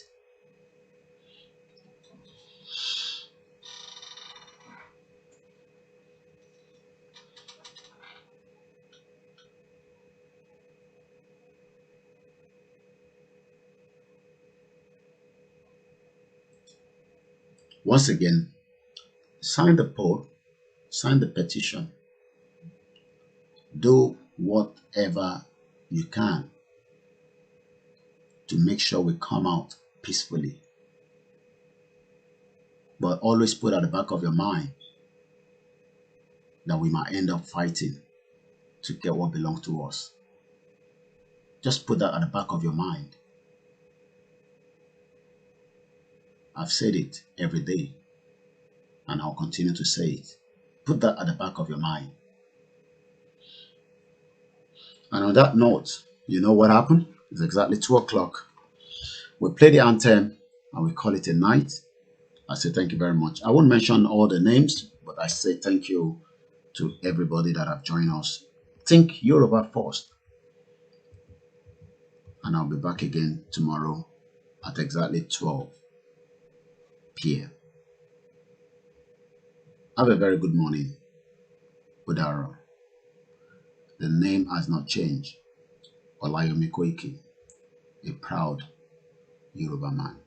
Once again, sign the poll, sign the petition, do whatever you can to make sure we come out peacefully. But always put at the back of your mind that we might end up fighting to get what belongs to us. Just put that at the back of your mind. I've said it every day, and I'll continue to say it. Put that at the back of your mind. And on that note, you know what happened? It's exactly 2 o'clock. We play the anthem and we call it a night. I say thank you very much. I won't mention all the names, but I say thank you to everybody that have joined us. Think Yoruba first. And I'll be back again tomorrow at exactly 12 p.m. Have a very good morning, Udaro. The name has not changed. Olayomi Koiki, a proud Yoruba man.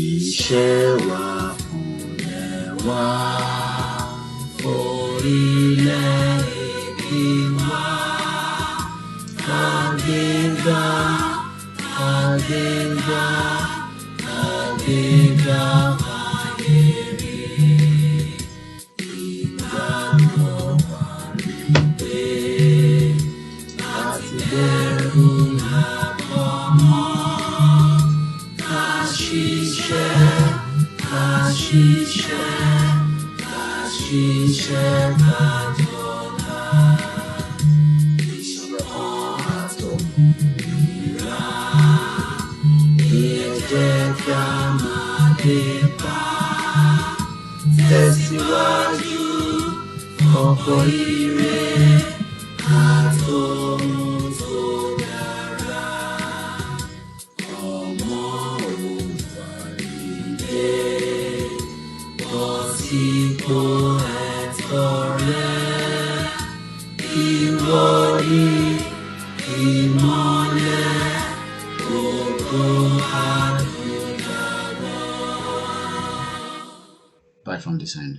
iṣẹ́ wa fúnlẹ̀ wa, orílẹ̀-èdè wa. Àgbéga, àgbéga, àgbéga fàyèrè. Ìgbàgbọ́ wa pé láti bẹ̀rù làbọ̀ mọ́. Ká ṣiṣẹ́, ká ṣiṣẹ́, ká ṣiṣẹ́ ká jọlá. Ìṣọ̀kan àtòmìnira ni ẹ jẹ́ kí a máa lépa. Tẹ̀síwájú ọ̀pọ̀ ire àtòhun tó dára. Ọmọ Oòduà dìde, bọ́ sípò ẹ̀tọ́ rẹ. Ìwọ ni ìmọ́lẹ̀ ògo adúláwọ̀. Bye from this end.